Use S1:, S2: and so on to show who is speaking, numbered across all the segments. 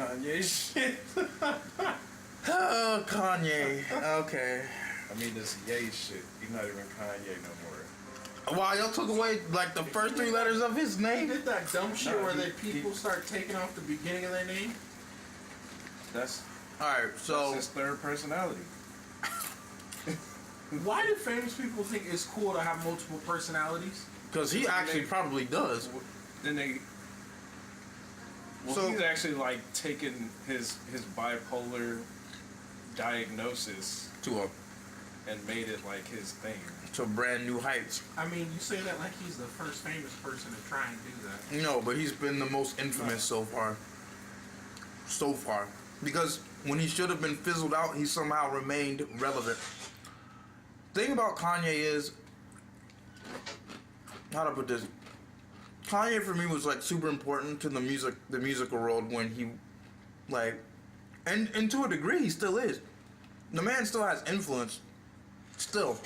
S1: Kanye shit.
S2: Oh, Kanye. Okay.
S1: I mean, this Ye shit. He's not even Kanye no more.
S2: Wow, y'all took away like the first three letters of his
S3: He
S2: name?
S3: did that dumb shit where people start taking off the beginning of their name.
S1: That's
S2: Alright, so
S1: his third personality.
S3: Why do famous people think it's cool to have multiple personalities?
S2: because he actually probably does.
S1: Then they. Well,
S2: So-
S1: he's actually like taking his bipolar diagnosis and made it like his thing.
S2: To brand new heights.
S3: I mean, you say that like he's the first famous person to try and do that.
S2: No, but he's been the most infamous so far. So far. Because when he should have been fizzled out, he somehow remained relevant. Thing about Kanye is, how to put this? Kanye for me was like super important to the musical world when he, like, and to a degree he still is. The man still has influence, still,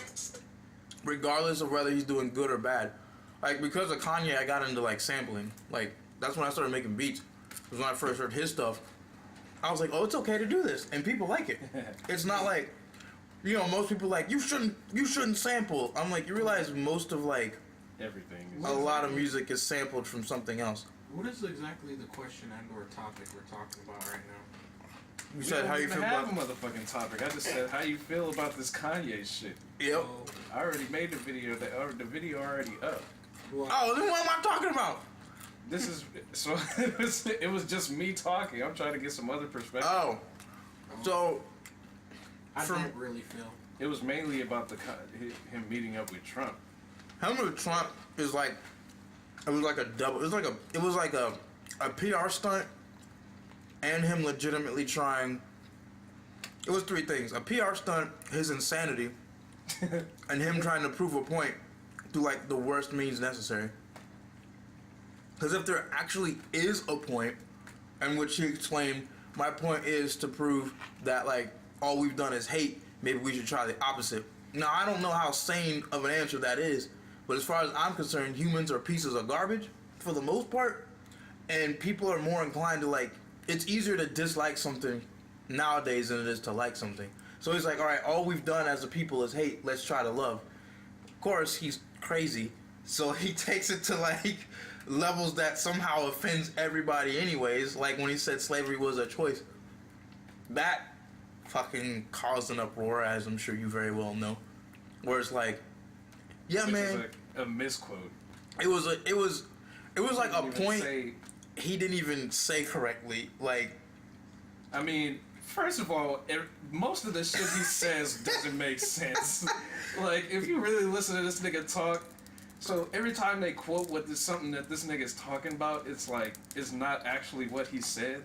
S2: regardless of whether he's doing good or bad. Like, because of Kanye, I got into like sampling. Like, that's when I started making beats. Because when I first heard his stuff, I was like, oh, it's okay to do this, and people like it. It's not like, you know, most people like, you shouldn't sample. I'm like, you realize most of like
S1: Everything.
S2: a lot of music is sampled from something else.
S3: What is exactly the question and/or topic we're talking about right now?
S2: You said how you feel
S1: about
S2: about
S1: a motherfucking topic. I just said how you feel about this Kanye shit.
S2: Yep.
S1: I already made the video. The video already up.
S2: Oh, then what am I talking about?
S1: This is so. It was just me talking. I'm trying to get some other perspective.
S2: Oh, so
S3: I
S2: from-
S3: don't really feel.
S1: It was mainly about him meeting up with Trump.
S2: him with Trump is like, it was like a double. It was like a PR stunt, and him legitimately trying. It was three things: a PR stunt, his insanity, and him trying to prove a point through like the worst means necessary. Because if there actually is a point, in which he explained, my point is to prove that like all we've done is hate. Maybe we should try the opposite. Now I don't know how sane of an answer that is, but as far as I'm concerned, humans are pieces of garbage for the most part, and people are more inclined to like. It's easier to dislike something nowadays than it is to like something. So he's like, all right, all we've done as a people is hate. Let's try to love. Of course, he's crazy, so he takes it to like levels that somehow offends everybody anyways, like when he said slavery was a choice. That fucking caused an uproar, as I'm sure you very well know, where it's like, yeah,
S1: Which
S2: man,
S1: is a misquote.
S2: it was like a point
S1: Say,
S2: he didn't even say correctly. Like,
S1: I mean, first of all, most of the shit he says doesn't make sense. Like, if you really listen to this nigga talk, so every time they quote something that this nigga's talking about, it's like, it's not actually what he said.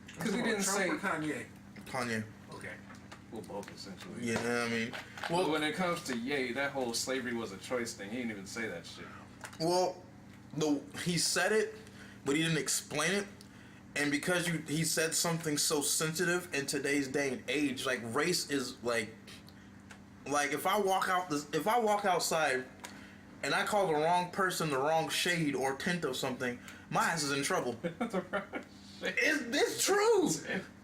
S1: Because he didn't
S3: Trump
S1: say...
S3: or Kanye.
S2: Kanye.
S3: Okay.
S1: Well, both, essentially.
S2: Yeah, I mean,
S1: Well, when it comes to Ye, that whole slavery was a choice thing, he didn't even say that shit.
S2: well, he said it, but he didn't explain it. And because he said something so sensitive in today's day and age, like race is like if I walk outside and I call the wrong person the wrong shade or tint of something, my ass is in trouble. It's true.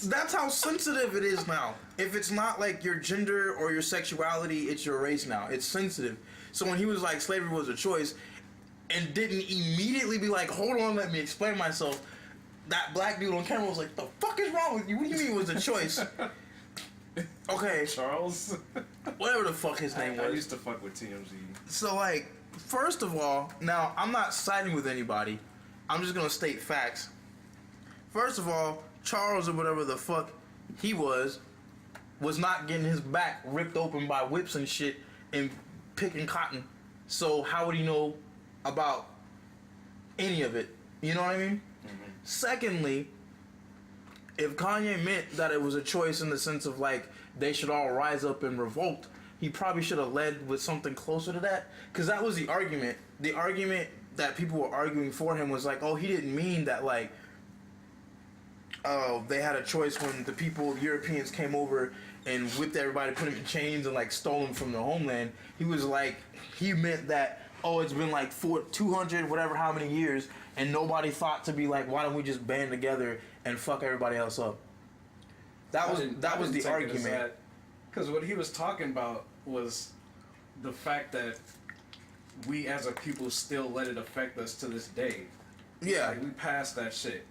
S2: That's how sensitive it is now. If it's not like your gender or your sexuality, it's your race now. It's sensitive. So when he was like slavery was a choice and didn't immediately be like, hold on, let me explain myself, that black dude on camera was like, the fuck is wrong with you? What do you mean it was a choice? Okay.
S1: Charles?
S2: Whatever the fuck his name
S1: I
S2: was.
S1: used to fuck with TMZ.
S2: So like, first of all, now I'm not siding with anybody. I'm just gonna state facts. First of all, Charles or whatever the fuck he was not getting his back ripped open by whips and shit and picking cotton. So how would he know about any of it? You know what I mean? Mm-hmm. Secondly, if Kanye meant that it was a choice in the sense of like they should all rise up and revolt, he probably should have led with something closer to that. Because that was the argument. The argument that people were arguing for him was like, oh, he didn't mean that like, oh, they had a choice when the Europeans came over and whipped everybody, put them in chains and like stole them from their homeland. He was like, he meant that oh, it's been like 200, whatever, how many years, and nobody thought to be like, why don't we just band together and fuck everybody else up? That was the argument.
S1: Because what he was talking about was the fact that we as a people still let it affect us to this day.
S2: Yeah.
S1: Like, we passed that shit.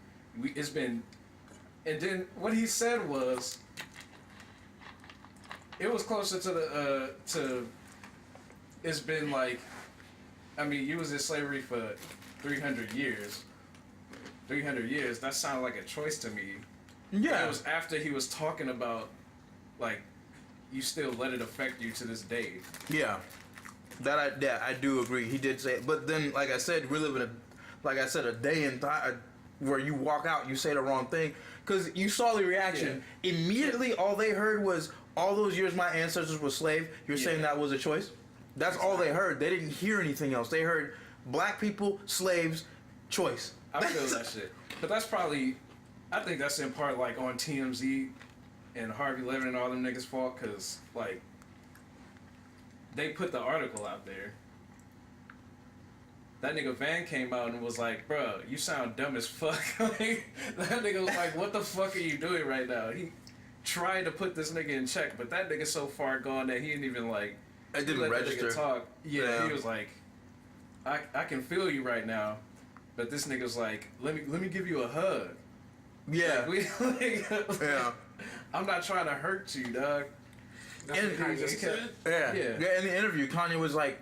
S1: It's been, and then what he said was, it was closer to it's been like, I mean, you was in slavery for 300 years. 300 years, that sounded like a choice to me.
S2: Yeah.
S1: It was after he was talking about, like, you still let it affect you to this day.
S2: Yeah. I do agree. He did say it. But then, like I said, we live in a day and time where you walk out, you say the wrong thing. Because you saw the reaction. Yeah. Immediately, all they heard was, all those years my ancestors were slaves, you're saying that was a choice? That's all they heard. They didn't hear anything else. They heard black people, slaves, choice.
S1: I feel that shit. But that's probably, I think that's in part like on TMZ and Harvey Levin and all them niggas' fault, because, like, they put the article out there. That nigga Van came out and was like, bro, you sound dumb as fuck. Like, that nigga was like, what the fuck are you doing right now? He tried to put this nigga in check, but that nigga's so far gone that he didn't even, like,
S2: I didn't register.
S1: That nigga talk. Yeah, he was like, I can feel you right now, but this nigga's like, let me give you a hug.
S2: Yeah.
S1: Yeah. I'm not trying to hurt you, dog.
S3: And Kanye said?
S2: Yeah. In the interview, Kanye was like,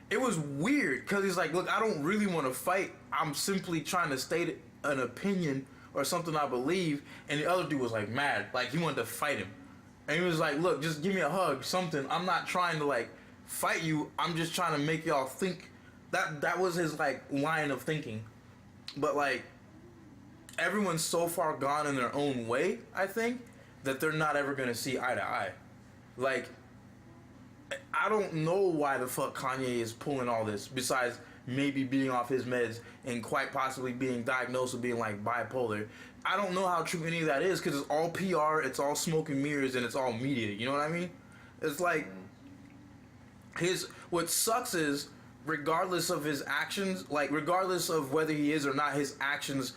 S2: it was weird, because he's like, look, I don't really want to fight. I'm simply trying to state an opinion or something I believe. And the other dude was like mad. Like, he wanted to fight him. And he was like, look, just give me a hug, something. I'm not trying to, like, fight you. I'm just trying to make y'all think. That was his, like, line of thinking. But, like, everyone's so far gone in their own way, I think, that they're not ever going to see eye to eye. Like, I don't know why the fuck Kanye is pulling all this, besides maybe being off his meds and quite possibly being diagnosed with being, like, bipolar. I don't know how true any of that is, because it's all PR, it's all smoke and mirrors, and it's all media. You know what I mean? It's like, what sucks is, regardless of his actions, like, regardless of whether he is or not, his actions,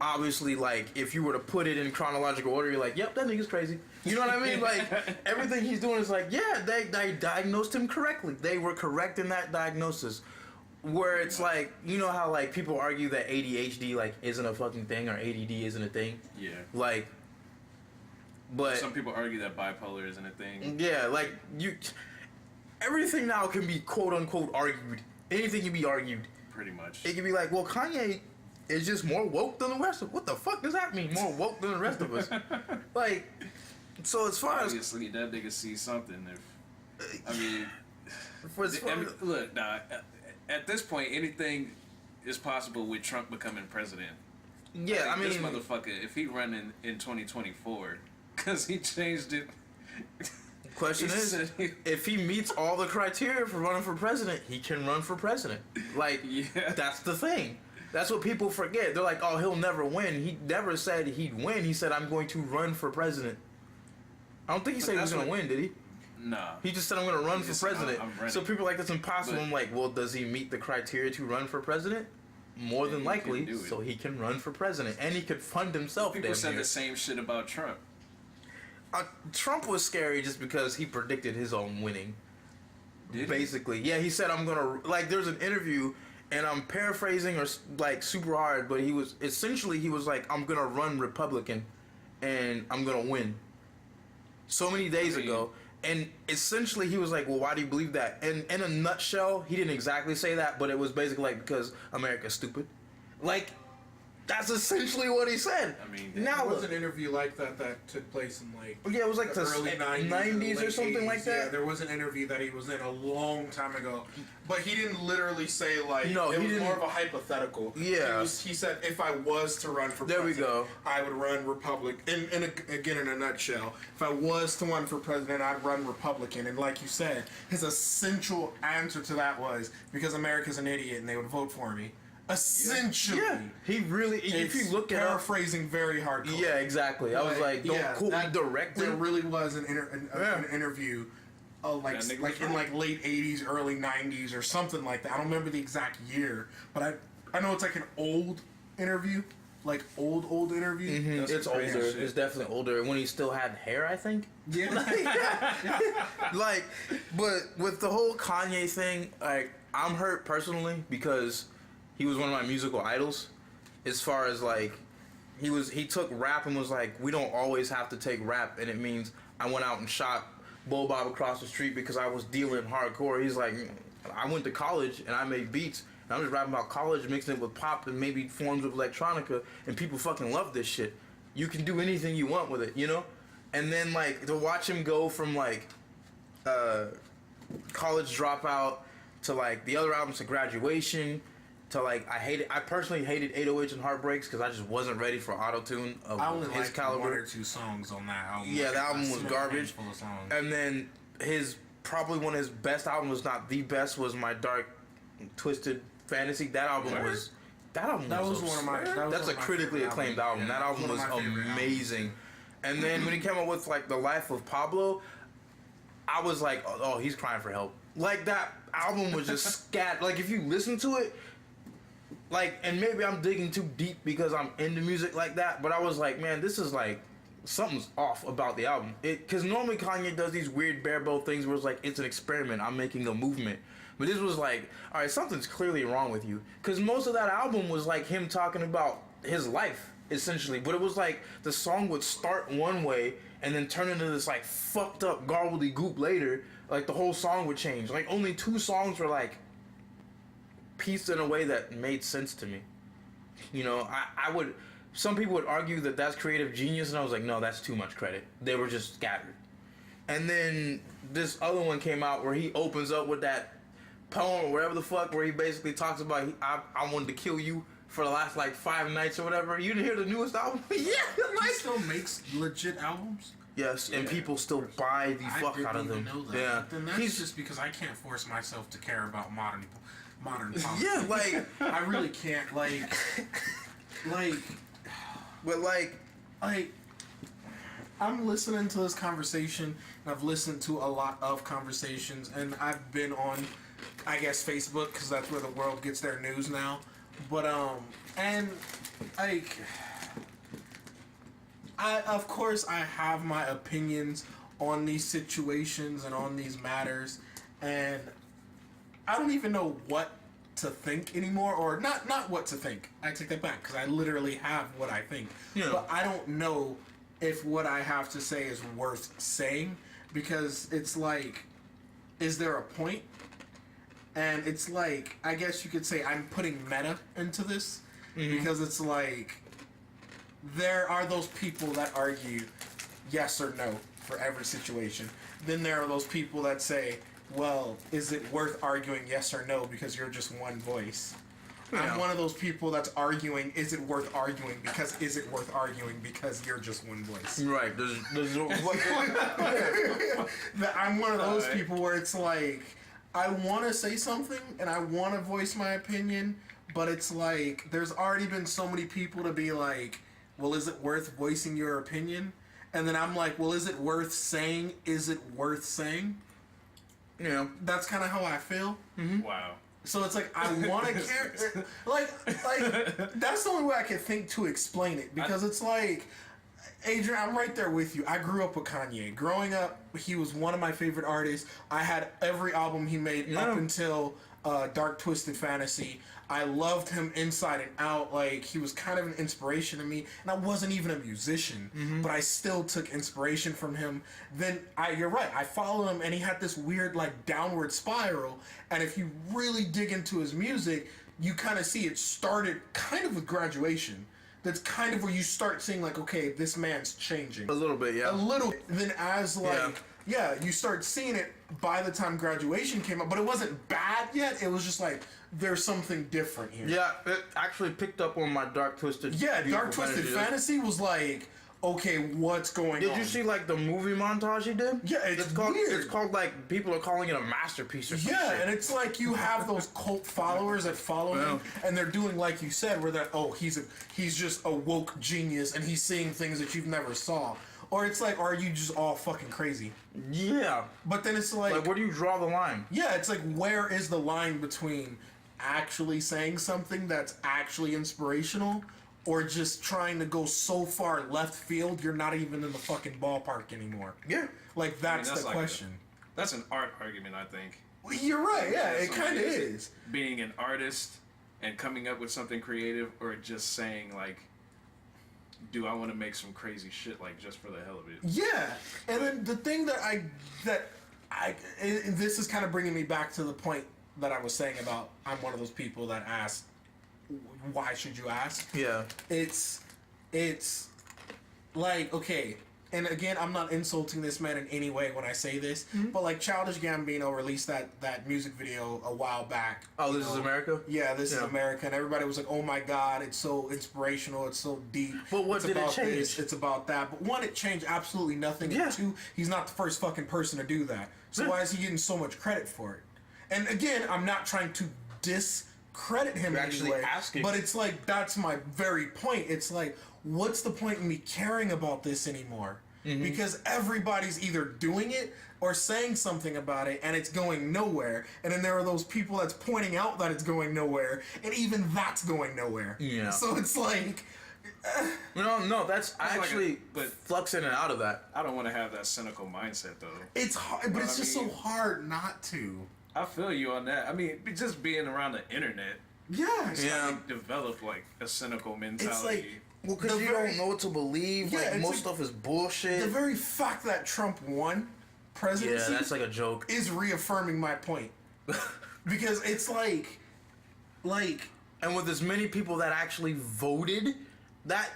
S2: obviously, like, if you were to put it in chronological order, you're like, yep, that nigga's crazy. You know what I mean? Like, everything he's doing is like, yeah, they diagnosed him correctly. They were correct in that diagnosis. Where it's like, you know how, like, people argue that ADHD, like, isn't a fucking thing, or ADD isn't a thing?
S1: Yeah.
S2: Like, but...
S1: Some people argue that bipolar isn't a thing.
S2: Yeah, like, everything now can be quote-unquote argued. Anything can be argued.
S1: Pretty much.
S2: It can be like, well, Kanye is just more woke than the rest of us. What the fuck does that mean, more woke than the rest of us? Like, so as far as...
S1: Obviously, that nigga sees something. Look, nah... At this point, anything is possible with Trump becoming president.
S2: Yeah, I mean...
S1: This motherfucker, if he run in 2024, because he changed it...
S2: Question is, if he meets all the criteria for running for president, he can run for president. Like, yeah. That's the thing. That's what people forget. They're like, oh, he'll never win. He never said he'd win. He said, I'm going to run for president. I don't think he said he was going to win, did he?
S1: Nah.
S2: He just said, I'm going to run for president. So people are like, that's impossible. But I'm like, well, does he meet the criteria to run for president? More than likely, so he can run for president. And he could fund himself.
S1: People said the same shit about Trump.
S2: Trump was scary just because he predicted his own winning. Basically. Yeah, he said, I'm going to... Like, there's an interview, and I'm paraphrasing or, like, super hard, but he was like, I'm going to run Republican, and I'm going to win. So many days ago. And essentially, he was like, well, why do you believe that? And in a nutshell, he didn't exactly say that, but it was basically like, because America's stupid. Like, that's essentially what he said.
S1: I mean,
S3: now there was an interview like that took place in, like,
S2: yeah, it was like the
S3: early
S2: 90s or something
S3: 80s.
S2: like that.
S3: Yeah, there was an interview that he was in a long time ago, but he didn't literally say, like,
S2: no,
S3: it was more of a hypothetical.
S2: Yeah,
S3: he said, if I was to run for president,
S2: we go.
S3: I would run Republican. And again, in a nutshell, if I was to run for president, I'd run Republican. And like you said, his essential answer to that was, because America's an idiot and they would vote for me. Essentially,
S2: yeah. He really. If you look at
S3: paraphrasing very hardcore.
S2: Yeah, exactly. I was like, don't quote me directly.
S3: There really was an interview like
S1: That nigga
S3: like
S1: was
S3: in
S1: right.
S3: like late 80s, early 90s or something like that. I don't remember the exact year, but I know it's like an old interview, like old interview.
S1: That's
S2: It's
S1: some crazy
S2: older.
S1: shit.
S2: It's definitely older. When he still had hair, I think.
S3: Yeah.
S2: Like, but with the whole Kanye thing, like, I'm hurt personally because he was one of my musical idols. As far as like, he took rap and was like, we don't always have to take rap, and it means I went out and shot Bull Bob across the street because I was dealing hardcore. He's like, I went to college and I made beats. And I'm just rapping about college, mixing it with pop and maybe forms of electronica, and people fucking love this shit. You can do anything you want with it, you know? And then like to watch him go from like college dropout to like the other albums to graduation to like I personally hated 808s and Heartbreaks because I just wasn't ready for auto-tune of
S3: I only
S2: his
S3: liked
S2: caliber.
S3: one or two songs on that album.
S2: Yeah, that album
S3: A
S2: was
S3: small
S2: garbage.
S3: handful of songs.
S2: And then his probably one of his best albums, not the best, was My Dark Twisted Fantasy. That album
S1: Word?
S2: was one of my. That's a critically acclaimed album.
S3: Yeah,
S2: That album
S3: one of
S2: was
S3: my favorite
S2: amazing. And then when he came up with like The Life of Pablo, I was like, oh, he's crying for help. Like that album was just scat. Like if you listen to it, like, and maybe I'm digging too deep because I'm into music like that, but I was like, man, this is like something's off about the album. Because normally Kanye does these weird bare bow things where it's like it's an experiment. I'm making a movement. But this was like, all right, something's clearly wrong with you. Because most of that album was like him talking about his life, essentially. But it was like the song would start one way and then turn into this like fucked up gobbledygook later. Like the whole song would change. Like only 2 songs were like pieced in a way that made sense to me. You know, I would, some people would argue that that's creative genius, and I was like, no, that's too much credit. They were just scattered. And then this other one came out where he opens up with that poem or whatever the fuck, where he basically talks about I wanted to kill you for the last like 5 nights or whatever. You didn't hear the newest album? Yeah,
S3: He
S2: like,
S3: still makes legit albums.
S2: yes, and
S1: Yeah.
S2: people still buy the
S3: I
S2: fuck
S3: didn't
S2: out of
S3: even
S2: them.
S3: know that.
S2: Yeah,
S3: Then that's
S2: he's
S3: just because I can't force myself to care about modern politics.
S2: yeah, like,
S3: I really can't. Like,
S2: but like,
S3: I'm listening to this conversation, and I've listened to a lot of conversations, and I've been on, I guess, Facebook, because that's where the world gets their news now. But, and, like, of course, I have my opinions on these situations and on these matters, and I don't even know what to think anymore, or not what to think. I take that back, because I literally have what I think.
S2: Yeah.
S3: But I don't know if what I have to say is worth saying, because it's like, is there a point? And it's like, I guess you could say I'm putting meta into this, because it's like, there are those people that argue yes or no for every situation. Then there are those people that say, well, is it worth arguing yes or no because you're just one voice?
S2: Yeah.
S3: I'm one of those people that's arguing, is it worth arguing because is it worth arguing because you're just one voice?
S2: right, there's
S3: I'm one of those
S1: Alright.
S3: people where it's like, I want to say something and I want to voice my opinion, but it's like, there's already been so many people to be like, well, is it worth voicing your opinion? And then I'm like, well, is it worth saying? Is it worth saying?
S2: you know,
S3: That's kind of how I feel.
S1: Wow.
S3: So it's like, I want to care. Like, that's the only way I can think to explain it. Because it's like, Adrian, I'm right there with you. I grew up with Kanye. Growing up, he was one of my favorite artists. I had every album he made up until Dark Twisted Fantasy. I loved him inside and out. Like, he was kind of an inspiration to me. And I wasn't even a musician, but I still took inspiration from him. Then, you're right, I followed him, and he had this weird, like, downward spiral. And if you really dig into his music, you kind of see it started kind of with Graduation. That's kind of where you start seeing, like, okay, this man's changing.
S2: a little bit, yeah.
S3: A little. Then as, like, yeah, you start seeing it by the time Graduation came up. But it wasn't bad yet. It was just like, there's something different here.
S2: Yeah, it actually picked up on my Dark Twisted.
S3: Yeah,
S2: Beautiful
S3: Dark Twisted Fantasy was like, okay, what's going on?
S2: Did you see like the movie montage he did?
S3: Yeah, it's
S2: called.
S3: weird.
S2: It's called like people are calling it a masterpiece or something.
S3: Yeah, and it's like you have those cult followers that follow him, and they're doing like you said, where they're he's just a woke genius, and he's seeing things that you've never saw. Or it's like, are you just all fucking crazy?
S2: Yeah.
S3: But then it's like,
S2: Where do you draw the line?
S3: yeah, it's like, where is the line between actually saying something that's actually inspirational or just trying to go so far left field you're not even in the fucking ballpark anymore?
S2: Yeah.
S3: Like, that's the
S1: like
S3: question.
S1: That's an art argument, I think.
S3: Well, you're right, yeah, it
S1: So
S3: kind of
S1: is it
S3: is.
S1: Being an artist and coming up with something creative, or just saying, like, do I want to make some crazy shit, like, just for the hell of it?
S3: Yeah, and then the thing and this is kind of bringing me back to the point that I was saying about I'm one of those people that ask, why should you ask?
S2: Yeah.
S3: It's like, okay, and again, I'm not insulting this man in any way when I say this, but like Childish Gambino released that music video a while back.
S2: Oh, This Is America?
S3: Yeah, This is America, and everybody was like, "Oh my God, it's so inspirational, it's so deep."
S2: But what
S3: it's
S2: did it
S3: about
S2: change?
S3: This, it's about that. But one, it changed absolutely nothing.
S2: Yeah.
S3: And two, he's not the first fucking person to do that. So
S2: Yeah.
S3: why is he getting so much credit for it? And again, I'm not trying to discredit him
S2: You're
S3: in any
S2: actually
S3: way,
S2: asking.
S3: but it's like that's my very point. It's like, what's the point in me caring about this anymore? Because everybody's either doing it or saying something about it and it's going nowhere. And then there are those people that's pointing out that it's going nowhere, and even that's going nowhere.
S2: Yeah.
S3: So it's like,
S2: No, that's
S1: like
S2: actually
S1: but
S2: flux in and out of that.
S1: I don't want to have that cynical mindset, though.
S3: it's hard, but
S1: Well,
S3: it's
S1: I
S3: just
S1: mean-
S3: so hard not to.
S1: I feel you on that. I mean, just being around the internet,
S3: Yeah.
S2: Yeah.
S1: develop, like, a cynical mentality.
S3: It's like,
S2: Well, because
S3: The
S2: you
S3: very-
S2: don't know what to believe.
S3: Yeah,
S2: Like,
S3: it's
S2: most
S3: like-
S2: stuff is bullshit.
S3: the very fact that Trump won presidency
S2: Yeah, that's like a joke.
S3: is reaffirming my point. Because it's like,
S2: And with as many people that actually voted that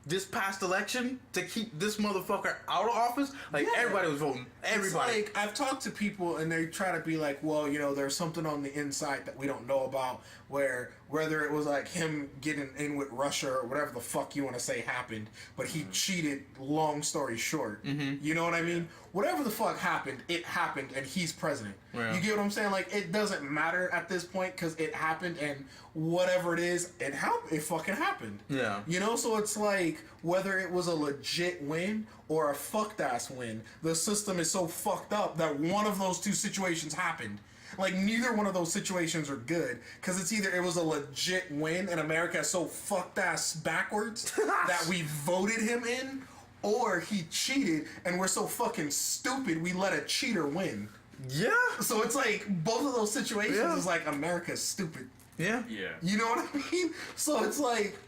S2: this past election to keep this motherfucker out of office, like
S3: Yeah.
S2: everybody was voting. Everybody.
S3: It's like, I've talked to people and they try to be like, well, there's something on the inside that we don't know about, where whether it was like him getting in with Russia or whatever the fuck you want to say happened, but he cheated, long story short. You know what I mean? Whatever the fuck happened, it happened and he's president.
S2: Yeah.
S3: You get what I'm saying? Like, it doesn't matter at this point because it happened, and whatever it is, it fucking happened.
S2: Yeah.
S3: So it's like, whether it was a legit win or a fucked ass win, the system is so fucked up that one of those two situations happened. Like, neither one of those situations are good, because it's either it was a legit win and America is so fucked ass backwards that we voted him in, or he cheated and we're so fucking stupid we let a cheater win.
S2: Yeah.
S3: So it's like, both of those situations
S2: Yeah.
S3: is like, America's stupid.
S2: Yeah.
S1: yeah.
S3: You know what I mean? So it's like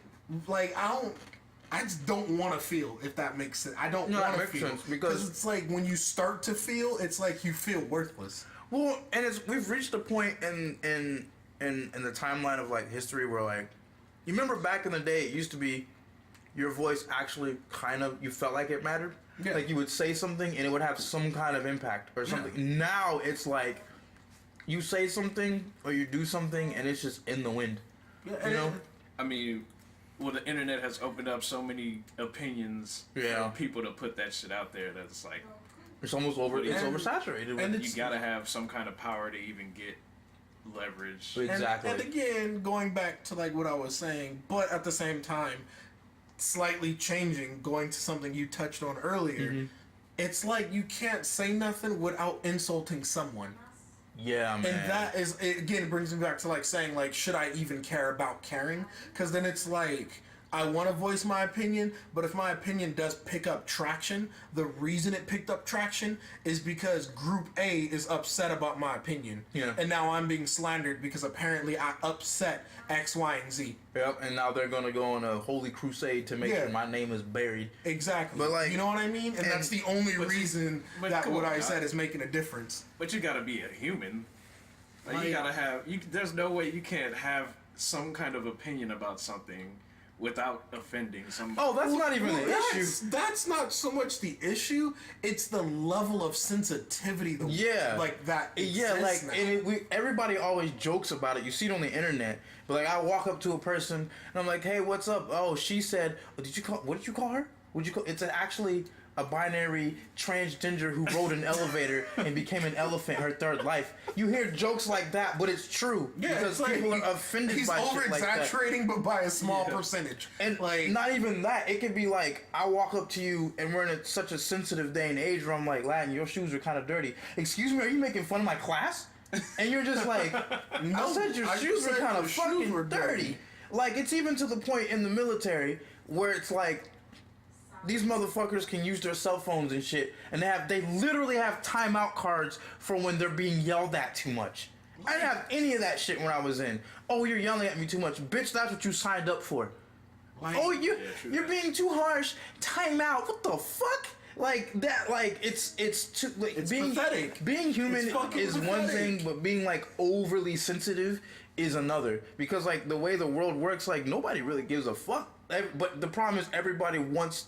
S3: I just don't want to feel, if that makes sense. I don't
S2: No,
S3: want
S2: that
S3: to
S2: makes
S3: feel,
S2: sense, because
S3: it's like when you start to feel, it's like you feel worthless.
S2: Well, and we've reached a point in the timeline of like history where, like, you remember back in the day, it used to be your voice actually you felt like it mattered.
S3: Yeah.
S2: Like, you would say something and it would have some kind of impact or something.
S3: Yeah.
S2: Now it's like you say something or you do something and it's just in the wind.
S3: Yeah,
S2: You know?
S1: I mean, well, the internet has opened up so many opinions
S2: Yeah.
S1: for people to put that shit out there that it's like,
S2: It's almost over. It's
S3: And-
S2: oversaturated.
S3: and
S2: with-
S3: it's-
S1: you gotta have some kind of power to even get leverage.
S2: Wait. Exactly.
S3: And again, going back to like what I was saying, but at the same time, slightly changing, going to something you touched on earlier, it's like you can't say nothing without insulting someone.
S2: Yeah, man.
S3: And that is, it brings me back to like saying, like, should I even care about caring? Because then it's like, I want to voice my opinion, but if my opinion does pick up traction, the reason it picked up traction is because Group A is upset about my opinion.
S2: Yeah.
S3: And now I'm being slandered because apparently I upset X, Y, and Z.
S2: Yep, and now they're gonna go on a holy crusade to make
S3: Yeah.
S2: sure my name is buried.
S3: Exactly.
S2: But, like-
S3: you know what I mean? And that's the only
S1: but-
S3: reason
S1: but
S3: that
S1: come
S3: what
S1: on,
S3: I
S1: God.
S3: said is making a difference.
S1: But you gotta be a human. Like,
S3: Like-
S1: you gotta have. There's no way you can't have some kind of opinion about something without offending somebody.
S2: Oh, that's not even the issue.
S3: That's not so much the issue. It's the level of sensitivity.
S2: Yeah.
S3: Like that.
S2: Yeah, like,
S3: exists now.
S2: and everybody always jokes about it. You see it on the internet. But, like, I walk up to a person and I'm like, "Hey, what's up?" Oh, she said, "What did you call her? It's actually a binary transgender who rode an elevator and became an elephant her third life. You hear jokes like that, but it's true.
S3: Yeah,
S2: because
S3: it's like
S2: people are offended
S3: he's
S2: by shit like that.
S3: over-exaggerating, but by a small percentage.
S2: And
S3: like,
S2: not even that. It could be like, I walk up to you and we're in such a sensitive day and age where I'm like, Latin, your shoes are kind of dirty. Excuse me, are you making fun of my class? And you're just like,
S3: no,
S2: I said your shoes are kind of fucking dirty. Like, it's even to the point in the military where it's like, these motherfuckers can use their cell phones and shit, and they literally have timeout cards for when they're being yelled at too much. I didn't have any of that shit when I was in. Oh, you're yelling at me too much. Bitch, that's what you signed up for.
S3: like,
S2: Oh, you're being too harsh. Timeout. What the fuck? Like that, like it's too, like,
S3: it's
S2: being
S3: pathetic.
S2: Being human is
S3: pathetic.
S2: one thing, but being like overly sensitive is another. Because like the way the world works, like nobody really gives a fuck. But the problem is everybody wants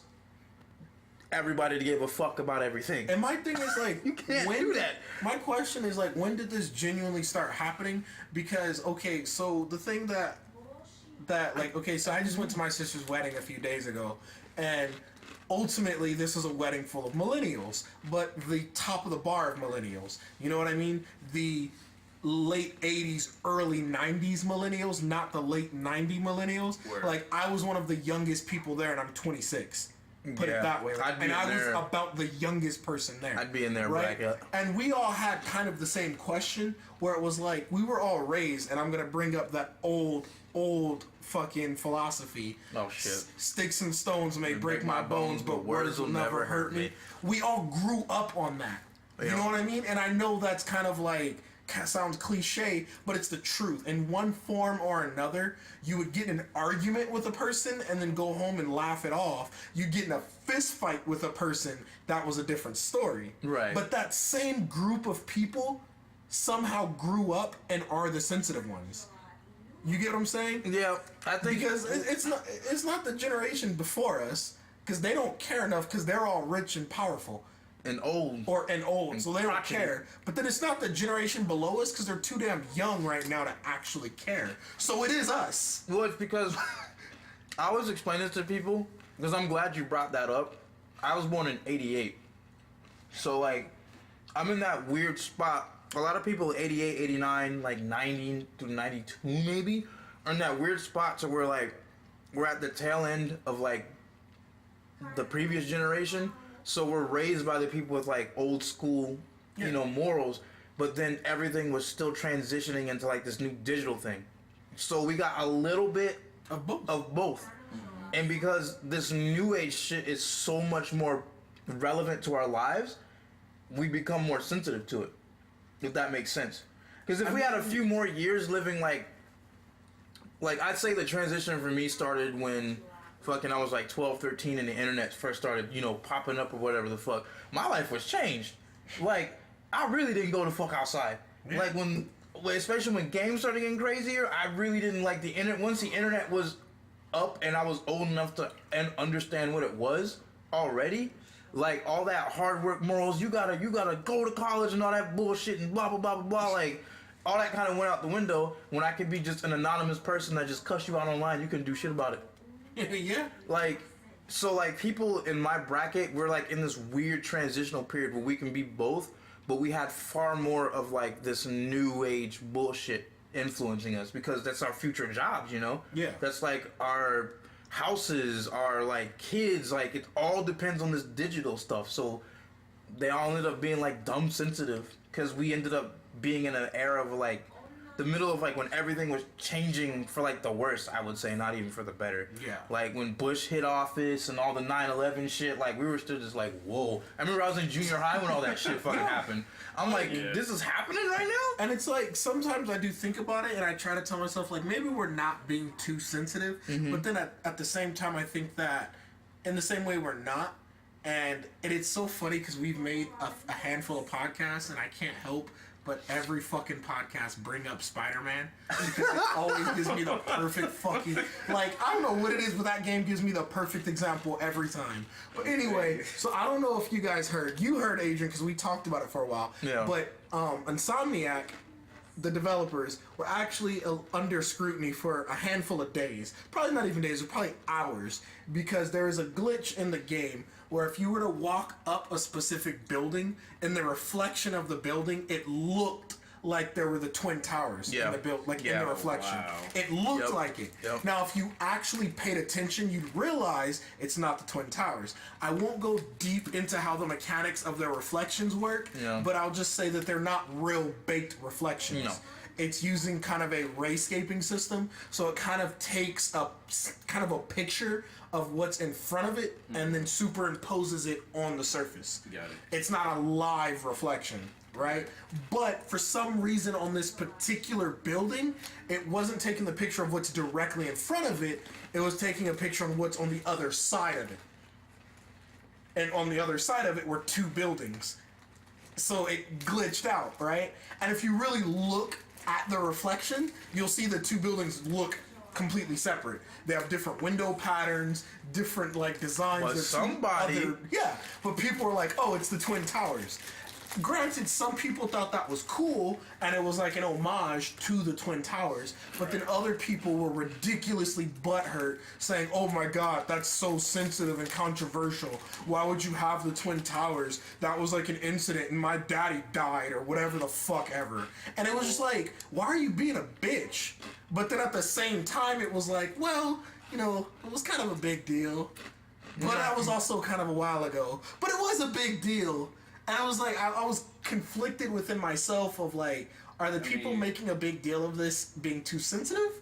S2: everybody to give a fuck about everything.
S3: And my thing is like,
S2: You can't do that.
S3: My question is like, when did this genuinely start happening? Because okay, so the thing that like, okay, so I just went to my sister's wedding a few days ago, and ultimately this is a wedding full of millennials, but the top of the bar of millennials. You know what I mean? The late 80s, early 90s millennials, not the late 90 millennials.
S1: Word.
S3: Like, I was one of the youngest people there, and I'm 26. Put
S2: Yeah.
S3: it that way.
S2: I'd be
S3: and
S2: in
S3: I
S2: there.
S3: was about the youngest person there.
S2: I'd be in there,
S3: right?
S2: bracket.
S3: And we all had kind of the same question, where it was like, we were all raised, and I'm gonna bring up that old fucking philosophy.
S2: Oh shit.
S3: Sticks and stones may break my bones, but words will never hurt me. We all grew up on that. You
S2: Yeah.
S3: know what I mean? And I know that's kind of like, sounds cliche, but it's the truth. In one form or another, you would get in an argument with a person and then go home and laugh it off. You get in a fist fight with a person, that was a different story.
S2: Right.
S3: But that same group of people somehow grew up and are the sensitive ones. You get what I'm saying?
S2: Yeah, I think
S3: Because it's not the generation before us, because they don't care enough, because they're all rich and powerful.
S2: and old.
S3: And so they don't
S2: crotchety.
S3: care. But then it's not the generation below us, because they're too damn young right now to actually care. So it is us.
S2: Well, it's because I always explain this to people, because I'm glad you brought that up. I was born in '88. So, like, I'm in that weird spot. A lot of people 88, 89, like 90 to 92 maybe, are in that weird spot to where, like, we're at the tail end of, like, the previous generation. So we're raised by the people with, like, old school, you know, morals. But then everything was still transitioning into, like, this new digital thing. So we got a little bit
S3: Of both.
S2: of both. And because this new age shit is so much more relevant to our lives, we become more sensitive to it. If that makes sense. Because if we had a few more years living like I'd say the transition for me started when fucking I was like 12, 13 and the internet first started, you know, popping up or whatever the fuck. My life was changed. Like, I really didn't go the fuck outside.
S3: Yeah.
S2: Like especially when games started getting crazier, I really didn't like the internet. Once the internet was up and I was old enough to understand what it was already, like all that hard work morals, you gotta go to college and all that bullshit and blah blah blah blah blah, like all that kind of went out the window when I could be just an anonymous person that just cuss you out online. You couldn't do shit about it.
S3: Yeah.
S2: Like, so like people in my bracket, we're like in this weird transitional period where we can be both, but we had far more of like this new age bullshit influencing us because that's our future jobs, you know?
S3: Yeah.
S2: That's like our houses, our like kids, like it all depends on this digital stuff. So they all ended up being like dumb sensitive because we ended up being in an era of like the middle of like when everything was changing for like the worse, I would say, not even for the better.
S3: Yeah.
S2: Like when Bush hit office and all the 9/11 shit, like we were still just like, whoa. I remember I was in junior high when all that shit fucking happened. I'm like, this is happening right now?
S3: And it's like, sometimes I do think about it and I try to tell myself, like, maybe we're not being too sensitive. But then at the same time, I think that in the same way we're not. And it's so funny because we've made a handful of podcasts and I can't help but every fucking podcast bring up Spider-Man because it always gives me the perfect fucking, like, I don't know what it is, but that game gives me the perfect example every time. But anyway, so I don't know if you guys heard, Adrian, because we talked about it for a while.
S2: Yeah.
S3: But Insomniac the developers were actually under scrutiny for a handful of days. Probably not even days, probably hours. Because there is a glitch in the game where if you were to walk up a specific building, in the reflection of the building, it looked like there were the Twin Towers in the in the reflection.
S1: Wow.
S3: It looked like it.
S2: Yep.
S3: Now, if you actually paid attention, you'd realize it's not the Twin Towers. I won't go deep into how the mechanics of their reflections work, but I'll just say that they're not real baked reflections.
S2: No.
S3: It's using kind of a rayscaping system, so it kind of takes a picture of what's in front of it and then superimposes it on the surface.
S1: Got it.
S3: It's not a live reflection, right? But for some reason on this particular building, it wasn't taking the picture of what's directly in front of it. It was taking a picture of what's on the other side of it. And on the other side of it were two buildings. So it glitched out, right? And if you really look at the reflection, you'll see the two buildings look completely separate. They have different window patterns, different like designs.
S2: But
S3: There's
S2: somebody-
S3: but people are like, oh, it's the Twin Towers. Granted, some people thought that was cool, and it was like an homage to the Twin Towers, but then other people were ridiculously butthurt, saying, oh my god, that's so sensitive and controversial. Why would you have the Twin Towers? That was like an incident, and my daddy died, or whatever the fuck ever. And it was just like, why are you being a bitch? But then at the same time, it was like, well, you know, it was kind of a big deal. But that was also kind of a while ago. But it was a big deal. And I was like, I was conflicted within myself of like, are the people making a big deal of this being too sensitive?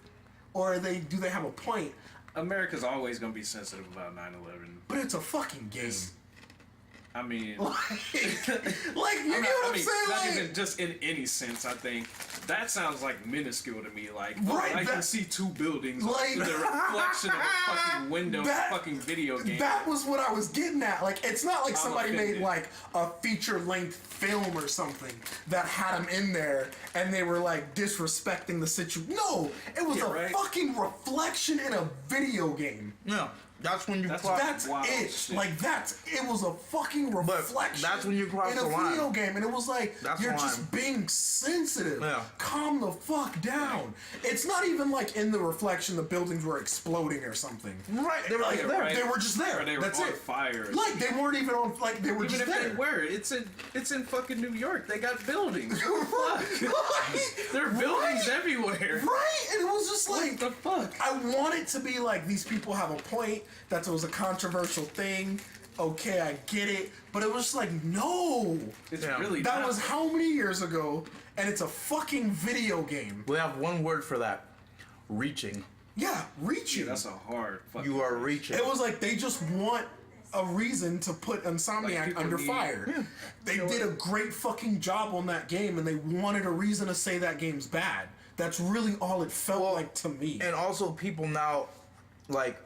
S3: Or do they have a point?
S1: America's always gonna be sensitive about 9/11.
S3: But it's a fucking game.
S1: I mean,
S3: like you get what I'm saying?
S1: not
S3: Like,
S1: even just in any sense. I think that sounds like minuscule to me. Like,
S3: Right,
S1: I can
S3: that-
S1: see two buildings
S3: Like-
S1: through the reflection of a fucking window, of a fucking video game.
S3: That was what I was getting at. Like, it's not like somebody made
S1: offended.
S3: like a feature-length film or something that had them in there and they were like disrespecting the situation. No, it was
S1: Yeah,
S3: a
S1: right.
S3: fucking reflection in a video game.
S2: Yeah, that's when you
S1: That's
S2: cross.
S3: That's
S1: Wow,
S3: it.
S1: shit.
S3: Like it was a fucking reflection.
S2: that's when you cross
S3: in a
S2: the line.
S3: video game, and it was like
S2: That's
S3: you're
S2: the
S3: just
S2: line.
S3: being sensitive.
S2: Yeah.
S3: Calm the fuck down. It's not even like in the reflection the buildings were exploding or something.
S2: Right, they were
S3: Like
S2: like there.
S1: right.
S3: they were just there.
S1: Or they were
S3: That's
S1: on
S3: it.
S1: fire.
S3: Like they weren't even on. Like they were
S1: Even
S3: just
S1: if
S3: there.
S1: they were, it's in fucking New York. They got buildings.
S3: Right.
S1: There are buildings everywhere.
S3: Right, and it was just like
S1: What the fuck?
S3: I want it to be like these people have a point, that it was a controversial thing. Okay, I get it. But it was just like, no.
S1: It's
S2: Yeah.
S1: really
S3: That
S1: not.
S3: was how many years ago, and it's a fucking video game.
S2: We have one word for that: reaching.
S3: Yeah, reaching.
S1: Yeah, that's a hard fucking.
S2: You are reaching.
S3: It was like they just want a reason to put Insomniac
S1: people
S3: under
S1: need-
S3: fire. They did a great fucking job on that game, and they wanted a reason to say that game's bad. That's really all it felt like to me.
S2: And also, people now, like,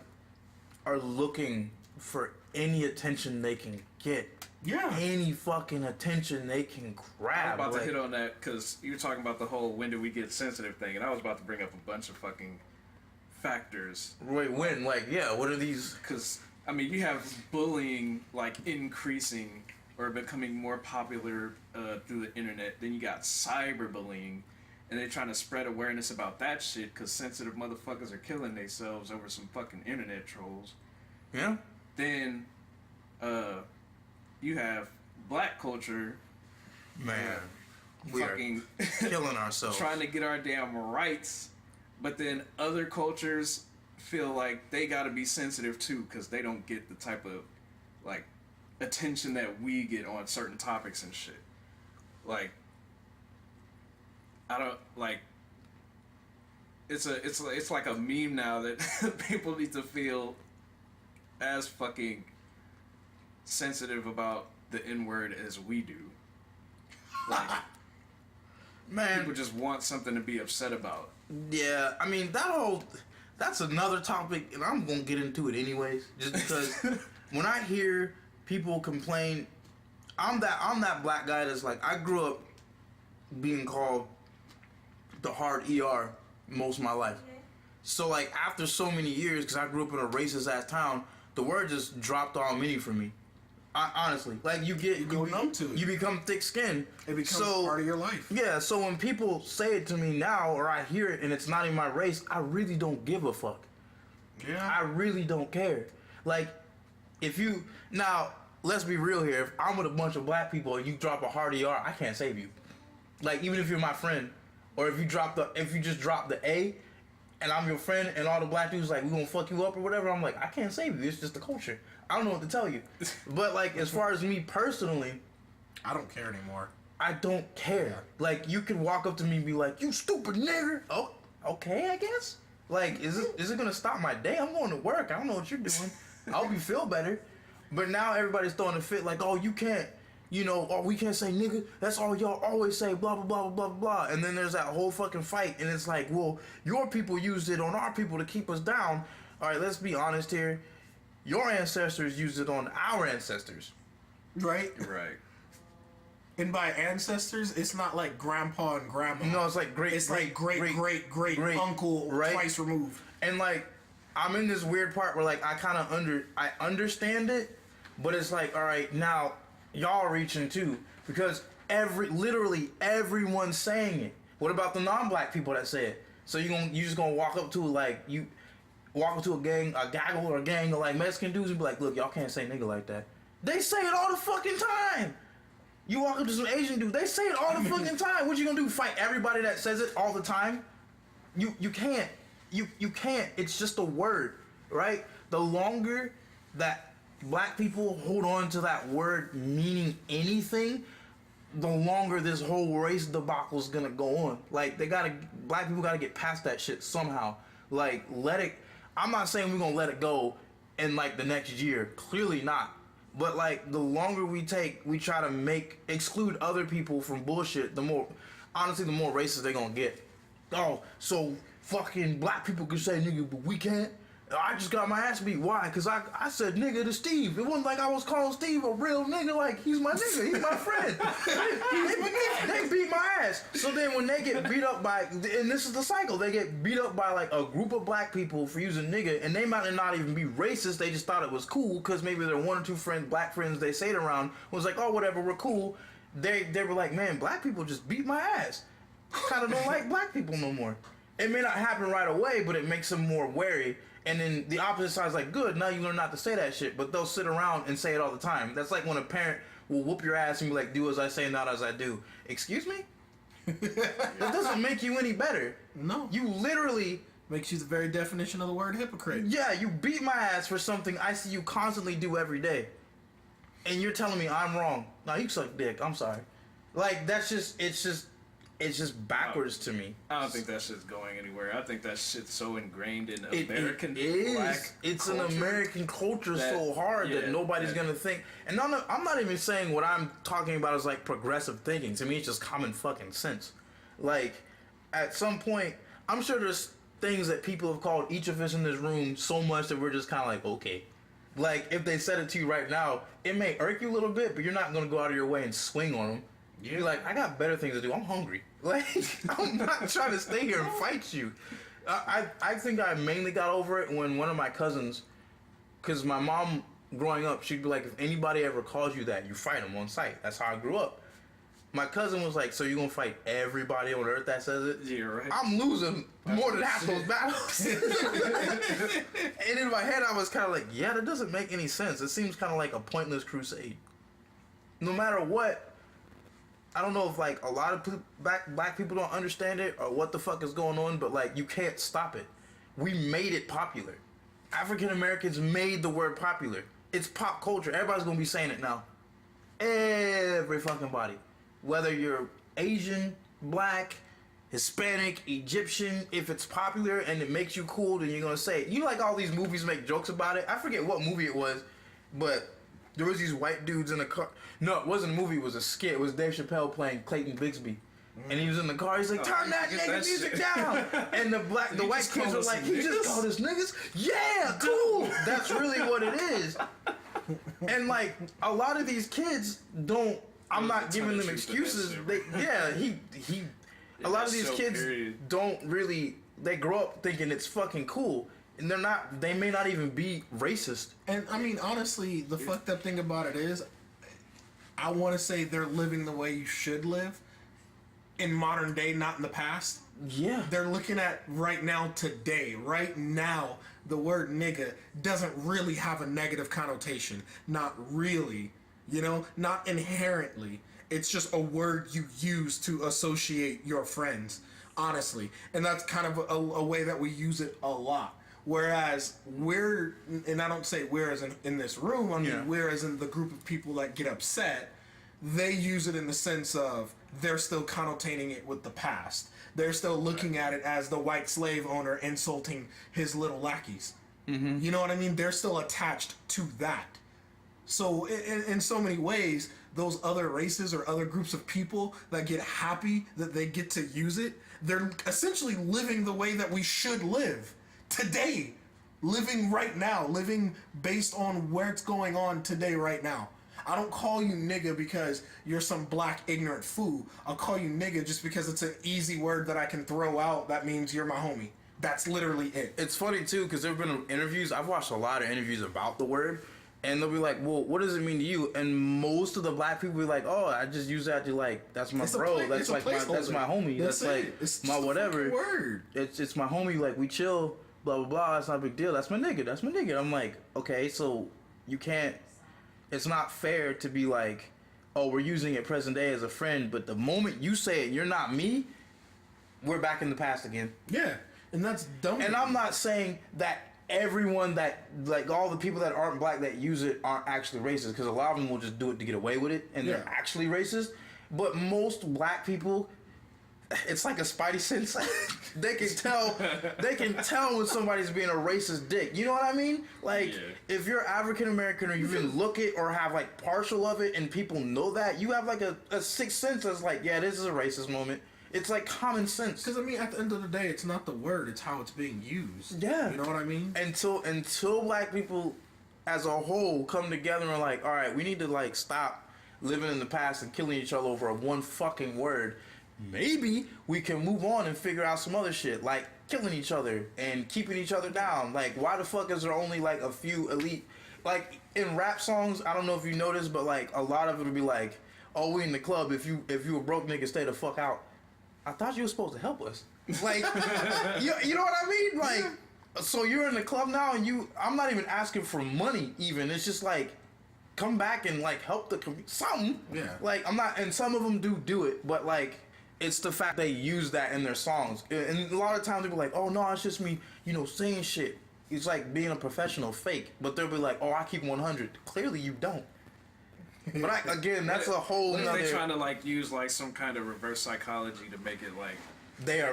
S2: are looking for any attention they can get.
S3: Yeah.
S2: Any fucking attention they can
S1: I'm
S2: grab.
S1: about
S2: like,
S1: to hit on that because you were talking about the whole when do we get sensitive thing, and I was about to bring up a bunch of fucking factors.
S2: Wait, when? Like, yeah, what are these?
S1: Because, I mean, you have bullying, like, increasing or becoming more popular through the internet. Then you got cyberbullying, and they're trying to spread awareness about that shit because sensitive motherfuckers are killing themselves over some fucking internet trolls.
S2: Yeah?
S1: Then you have black culture
S2: Man. We are
S1: fucking
S2: killing ourselves.
S1: trying to get our damn rights, but then other cultures feel like they gotta be sensitive too because they don't get the type of like attention that we get on certain topics and shit. Like, I don't like. It's like a meme now that people need to feel as fucking sensitive about the N-word as we do. Like,
S2: Man.
S1: people just want something to be upset about.
S2: Yeah, I mean, that's another topic, and I'm gonna get into it anyways, just because when I hear people complain, I'm that black guy that's like, I grew up being called the hard ER most of my life. So like after so many years, because I grew up in a racist ass town, the word just dropped all many for me. Honestly, like you
S3: go numb to it.
S2: You become thick-skinned.
S3: It becomes part of your life.
S2: Yeah, so when people say it to me now, or I hear it and it's not in my race, I really don't give a fuck.
S3: Yeah.
S2: I really don't care. Like, if you now, let's be real here. If I'm with a bunch of black people and you drop a hard ER, I can't save you. Like, even if you're my friend, or if you just drop the A, and I'm your friend, and all the black dudes like, we gonna fuck you up or whatever, I'm like, I can't save you. It's just the culture. I don't know what to tell you. But like, as far as me personally,
S3: I don't care anymore.
S2: I don't care. Like, you can walk up to me and be like, you stupid nigger. Oh, okay, I guess. Like, is it gonna stop my day? I'm going to work. I don't know what you're doing. I hope you feel better. But now everybody's throwing a fit like, oh, you can't, oh, we can't say nigga. That's all y'all always say, blah, blah, blah, blah, blah, blah. And then there's that whole fucking fight. And it's like, well, your people used it on our people to keep us down. All right, let's be honest here. Your ancestors used it on our ancestors.
S3: Right?
S1: Right.
S3: And by ancestors, it's not like grandpa and grandma.
S2: No, it's like great
S3: uncle,
S2: right?
S3: twice removed.
S2: And like, I'm in this weird part where like I understand it, but it's like, all right, now y'all are reaching too, because literally everyone's saying it. What about the non-black people that say it? So you just gonna walk up to a gaggle or a gang of like Mexican dudes and be like, look, y'all can't say nigga like that. They say it all the fucking time. You walk up to some Asian dude, they say it all the fucking time. What you gonna do? Fight everybody that says it all the time? You can't. You can't. It's just a word, right? The longer that black people hold on to that word meaning anything, the longer this whole race debacle is gonna go on. Like, black people gotta get past that shit somehow. Like, I'm not saying we're gonna let it go in like the next year. Clearly not. But like, the longer we try to exclude other people from bullshit, the more racist they're gonna get. Oh, so fucking black people can say nigga, but we can't? I just got my ass beat. Why? Because I said nigga to Steve. It wasn't like I was calling Steve a real nigga. Like, he's my nigga. He's my friend. They beat my ass. So then when they get beat up by, and this is the cycle, they get beat up by like a group of black people for using nigga, and they might not even be racist. They just thought it was cool because maybe their one or two black friends they say it around was like, oh, whatever, we're cool. They were like, man, black people just beat my ass. Kind of don't like black people no more. It may not happen right away, but it makes them more wary. And then the opposite side's like, good, now you learn not to say that shit. But they'll sit around and say it all the time. That's like when a parent will whoop your ass and be like, do as I say, not as I do. Excuse me? That doesn't make you any better.
S3: No.
S2: You literally...
S3: Makes you the very definition of the word hypocrite.
S2: Yeah, you beat my ass for something I see you constantly do every day. And you're telling me I'm wrong. No, you suck dick. I'm sorry. Like, it's just backwards to me.
S1: I don't think that shit's going anywhere. I think that shit's so ingrained in American
S2: black
S1: it's
S2: culture. An American culture so hard that nobody's gonna think. And I'm not even saying what I'm talking about is like progressive thinking. To me, it's just common fucking sense. Like, at some point, I'm sure there's things that people have called each of us in this room so much that we're just kind of like, okay. Like, if they said it to you right now, it may irk you a little bit, but you're not gonna go out of your way and swing on them. Yeah. You're like, I got better things to do. I'm hungry. Like, I'm not trying to stay here and fight you. I think I mainly got over it when one of my cousins, because my mom, growing up, she'd be like, if anybody ever calls you that, you fight them on sight. That's how I grew up. My cousin was like, so you gonna fight everybody on earth that says it?
S1: Yeah, right.
S2: I'm losing more than half those battles. And in my head, I was kind of like, yeah, that doesn't make any sense. It seems kind of like a pointless crusade. No matter what, I don't know if like a lot of black people don't understand it or what the fuck is going on, but like, you can't stop it. We made it popular. African Americans made the word popular. It's pop culture. Everybody's gonna be saying it now. Every fucking body. Whether you're Asian, black, Hispanic, Egyptian, if it's popular and it makes you cool, then you're gonna say it. You know, like all these movies make jokes about it. I forget what movie it was, but there was these white dudes in a car. No, it wasn't a movie. It was a skit. It was Dave Chappelle playing Clayton Bigsby. And he was in the car. He's like, turn that nigga music down. And the white kids were like, he just called us niggas? Yeah, cool. That's really what it is. And like, a lot of these kids don't, I'm not giving them excuses. A lot of these kids don't really, they grow up thinking it's fucking cool. And they may not even be racist.
S3: And I mean, honestly, the fucked up thing about it is, I want to say they're living the way you should live in modern day, not in the past.
S2: Yeah.
S3: They're looking at right now, today. Right now, the word nigga doesn't really have a negative connotation. Not really. You know? Not inherently. It's just a word you use to associate your friends. Honestly. And that's kind of a way that we use it a lot. Whereas and I don't say we're as in this room, I mean we're as in the group of people that get upset, they use it in the sense of they're still connotating it with the past. They're still looking at it as the white slave owner insulting his little lackeys. Mm-hmm. You know what I mean? They're still attached to that. So in so many ways, those other races or other groups of people that get happy that they get to use it, they're essentially living the way that we should live. Today, living right now, living based on what's going on today, right now. I don't call you nigga because you're some black ignorant fool. I'll call you nigga just because it's an easy word that I can throw out that means you're my homie. That's literally it.
S2: It's funny too because there have been interviews. I've watched a lot of interviews about the word, and they'll be like, "Well, what does it mean to you?" And most of the black people be like, "Oh, I just use that to like that's my bro. That's like that's my homie. That's like
S3: it's
S2: my whatever.
S3: Word.
S2: It's my homie. Like we chill." Blah blah blah. It's not a big deal. That's my nigga. That's my nigga. I'm like, okay, so you can't. It's not fair to be like, oh, we're using it present day as a friend, but the moment you say it, you're not me. We're back in the past again.
S3: Yeah, and that's dumb.
S2: And I'm not saying that everyone that like all the people that aren't black that use it aren't actually racist because a lot of them will just do it to get away with it and they're actually racist. But most black people. It's like a spidey sense. They can tell when somebody's being a racist dick. You know what I mean? Like, if you're African American or you even look it or have like partial of it and people know that, you have like a sixth sense that's like, yeah, this is a racist moment. It's like common sense.
S3: Because I mean, at the end of the day, it's not the word, it's how it's being used.
S2: Yeah.
S3: You know what I mean?
S2: Until black people as a whole come together and like, all right, we need to like stop living in the past and killing each other over one fucking word. Maybe we can move on and figure out some other shit, like killing each other and keeping each other down. Like, why the fuck is there only like a few elite? Like in rap songs, I don't know if you noticed, but like a lot of it would be like, "Oh, we in the club. If you a broke nigga, stay the fuck out." I thought you were supposed to help us. Like, you know what I mean? Like, so you're in the club now, and I'm not even asking for money. Even it's just like, come back and like help the community. Something.
S3: Yeah.
S2: Like I'm not, and some of them do it, but like. It's the fact they use that in their songs. And a lot of times they'll be like, oh, no, it's just me, saying shit. It's like being a professional fake. But they'll be like, oh, I keep 100. Clearly you don't. But again, that's a whole
S1: What
S2: nother...
S1: Are they trying to like use like some kind of reverse psychology to make it like...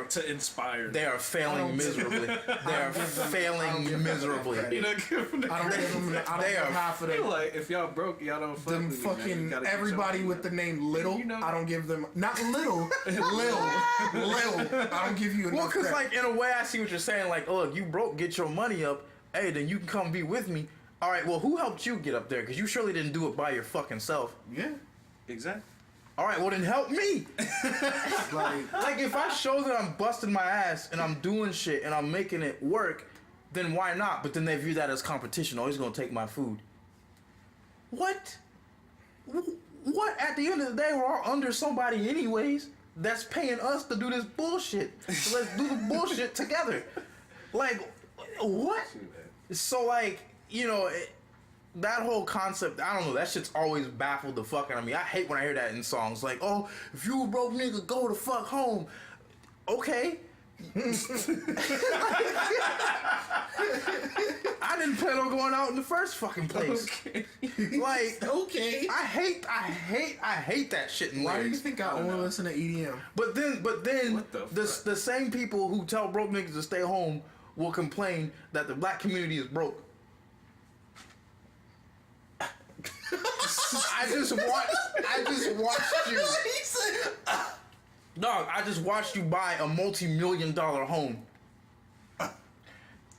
S1: to inspire.
S2: They are failing miserably. They are failing miserably.
S1: You know,
S3: I don't give them. I don't give half of them.
S1: Like, if y'all broke, y'all don't fuck
S3: them
S1: with
S3: fucking
S1: me,
S3: everybody with the name Little. I don't give them not Little, Lil. I don't give you enough.
S2: Well, because like in a way, I see what you're saying. Like, oh, you broke, get your money up. Hey, then you can come be with me. All right. Well, who helped you get up there? Because you surely didn't do it by your fucking self.
S3: Yeah.
S1: Exactly.
S2: All right, well then help me. like if I show that I'm busting my ass and I'm doing shit and I'm making it work, then why not? But then they view that as competition. Oh, he's gonna take my food. What? What? At the end of the day, we're all under somebody anyways that's paying us to do this bullshit. So let's do the bullshit together. Like, what? So like, that whole concept, I don't know, that shit's always baffled the fuck out of me. I hate when I hear that in songs. Like, oh, if you a broke nigga, go the fuck home. Okay. I didn't plan on going out in the first fucking place.
S1: Okay.
S2: Like,
S3: okay.
S2: I hate that shit in
S3: Why do you
S2: lyrics.
S3: think I only listen to EDM?
S2: But then
S1: What the
S2: the same people who tell broke niggas to stay home will complain that the black community is broke. I just watched you. Dog, I just watched you buy a multi-million-dollar home.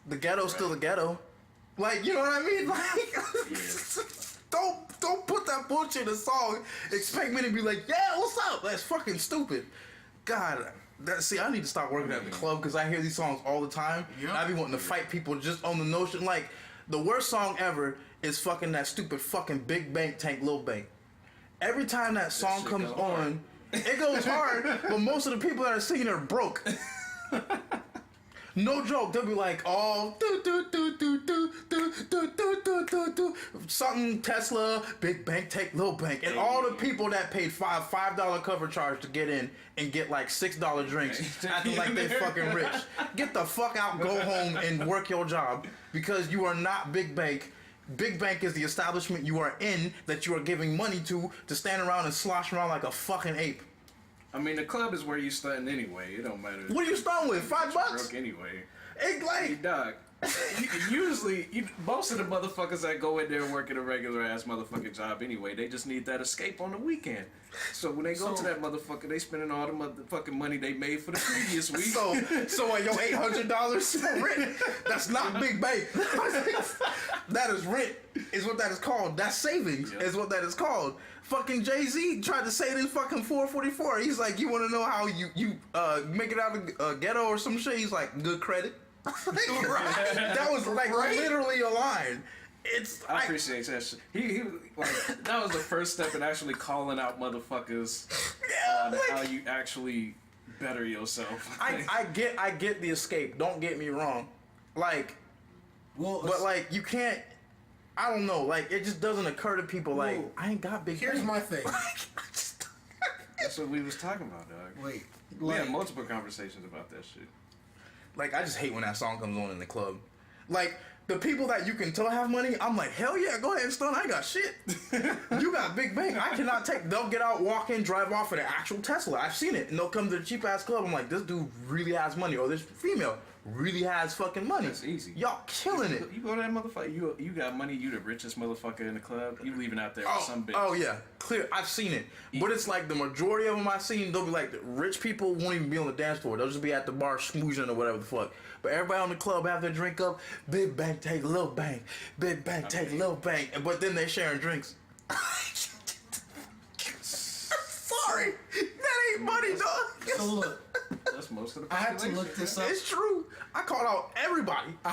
S2: The ghetto's still the ghetto. Like, you know what I mean? Like, don't put that bullshit in a song. Expect me to be like, yeah, what's up? That's fucking stupid. God, See, I need to stop working at the club because I hear these songs all the time.
S3: Yep.
S2: And I be wanting to fight people just on the notion. Like, the worst song ever is fucking that stupid fucking Big Bank Tank Lil Bank. Every time that song
S1: shit
S2: comes
S1: go
S2: on,
S1: hard.
S2: it goes hard, but most of the people that are singing are broke. No joke, they'll be like, oh, something Tesla, Big Bank, take Lil Bank, and all the people that paid $5 cover charge to get in and get like $6 drinks, acting like they fucking rich. Get the fuck out, go home, and work your job because you are not Big Bank. Big Bank is the establishment you are in that you are giving money to stand around and slosh around like a fucking ape.
S1: I mean, the club is where you starting anyway. It don't matter.
S2: What are you starting with? $5?
S1: Broke anyway.
S2: Hey,
S1: Hey,
S2: like,
S1: dog. Most of the motherfuckers that go in there working a regular ass motherfucking job anyway, they just need that escape on the weekend. So when they go to that motherfucker, they spending all the motherfucking money they made for the previous week.
S2: so your $800 for rent, that's not Big Bank. That is rent, is what that is called. That's savings, is what that is called. Fucking Jay-Z tried to say this fucking 444. He's like, you want to know how you make it out of ghetto or some shit? He's like, good credit. That was like literally a line.
S1: I appreciate that shit. He like that was the first step in actually calling out motherfuckers on how you actually better yourself.
S2: I get the escape. Don't get me wrong. Like, but like you can't. I don't know. Like it just doesn't occur to people. Like I ain't got big.
S3: Here's
S2: bank.
S3: my thing.
S1: That's what we was talking about, dog.
S3: Wait,
S1: We had multiple conversations about that shit.
S2: Like I just hate when that song comes on in the club. Like the people that you can tell have money, I'm like, hell yeah, go ahead and stun. I ain't got shit. You got Big Bang. I cannot take. They'll get out, walk in, drive off in an actual Tesla. I've seen it, and they'll come to the cheap ass club. I'm like, this dude really has money, or this female really has fucking money.
S1: That's easy.
S2: Y'all killing it.
S1: You go to that motherfucker. You got money. You the richest motherfucker in the club. You leaving out there with some bitch.
S2: Oh yeah, clear. I've seen it, but it's like the majority of them I've seen. They'll be like the rich people won't even be on the dance floor. They'll just be at the bar schmoozing or whatever the fuck. But everybody on the club have their drink up. Big Bank take Lil Bank. Big Bank take Lil Bank. But then they sharing drinks. Sorry, that ain't money, dog.
S3: so look,
S1: That's most of the
S3: I had to
S1: population.
S3: look this up.
S2: It's true. I called out everybody.
S3: I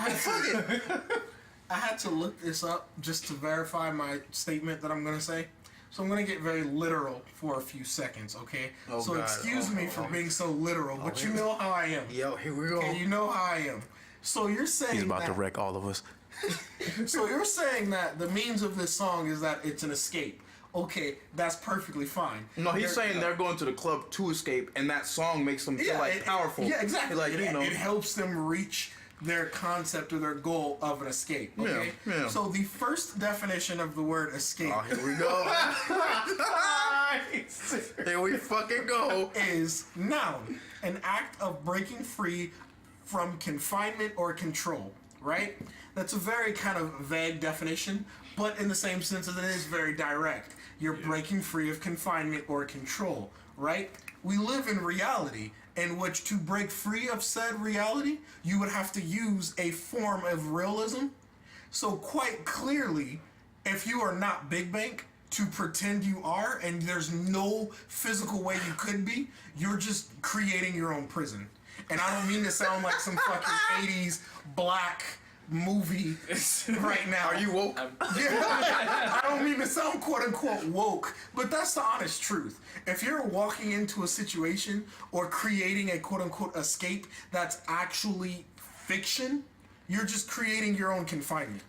S3: had to look this up just to verify my statement that I'm gonna say. So I'm gonna get very literal for a few seconds, okay?
S2: Oh,
S3: so
S2: God.
S3: excuse me for being so literal, but you
S2: here-
S3: know how I am.
S2: Yo, here we go.
S3: Okay, you know how I am. So you're saying
S2: He's about
S3: that,
S2: to wreck all of us.
S3: So you're saying that the means of this song is that it's an escape. Okay, that's perfectly fine.
S2: No, he's
S3: There-
S2: saying they're going to the club to escape, and that song makes them feel like powerful.
S3: Yeah, exactly.
S2: Like, you know.
S3: It helps them reach their concept or their goal of an escape. Okay.
S2: Yeah.
S3: So the first definition of the word escape
S2: Oh, here we go. Here we fucking go.
S3: is noun, an act of breaking free from confinement or control. Right? That's a very kind of vague definition, but in the same sense as it is very direct. You're breaking free of confinement or control, right? We live in reality, in which to break free of said reality, you would have to use a form of realism. So quite clearly, if you are not Big Bank, to pretend you are, and there's no physical way you could be, you're just creating your own prison. And I don't mean to sound like some fucking 80s black movie right now.
S2: Are you woke?
S3: I don't mean to sound quote unquote woke, but that's the honest truth. If you're walking into a situation or creating a quote unquote escape that's actually fiction, you're just creating your own confinement.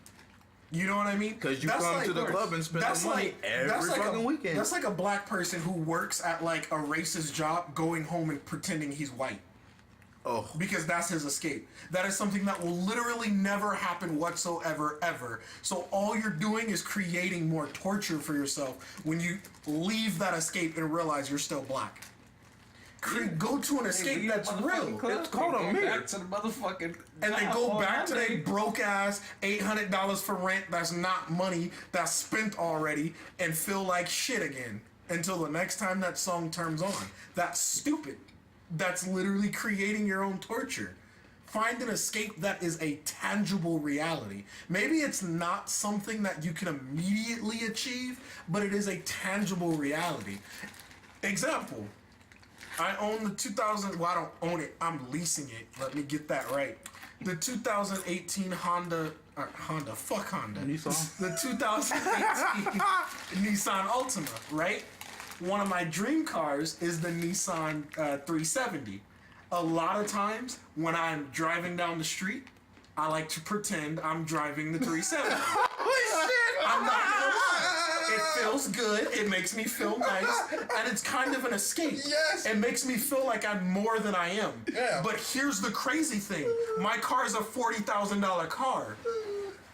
S3: You know what I mean?
S2: Because you come to the club and spend the money every fucking weekend.
S3: That's like a black person who works at like a racist job going home and pretending he's white.
S2: Oh.
S3: Because that's his escape. That is something that will literally never happen whatsoever, ever. So all you're doing is creating more torture for yourself when you leave that escape and realize you're still black. Go to an escape that's real.
S2: It's called a mirror.
S1: Back to the motherfucking.
S3: And they go back to their broke ass $800 for rent that's not money, that's spent already, and feel like shit again until the next time that song turns on. That's stupid. That's literally creating your own torture. Find an escape that is a tangible reality. Maybe it's not something that you can immediately achieve, but it is a tangible reality. Example. I own the 2000. Well, I don't own it. I'm leasing it. Let me get that right. The 2018 Honda. Fuck Honda.
S2: Nissan.
S3: The 2018 Nissan Altima. Right. One of my dream cars is the Nissan 370. A lot of times when I'm driving down the street, I like to pretend I'm driving the 370.
S2: Holy shit!
S3: I'm not gonna lie. It feels good. It makes me feel nice, and it's kind of an escape.
S2: Yes.
S3: It makes me feel like I'm more than I am.
S2: Yeah.
S3: But here's the crazy thing: my car is a $40,000 car.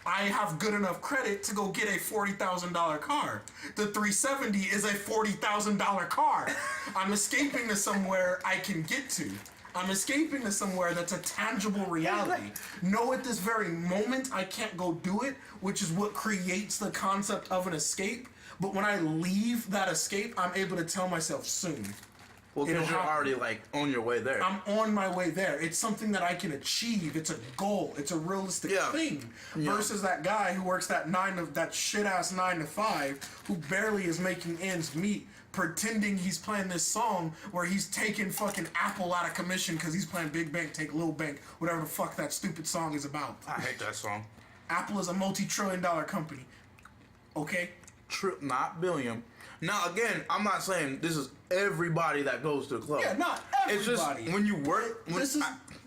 S3: I have good enough credit to go get a $40,000 car. The 370 is a $40,000 car. I'm escaping to somewhere I can get to. I'm escaping to somewhere that's a tangible reality. No, at this very moment, I can't go do it, which is what creates the concept of an escape. But when I leave that escape, I'm able to tell myself soon.
S2: Well,
S3: It'll
S2: because you're
S3: happen.
S2: already like on your way there.
S3: I'm on my way there. It's something that I can achieve. It's a goal. It's a realistic
S2: Yeah.
S3: thing.
S2: Yeah.
S3: Versus that guy who works that shit ass 9 to 5, who barely is making ends meet, pretending he's playing this song where he's taking fucking Apple out of commission because he's playing Big Bank, Take Lil Bank, whatever the fuck that stupid song is about.
S2: I hate that song.
S3: Apple is a multi-trillion-dollar company. Okay?
S2: Not billion. Now again, I'm not saying this is everybody that goes to the club.
S3: Yeah, not
S2: It's just
S3: everybody.
S2: when you work.
S3: This is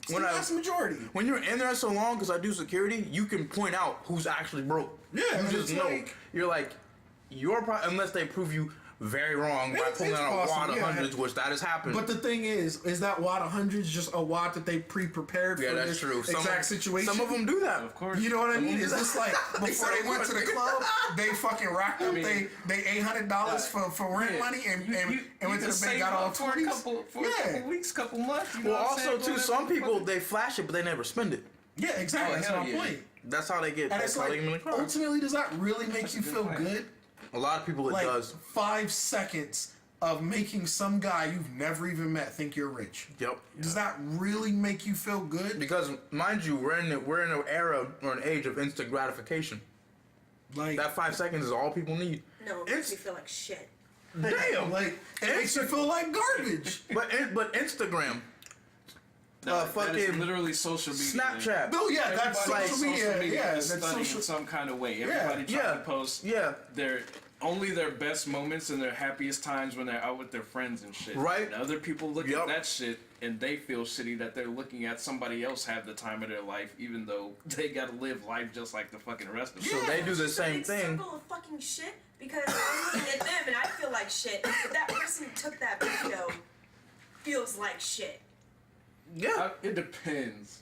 S3: the vast majority.
S2: When you're in there so long, because I do security, you can point out who's actually broke.
S3: Yeah,
S2: you
S3: and
S2: just
S3: it's
S2: know.
S3: like-
S2: You're probably, unless they prove you very wrong by
S3: It's
S2: pulling out a
S3: possible,
S2: wad of
S3: yeah.
S2: hundreds, which that has happened.
S3: But the thing is that wad of hundreds just a wad that they pre-prepared
S2: yeah,
S3: for
S2: that's
S3: this
S2: true.
S3: exact situation?
S2: Some of them do that.
S1: Of course.
S3: You know what I mean? It's just like before they went to the club, they fucking racked up
S1: mean,
S3: they $800 for rent money and went to the bank, got all
S1: for a
S3: 20s.
S1: couple weeks, couple months. You know
S2: Well,
S1: what I'm
S2: also
S1: saying?
S2: too, some people they flash it, but they never spend it.
S3: Yeah, exactly.
S1: Oh,
S3: That's
S1: hell
S3: my
S1: yeah.
S3: point.
S2: That's how they get.
S3: And
S2: That's
S3: it's
S2: how they
S3: like,
S2: get in the car.
S3: ultimately, does that really make you
S1: a good
S3: feel
S1: point.
S3: good?
S2: A lot of people it
S3: Like
S2: does.
S3: 5 seconds of making some guy you've never even met think you're rich.
S2: Yep.
S3: Does that really make you feel good?
S2: Because mind you, we're in an era or an age of instant gratification.
S3: Like
S2: That 5 seconds is all people need.
S4: No, it makes me feel like shit.
S2: Damn.
S3: like it makes you feel like garbage.
S2: But Instagram,
S1: That is
S2: fucking
S1: literally social media.
S2: Snapchat.
S3: No, yeah, that's
S1: Everybody
S3: social
S1: on
S3: media. Yeah,
S1: is
S3: that's
S1: stunning
S3: social.
S1: in some kind of way. Everybody trying
S2: Yeah.
S1: to post
S2: Yeah.
S1: their best moments and their happiest times when they're out with their friends and shit.
S2: Right.
S1: And other people look
S2: Yup.
S1: at that shit and they feel shitty that they're looking at somebody else have the time of their life, even though they gotta live life just like the fucking rest of us.
S2: So they do the
S4: It's a
S2: same
S4: big
S2: thing.
S4: circle of fucking shit because I'm looking at them and I feel like shit. But that person who took that video feels like shit.
S2: Yeah.
S1: It depends.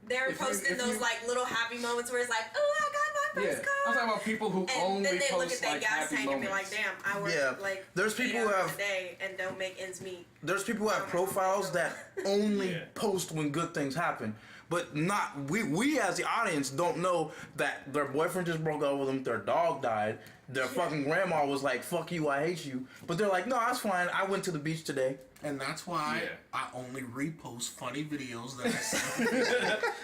S4: They're
S1: If you-
S4: posting
S1: if
S4: those
S1: you-
S4: like little happy moments where it's like, oh, I got my
S1: Yeah.
S4: first
S1: I'm
S4: car.
S1: talking about people who
S4: And
S1: only
S4: then they look at
S1: post
S4: their
S1: like
S4: gas
S1: happy
S4: tank and be
S1: moments.
S4: like, damn, I work
S2: Yeah.
S4: like
S2: There's
S4: 8
S2: people who
S4: hours
S2: have-
S4: a day and don't make ends meet.
S2: There's people who have profiles that only
S1: Yeah.
S2: post when good things happen. But not we as the audience don't know that their boyfriend just broke up with them, their dog died, their fucking grandma was like, fuck you, I hate you. But they're like, no, that's fine. I went to the beach today.
S3: And that's why
S1: Yeah.
S3: I only repost funny videos that I see.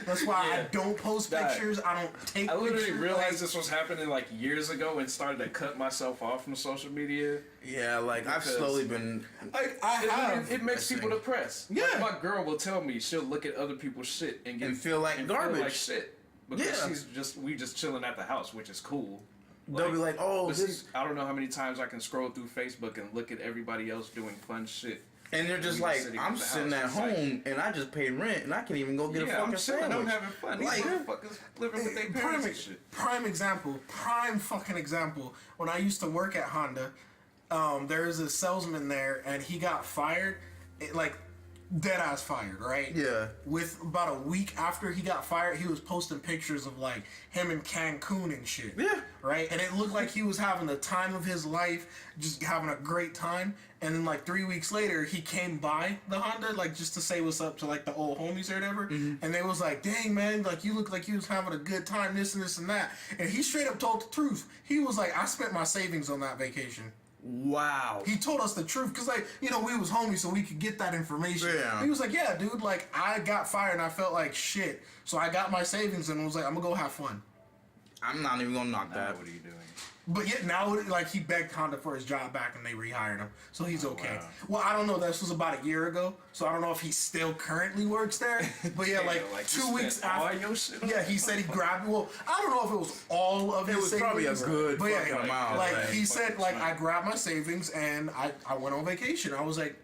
S3: That's why I
S1: Yeah.
S3: don't post
S1: That-
S3: pictures. I don't take
S1: I literally
S3: pictures.
S1: realized
S3: like,
S1: this was happening like years ago and started to cut myself off from social media.
S2: Yeah, like I've
S1: Because-
S2: slowly been
S3: like I have.
S1: It makes people depressed.
S3: Yeah.
S1: Like, my girl will tell me she'll look at other people's shit and get
S2: And feel like garbage.
S1: shit because
S2: Yeah.
S1: we just chilling at the house, which is cool.
S2: they'll be like, oh,
S1: but
S2: this,
S1: see, I don't know how many times I can scroll through Facebook and look at everybody else doing fun shit.
S2: and they're just
S1: we
S2: like,
S1: sitting
S2: I'm
S1: at the
S2: sitting
S1: house,
S2: at
S1: it's like-
S2: home and I just paid rent and I can't even go get a
S1: Yeah,
S2: fucking
S1: I'm chilling. I'm
S2: sandwich.
S1: having fun.
S3: Like-
S1: These motherfuckers living with their parents and shit.
S3: Prime example, prime fucking example. When I used to work at Honda, there's a salesman there, and he got fired, like dead ass fired, right?
S2: Yeah.
S3: With about a week after he got fired, he was posting pictures of like him in Cancun and shit.
S2: Yeah.
S3: Right, and it looked like he was having the time of his life, just having a great time. And then like 3 weeks later, he came by the Honda like just to say what's up to like the old homies or whatever. And they was like, "Dang man, like you look like you was having a good time, this and this and that." And he straight up told the truth. He was like, "I spent my savings on that vacation."
S2: Wow.
S3: He told us the truth because, like, you know, we was homies, so we could get that information.
S2: Yeah.
S3: He was like, "Yeah, dude, like, I got fired and I felt like shit, so I got my savings and was like, I'm gonna go have fun."
S2: I'm not even gonna knock
S1: Now
S2: that.
S1: what are you doing?
S3: But yet now, like, he begged Honda for his job back and they rehired him, so he's okay.
S1: wow.
S3: Well, I don't know. This was about a year ago, so I don't know if he still currently works there. But yeah, like,
S1: you
S3: 2 weeks
S1: spent all
S3: after.
S1: your shit on
S3: Yeah, he said he grabbed. Well, I don't know if it was all of his
S2: It was
S3: savings.
S2: probably a good
S3: but
S2: fucking amount.
S3: Like he
S1: fucking
S3: said, like,
S1: chunk.
S3: I grabbed my savings and I went on vacation. I was like,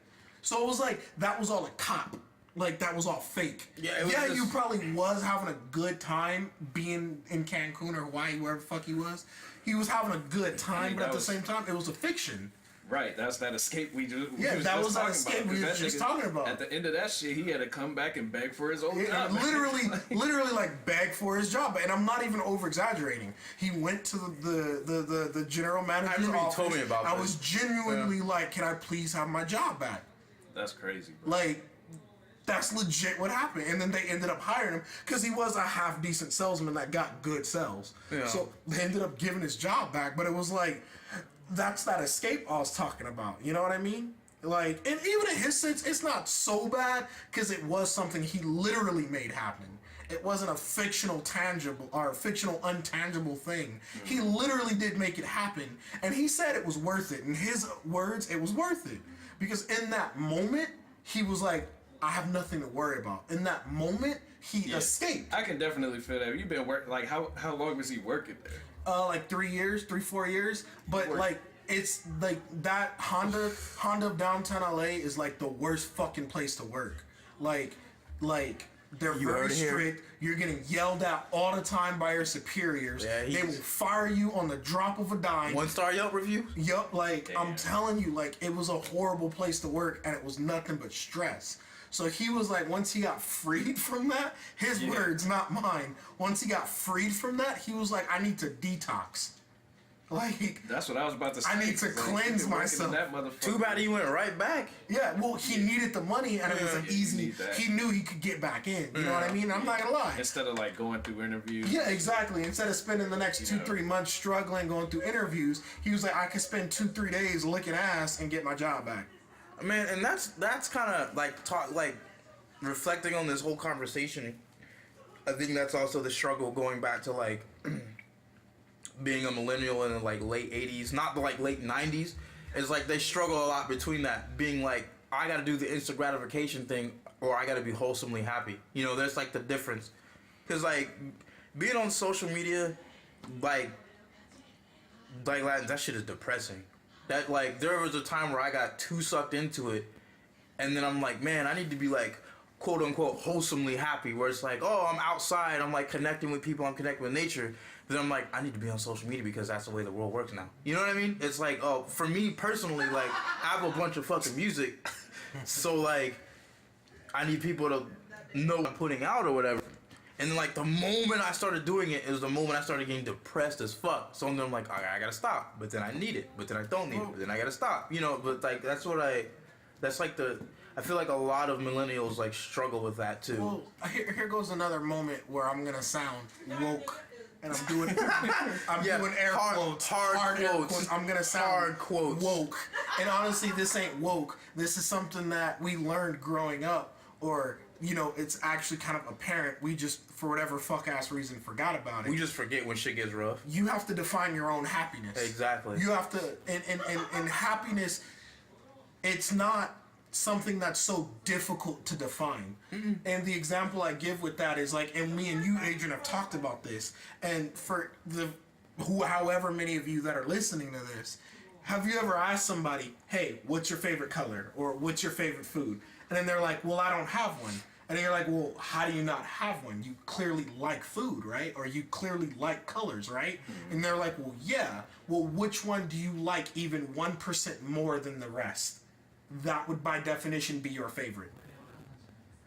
S3: so it was like that was all a cop. Like, that was all fake.
S2: Yeah, it was
S3: you
S2: just-
S3: probably was having a good time being in Cancun or Hawaii, wherever the fuck he was. He was having a good time, but
S1: that
S3: at the
S1: was-
S3: same time, it was a fiction.
S1: Right, that's that escape we just.
S3: Yeah, that was that
S1: talking
S3: escape
S1: about,
S3: we
S1: 'cause
S3: was
S1: that
S3: just
S1: nigga,
S3: talking about.
S1: At the end of that shit, he had to come back and beg for his old
S3: Yeah,
S1: job.
S3: literally, like, beg for his job, and I'm not even over exaggerating. He went to the general manager's
S2: remember you
S3: office.
S2: told me about
S3: I
S2: this.
S3: was genuinely like, "Can I please have my job back?"
S1: That's crazy, bro.
S3: Like, that's legit what happened. And then they ended up hiring him because he was a half decent salesman that got good sales.
S2: Yeah.
S3: So they ended up giving his job back. But it was like, that's that escape I was talking about. You know what I mean? Like, and even in his sense, it's not so bad because it was something he literally made happen. It wasn't a fictional tangible or fictional untangible thing. He literally did make it happen. And he said it was worth it. In his words, it was worth it. Because in that moment, he was like, I have nothing to worry about. In that moment, he escaped.
S1: I can definitely feel that. You've been working, like, how long was he working there?
S3: Like 4 years. But like, it's like that Honda of downtown LA is like the worst fucking place to work. Like they're
S2: You
S3: very
S2: heard it here.
S3: strict. You're getting yelled at all the time by your superiors.
S2: Yeah,
S3: they will fire you on the drop of a dime.
S2: 1-star Yelp review.
S3: Yup, like, I'm
S1: Damn.
S3: telling you, like, it was a horrible place to work and it was nothing but stress. So he was like, once he got freed from that, his words, not mine. Once he got freed from that, he was like, I need to detox. Like,
S1: That's what I was about to say.
S3: I need to
S1: 'cause, like,
S3: cleanse
S1: you've been working
S3: myself.
S1: in That motherfucker.
S2: Too bad he went right back.
S3: yeah, well, he needed the money and it was an
S1: Yeah, you
S3: easy,
S1: need that.
S3: he knew he could get back in. You know what I mean? I'm not gonna lie.
S1: Instead of like going through interviews.
S3: Yeah, exactly. Instead of spending the next 2-3 months struggling going through interviews, he was like, I could spend 2-3 days licking ass and get my job back.
S2: Man, and that's kind of like reflecting on this whole conversation. I think that's also the struggle going back to like being a millennial in the like late 80s, not the like late 90s. It's like they struggle a lot between that being like, I gotta do the instant gratification thing or I gotta be wholesomely happy. You know, there's like the difference. Cause like being on social media, like that shit is depressing. That like there was a time where I got too sucked into it, and then I'm like, man, I need to be like, quote unquote, wholesomely happy. Where it's like, oh, I'm outside, I'm like connecting with people, I'm connecting with nature. But then I'm like, I need to be on social media because that's the way the world works now. You know what I mean? It's like, oh, for me personally, like I have a bunch of fucking music, so like I need people to know what I'm putting out or whatever. And then, like, the moment I started doing it is the moment I started getting depressed as fuck. So then I'm like, okay, I gotta stop. But then I need it. But then I don't need it. But then I gotta stop. You know, but, like, that's like I feel like a lot of millennials, like, struggle with that, too.
S3: Well, here goes another moment where I'm gonna sound woke, and I'm doing doing air quotes,
S2: hard
S3: air
S2: quotes.
S3: I'm gonna sound
S2: Hard quotes.
S3: woke, and honestly, this ain't woke. This is something that we learned growing up, or you know, it's actually kind of apparent. We just, for whatever fuck ass reason, forgot about it.
S2: We just forget when shit gets rough.
S3: You have to define your own happiness.
S2: Exactly.
S3: You have to, and happiness, it's not something that's so difficult to define. And the example I give with that is like, and me and you, Adrian, have talked about this, and for however many of you that are listening to this, have you ever asked somebody, hey, what's your favorite color? Or what's your favorite food? And then they're like, well, I don't have one. And then you're like, well, how do you not have one? You clearly like food, right? Or you clearly like colors, right? And they're like, well, yeah. Well, which one do you like even 1% more than the rest? That would, by definition, be your favorite.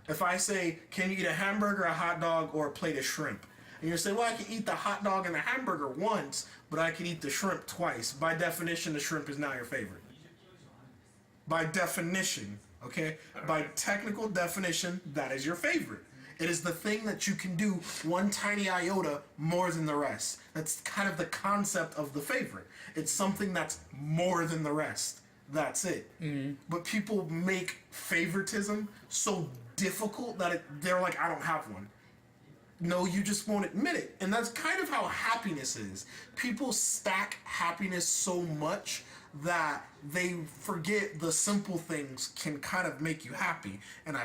S3: If I say, can you eat a hamburger, a hot dog, or a plate of shrimp? And you say, well, I can eat the hot dog and the hamburger once, but I can eat the shrimp twice. By definition, the shrimp is not your favorite. By definition, okay? By technical definition, that is your favorite. It is the thing that you can do one tiny iota more than the rest. That's kind of the concept of the favorite. It's something that's more than the rest. That's it. But people make favoritism so difficult that they're like, I don't have one. No, you just won't admit it. And that's kind of how happiness is. People stack happiness so much that they forget the simple things can kind of make you happy. And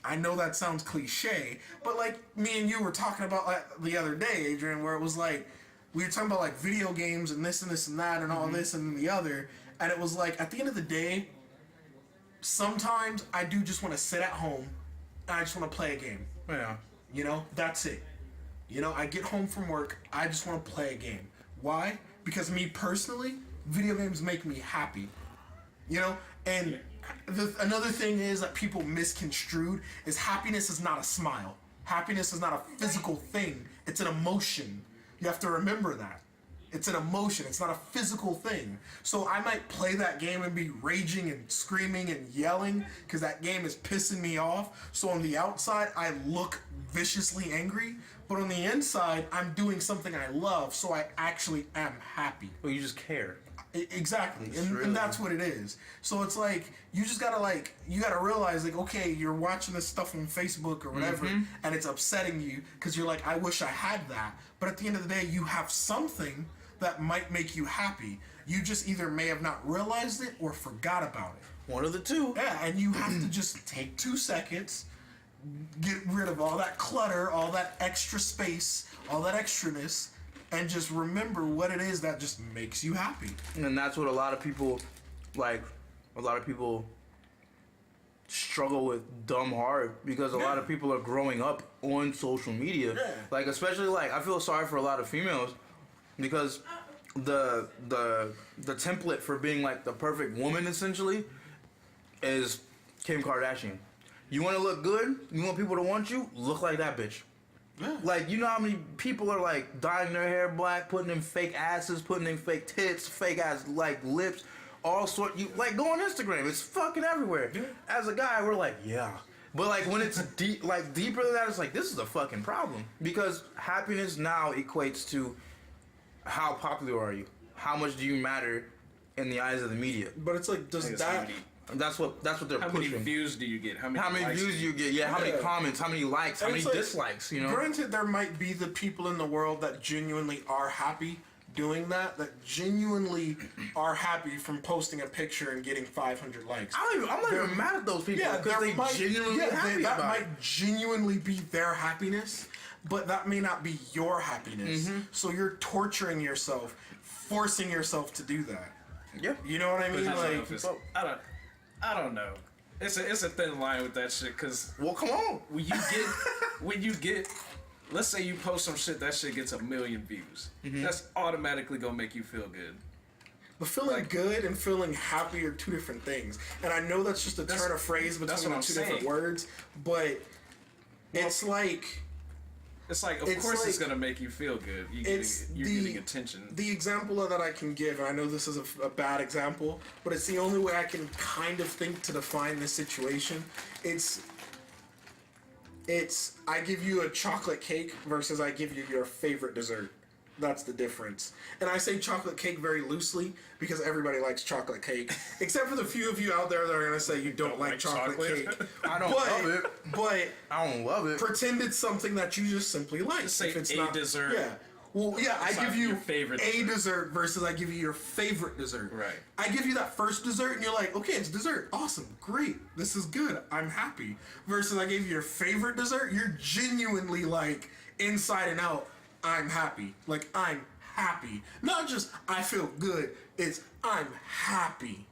S3: I know that sounds cliche, but like me and you were talking about the other day, Adrian, where it was like, we were talking about like video games and this and that and all this and the other. And it was like, at the end of the day, sometimes I do just want to sit at home and I just want to play a game.
S2: Yeah.
S3: You know, that's it. You know, I get home from work, I just want to play a game. Why? Because me personally, video games make me happy. You know, and another thing is that people misconstrued is happiness is not a smile. Happiness is not a physical thing. It's an emotion. You have to remember that. It's an emotion. It's not a physical thing. So I might play that game and be raging and screaming and yelling because that game is pissing me off. So on the outside, I look viciously angry. But on the inside, I'm doing something I love. So I actually am happy.
S2: Well, you just care.
S3: Exactly.
S2: Really...
S3: and that's what it is. So it's like, you just gotta you gotta realize like, okay, you're watching this stuff on Facebook or whatever, and it's upsetting you because you're like, I wish I had that. But at the end of the day, you have something that might make you happy. You just either may have not realized it or forgot about it.
S2: One of the two.
S3: Yeah, and you have to just take 2 seconds, get rid of all that clutter, all that extra space, all that extraness, and just remember what it is that just makes you happy.
S2: And that's what a lot of people struggle with dumb hard because a lot of people are growing up on social media.
S3: Yeah.
S2: Like, especially like, I feel sorry for a lot of females because the template for being like the perfect woman essentially is Kim Kardashian. You want to look good? You want people to want you? Look like that bitch.
S3: Yeah.
S2: Like, you know how many people are like dyeing their hair black, putting in fake asses, putting in fake tits, fake ass like lips, all sort. You like go on Instagram, it's fucking everywhere. Yeah. As a guy, we're like, yeah. But like when it's deeper than that, it's like this is a fucking problem because happiness now equates to how popular are you, how much do you matter in the eyes of the media.
S3: But it's like, does that?
S2: That's what they're pushing.
S1: How many views do you get? How many
S2: views do you get? Yeah, how many comments? How many likes? How many dislikes? You know.
S3: Granted, there might be the people in the world that genuinely are happy doing that. That genuinely are happy from posting a picture and getting 500 likes.
S2: I'm not even mad at those people because they genuinely happy
S3: that
S2: about
S3: might
S2: it.
S3: genuinely be their happiness, but that may not be your happiness.
S2: Mm-hmm.
S3: So you're torturing yourself, forcing yourself to do that.
S2: Yeah.
S3: You know what I mean?
S1: I don't know. It's a thin line with that shit because
S2: well, come on.
S1: when you get, let's say you post some shit that shit gets 1 million views. Mm-hmm. That's automatically gonna make you feel good.
S3: But feeling good and feeling happy are two different things. And I know that's just a turn of phrase between the two different words, but it's like.
S1: It's like, of course, it's gonna make you feel good. You're getting attention. The example
S3: that I can give, and I know this is a bad example, but it's the only way I can kind of think to define this situation. It's I give you a chocolate cake versus I give you your favorite dessert. That's the difference. And I say chocolate cake very loosely because everybody likes chocolate cake. Except for the few of you out there that are going to say you don't like chocolate cake.
S2: I don't love it.
S3: But
S2: I don't love it.
S3: Pretend it's something that you just simply like.
S1: Just say
S3: if it's
S1: a dessert.
S3: Yeah. Well, yeah, I give you
S1: favorite
S3: a dessert versus I give you your favorite dessert.
S1: Right.
S3: I give you that first dessert and you're like, okay, it's dessert. Awesome. Great. This is good. I'm happy. Versus I gave you your favorite dessert. You're genuinely like inside and out, I'm happy. Like, I'm happy. Not just I feel good. It's I'm happy.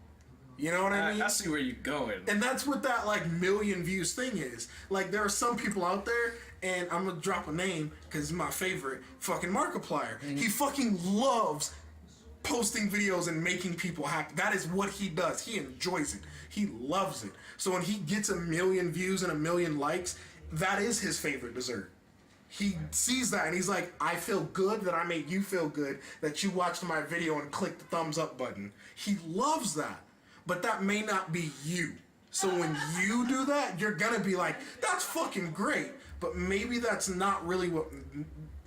S3: You know what I mean?
S1: I see where you're going.
S3: And that's what that like million views thing is. Like there are some people out there, and I'm gonna drop a name because it's my favorite, fucking Markiplier. Mm-hmm. He fucking loves posting videos and making people happy. That is what he does. He enjoys it. He loves it. So when he gets 1 million views and 1 million likes, that is his favorite dessert. He sees that and he's like, I feel good that I made you feel good, that you watched my video and clicked the thumbs up button. He loves that. But that may not be you. So when you do that, you're gonna be like, that's fucking great. But maybe that's not really what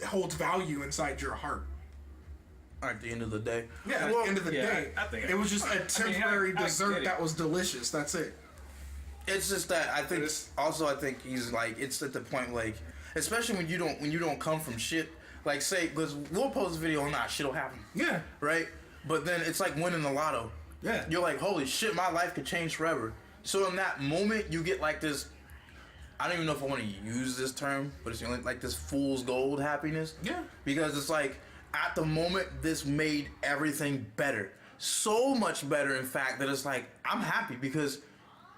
S3: holds value inside your heart.
S2: At the end of the day.
S3: Yeah, at the end of the day.
S1: I think
S3: it was just a temporary dessert that was delicious. That's it.
S2: It's just that I think he's like, it's at the point like, especially when you don't come from shit. Like say, because we'll post a video and shit'll happen.
S3: Yeah.
S2: Right? But then it's like winning the lotto.
S3: Yeah.
S2: You're like, holy shit, my life could change forever. So in that moment, you get like this, I don't even know if I want to use this term, but it's like this fool's gold happiness.
S3: Yeah.
S2: Because it's like, at the moment, this made everything better. So much better, in fact, that it's like, I'm happy because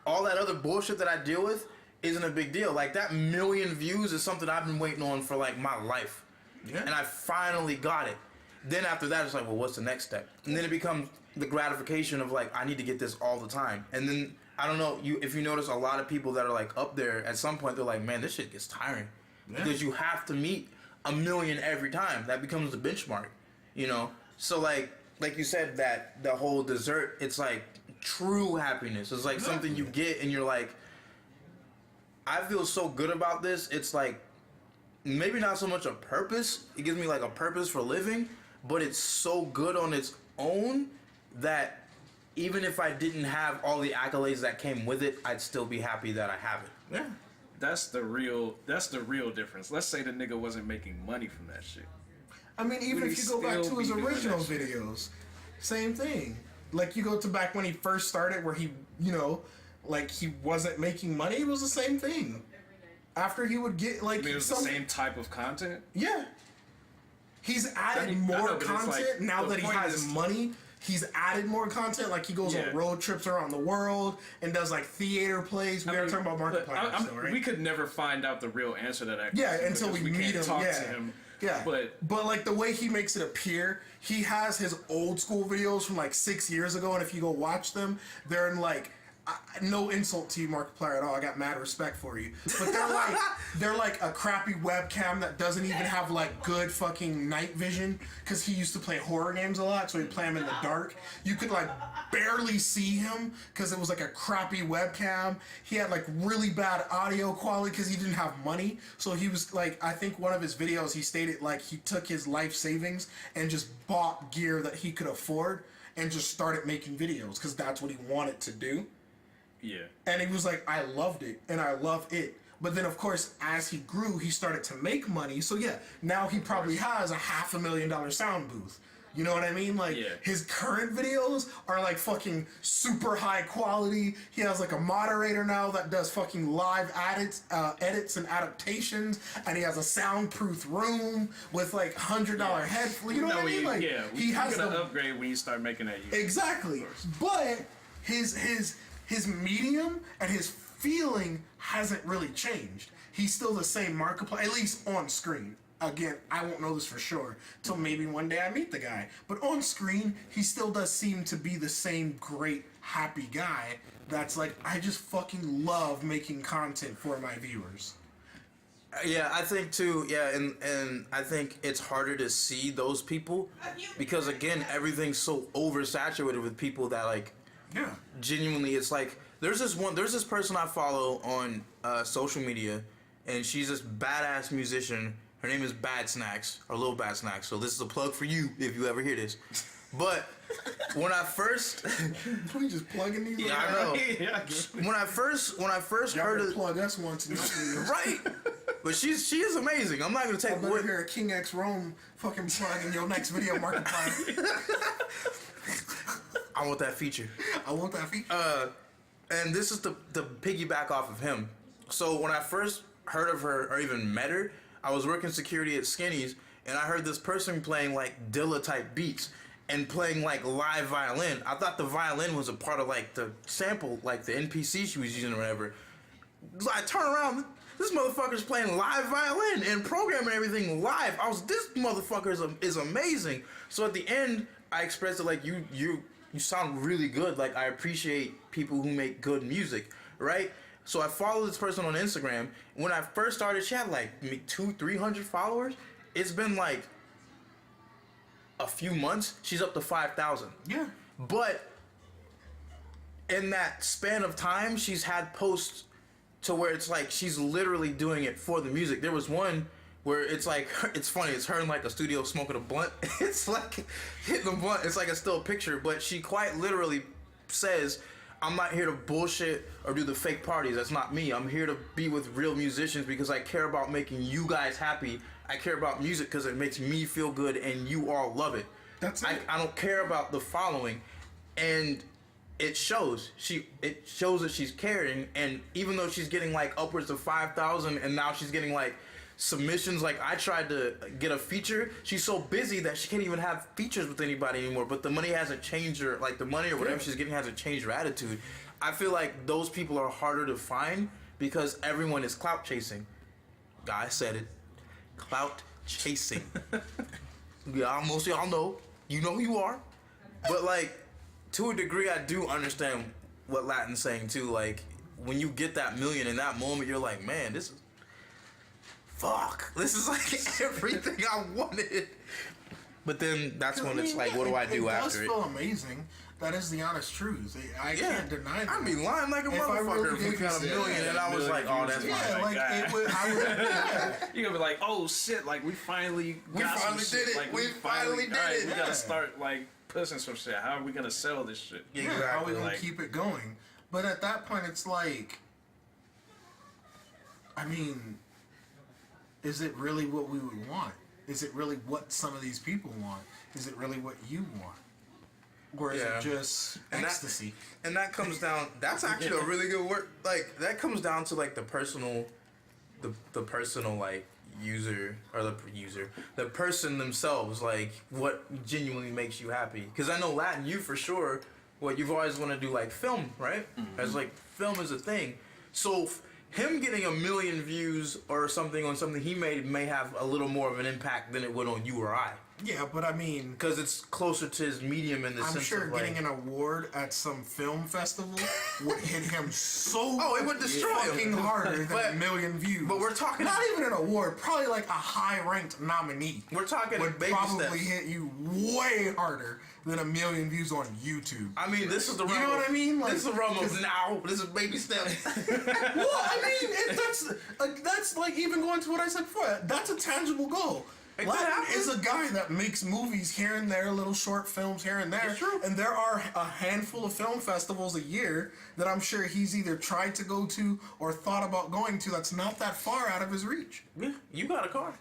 S2: all that other bullshit that I deal with isn't a big deal. Like, that 1 million views is something I've been waiting on for, like, my life.
S3: Yeah.
S2: And I finally got it. Then after that, it's like, well, what's the next step? And then it becomes the gratification of, like, I need to get this all the time. And then, I don't know, if you notice a lot of people that are, like, up there, at some point, they're like, man, this shit gets tiring. Yeah. Because you have to meet 1 million every time. That becomes the benchmark, you know? So, like you said, that the whole dessert, it's like true happiness. It's like something you get and you're like, I feel so good about this. It's like, maybe not so much a purpose. It gives me like a purpose for living, but it's so good on its own that even if I didn't have all the accolades that came with it, I'd still be happy that I have it.
S3: Yeah.
S1: That's the real difference. Let's say the nigga wasn't making money from that shit.
S3: I mean, even
S1: Would
S3: if
S1: he
S3: you go back
S1: still
S3: to his
S1: be doing
S3: original
S1: that shit?
S3: videos, same thing. Like, you go to back when he first started where he, you know, like, he wasn't making money, it was the same thing. After he would get, like,
S1: I mean, it was the same type of content.
S3: Yeah. He's added
S1: I
S3: more
S1: know, but it's
S3: content
S1: like,
S3: now
S1: the
S3: that he
S1: point
S3: has
S1: is-
S3: money. He's added more content. Like, he goes
S1: Yeah.
S3: on road trips around the world and does, like, theater plays. We are talking about
S1: look,
S3: Markiplier still, right?
S1: We could never find out the real answer to that.
S3: Yeah,
S1: question
S3: until we
S1: because
S3: meet
S1: can't
S3: him.
S1: Talk
S3: Yeah.
S1: to him.
S3: Yeah, but like the way he makes it appear, he has his old school videos from like 6 years ago, and if you go watch them, they're in like, no insult to you, Markiplier, at all. I got mad respect for you, but they're like a crappy webcam that doesn't even have like good fucking night vision, because he used to play horror games a lot, so he'd play them in the dark. You could like barely see him because it was like a crappy webcam. He had like really bad audio quality because he didn't have money. So he was like, I think one of his videos he stated like he took his life savings and just bought gear that he could afford and just started making videos because that's what he wanted to do.
S1: Yeah.
S3: And he was like, I loved it and I love it. But then, of course, as he grew, he started to make money. So yeah, now he probably has a $500,000 sound booth. You know what I mean? Like,
S1: Yeah.
S3: his current videos are like fucking super high quality. He has like a moderator now that does fucking live edits and adaptations, and he has a soundproof room with like $100 headphones. You know what I mean? Like,
S1: yeah,
S3: he has
S1: gonna
S3: the
S1: upgrade when you start making that.
S3: exactly. But his medium and his feeling hasn't really changed. He's still the same Markiplier, at least on screen. Again, I won't know this for sure till maybe one day I meet the guy. But on screen, he still does seem to be the same great, happy guy that's like, I just fucking love making content for my viewers.
S2: Yeah, I think too. Yeah, and I think it's harder to see those people because again, everything's so oversaturated with people that like
S3: Yeah.
S2: genuinely. It's like there's this person I follow on social media, and she's this badass musician. Her name is Bad Snacks, or Little Bad Snacks. So this is a plug for you if you ever hear this. But when I first,
S3: We just plugging these.
S2: yeah, I know.
S1: Yeah.
S2: When I first
S3: Y'all
S2: heard
S3: better
S2: of,
S3: plug us once in the
S2: right, but she is amazing. I'm not gonna take
S3: I better
S2: what.
S3: hear a King X Rome fucking plug in your next video, Markiplier.
S2: I want that feature.
S3: I want that feature.
S2: And this is the piggyback off of him. So when I first heard of her or even met her, I was working security at Skinny's, and I heard this person playing like Dilla type beats and playing like live violin. I thought the violin was a part of like the sample, like the NPC she was using or whatever. So I turn around, this motherfucker's playing live violin and programming everything live. This motherfucker is amazing. So at the end, I expressed it like you sound really good. Like I appreciate people who make good music, right? So I followed this person on Instagram. When I first started, she had like 200-300 followers. It's been like a few months. She's up to 5,000.
S3: Yeah.
S2: But in that span of time, she's had posts to where it's like she's literally doing it for the music. There was one where it's like, it's funny, it's her in like a studio smoking a blunt. It's like hitting a blunt. It's like a still picture, but she quite literally says, I'm not here to bullshit or do the fake parties. That's not me. I'm here to be with real musicians because I care about making you guys happy. I care about music because it makes me feel good and you all love it.
S3: That's it.
S2: I don't care about the following, and it shows. It shows that she's caring, and even though she's getting like upwards of 5,000, and now she's getting like submissions. Like I tried to get a feature. She's so busy that she can't even have features with anybody anymore. But the money hasn't changed her. Like the money or whatever she's getting hasn't changed her attitude. I feel like those people are harder to find because everyone is clout chasing. Guy said it. Clout chasing. Yeah, most of y'all know. You know who you are. But like, to a degree, I do understand what Latin's saying too. Like, when you get that million in that moment, you're like, man, this is... Fuck. This is like everything I wanted. But then that's when it's like, what do I do after it?
S3: It does feel amazing. That is the honest truth. I can't deny that.
S2: I'd be lying like a motherfucker if we got a million and I was like, oh, that's
S3: yeah,
S2: fine.
S3: like it would. I would. Yeah.
S1: You're gonna be like, oh shit, like we finally got some
S2: finally
S1: shit.
S2: did it.
S1: Like,
S2: We finally did
S1: alright,
S2: it.
S1: We
S3: Yeah.
S1: gotta start like pushing some shit. How are we gonna sell this shit?
S2: Yeah,
S3: How are we
S2: exactly.
S3: gonna
S1: Like-
S3: keep it going? But at that point, it's like, I mean, is it really what we would want? Is it really what some of these people want? Is it really what you want? Or is
S2: Yeah.
S3: it just
S2: And that-
S3: ecstasy?
S2: And that comes down. That's actually a really good word. Like that comes down to like the personal like user or the person themselves. Like what genuinely makes you happy. Because I know Latin, you for sure. What you've always want to do like film, right? As like film is a thing. So him getting 1 million views or something on something he made may have a little more of an impact than it would on you or I.
S3: Yeah, but I mean,
S2: Because it's closer to his medium in the
S3: I'm
S2: sense
S3: sure
S2: of like,
S3: getting an award at some film festival would hit him so
S2: oh, it would destroy him.
S3: fucking harder than
S2: But-
S3: 1 million views.
S2: but we're talking-
S3: not even an award, probably like a high-ranked nominee.
S2: We're talking
S3: would
S2: baby
S3: probably
S2: steps.
S3: hit you way harder than 1 million views on YouTube.
S2: I mean, this is the realm.
S3: You know what I mean? Like,
S2: this is the realm of now. This is baby steps.
S3: Well, I mean, that's like even going to what I said before. That's a tangible goal.
S2: It could
S3: Latin
S2: happen.
S3: is a guy that makes movies here and there, little short films here and there.
S2: It's true.
S3: And there are a handful of film festivals a year that I'm sure he's either tried to go to or thought about going to that's not that far out of his reach.
S2: Yeah, you got a car.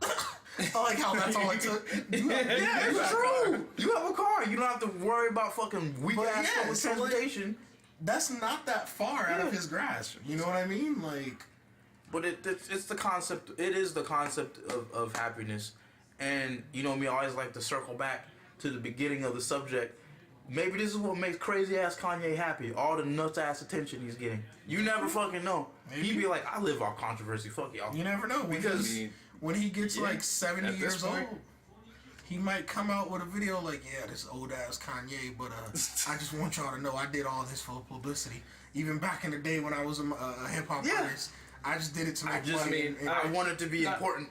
S3: I like how that's all it took.
S2: Yeah, it's true. You have a car. You don't have to worry about fucking weak
S3: But
S2: ass
S3: yeah,
S2: public
S3: so, like,
S2: transportation.
S3: That's not that far out of
S2: Yeah.
S3: his grasp. You know what I mean? Like,
S2: But it's the concept. It is the concept of happiness. And you know me, I always like to circle back to the beginning of the subject. Maybe this is what makes crazy ass Kanye happy. All the nuts ass attention he's getting. You never fucking know.
S3: Maybe.
S2: He'd be like, I live off controversy. Fuck y'all.
S3: you never know.
S2: Because-
S3: When he gets
S1: Yeah,
S3: like 70
S1: at this
S3: years
S1: point.
S3: old, he might come out with a video like, yeah, this old ass Kanye, but I just want y'all to know I did all this for publicity. Even back in the day when I was a hip hop
S2: Yeah.
S3: artist, I just did it to make
S2: just
S3: money.
S1: mean,
S3: and
S2: I want it to be important.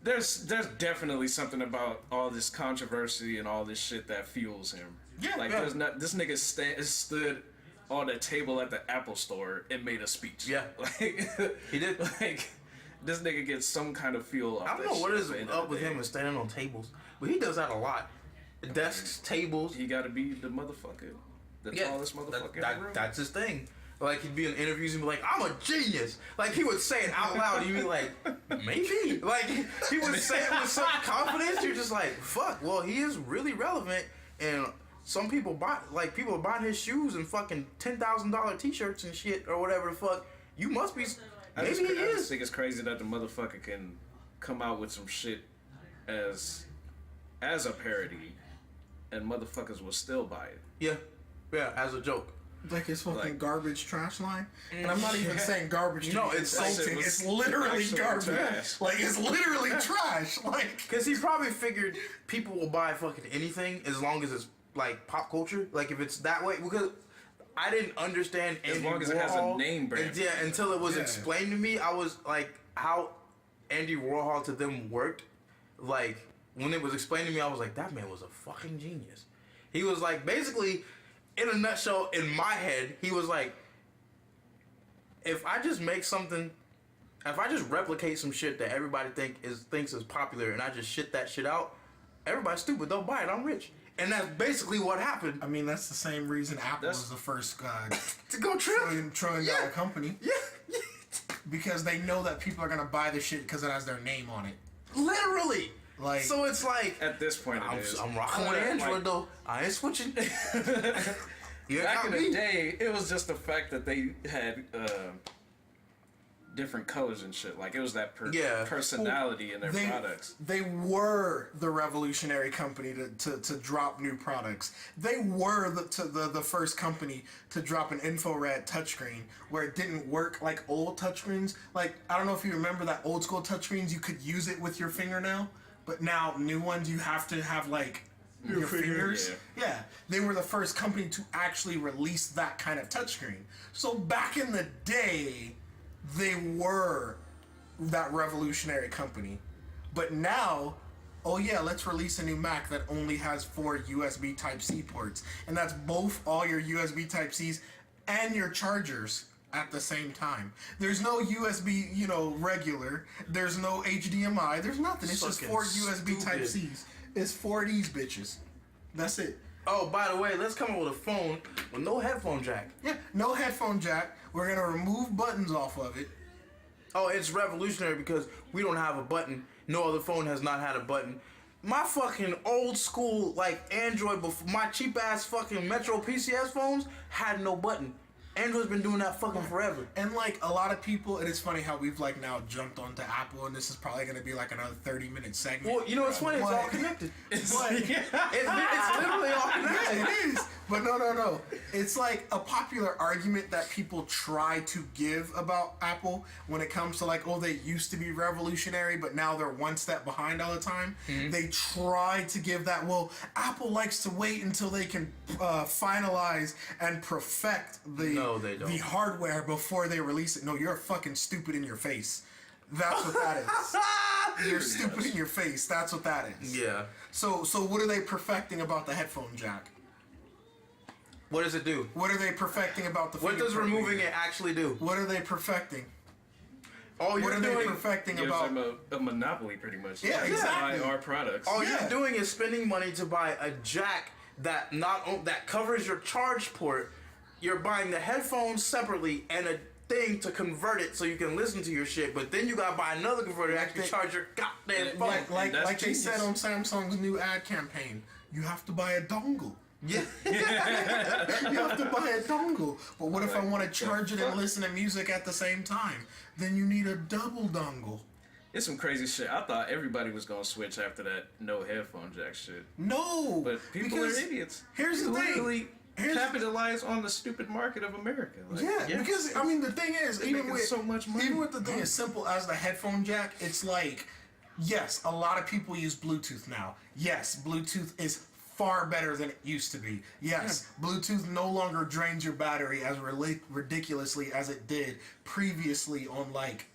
S1: There's definitely something about all this controversy and all this shit that fuels him.
S3: Yeah,
S1: like
S3: yeah.
S1: there's not this nigga stood on the table at the Apple store and made a speech.
S2: Yeah.
S1: like
S2: He did.
S1: Like this nigga gets some kind of fuel. Off
S2: I don't
S1: that
S2: know what
S1: shit
S2: is
S1: at the end
S2: up
S1: of
S2: with
S1: the
S2: him
S1: day.
S2: and standing on tables, but he does that a lot. Desks, tables.
S1: He got to be the motherfucker, the tallest motherfucker in the room.
S2: That's his thing. Like he'd be in interviews and be like, "I'm a genius." Like he would say it out loud, and you'd be like, "Maybe." Like he would say it with such confidence. You're just like, "Fuck." Well, he is really relevant, and some people people are buying his shoes and fucking $10,000 T-shirts and shit or whatever the fuck. You must be.
S1: I
S2: Maybe
S1: just,
S2: he
S1: I just
S2: is.
S1: think it's crazy that the motherfucker can come out with some shit as a parody, and motherfuckers will still buy it.
S2: Yeah, as a joke.
S3: like his fucking
S1: Like-
S3: garbage trash line. And I'm not even saying garbage to
S2: No,
S3: be
S2: it's
S3: insulting.
S1: actually-
S3: It's literally
S1: actually
S3: garbage.
S1: trash.
S3: Like, it's literally trash. Like,
S2: Because he probably figured people will buy fucking anything as long as it's like pop culture. Like if it's that way. Because I didn't understand
S1: As
S2: Andy
S1: long as it has a
S2: Warhol.
S1: name brand.
S2: And, yeah, until it was
S3: Yeah.
S2: explained to me, I was like, how Andy Warhol to them worked. Like when it was explained to me, I was like, that man was a fucking genius. He was like, basically, in a nutshell, in my head, he was like, if I just make something, if I just replicate some shit that everybody thinks is popular, and I just shit that shit out, everybody's stupid. They'll buy it. I'm rich. And that's basically what happened.
S3: I mean, that's the same reason Apple was the first
S2: To go trip.
S3: trillion-dollar company.
S2: Yeah.
S3: Because they know that people are gonna buy the shit because it has their name on it.
S2: Literally.
S3: Like,
S2: So it's like,
S1: At this point, it is.
S2: I'm rocking with Android though. I ain't switching. Yeah,
S1: Back in the day, it was just the fact that they had different colors and shit. Like, it was that personality in their products.
S3: They were the revolutionary company to drop new products. They were the first company to drop an infrared touchscreen where it didn't work like old touchscreens. Like, I don't know if you remember that old school touchscreens, you could use it with your fingernail, but now new ones you have to have like your fingers. Yeah, they were the first company to actually release that kind of touchscreen. So back in the day, they were that revolutionary company. But now, oh yeah, let's release a new Mac that only has 4 USB Type-C ports. And that's both all your USB Type-Cs and your chargers at the same time. There's no USB, regular. There's no HDMI. There's nothing. It's just 4 USB Type-Cs. It's 4 of these bitches. That's it.
S2: Oh, by the way, let's come up with a phone with no headphone jack.
S3: Yeah, no headphone jack. We're gonna remove buttons off of it.
S2: Oh, it's revolutionary because we don't have a button. No other phone has not had a button. My fucking old school, like, Android, my cheap ass fucking Metro PCS phones had no button. Android's been doing that fucking forever.
S3: And like a lot of people, and it's funny how we've like now jumped onto Apple, and this is probably gonna be like another 30-minute segment.
S2: Well, you know what's funny? It's all connected.
S3: It's
S2: It's literally all connected.
S3: Yeah, it is. But no. It's like a popular argument that people try to give about Apple when it comes to like, oh, they used to be revolutionary, but now they're one step behind all the time. Mm-hmm. They try to give that, well, Apple likes to wait until they can finalize and perfect the hardware before they release it. No, you're fucking stupid in your face. That's what that is. You're stupid in your face. That's what that is.
S2: Yeah.
S3: So what are they perfecting about the headphone jack?
S2: What does it do?
S3: What are they perfecting about the
S2: What does removing it actually do?
S3: What are they perfecting?
S2: All
S3: What
S2: you're
S3: are they
S2: doing
S3: perfecting
S1: Gives
S3: about?
S1: them a monopoly, pretty much.
S3: Yeah,
S1: Like,
S3: exactly.
S1: buy our products.
S2: All
S3: Yeah.
S2: you're doing is spending money to buy a jack that that covers your charge port. You're buying the headphones separately and a thing to convert it so you can listen to your shit. But then you gotta buy another converter to actually charge your goddamn phone.
S3: Like they
S1: genius.
S3: said on Samsung's new ad campaign, you have to buy a dongle.
S2: Yeah.
S3: You have to buy a dongle. But what if I want to charge it and listen to music at the same time? Then you need a double dongle.
S1: It's some crazy shit. I thought everybody was gonna switch after that no headphone jack shit.
S3: No,
S1: But people are idiots.
S3: Here's the thing.
S1: Literally capitalize on the stupid market of America. Like,
S3: Yeah, because I mean the thing is,
S1: They're
S3: even
S1: making
S3: with
S1: so much money.
S3: even with the thing as simple as the headphone jack, it's like, yes, a lot of people use Bluetooth now. Yes, Bluetooth is far better than it used to be. Yes, Bluetooth no longer drains your battery as ridiculously as it did previously on like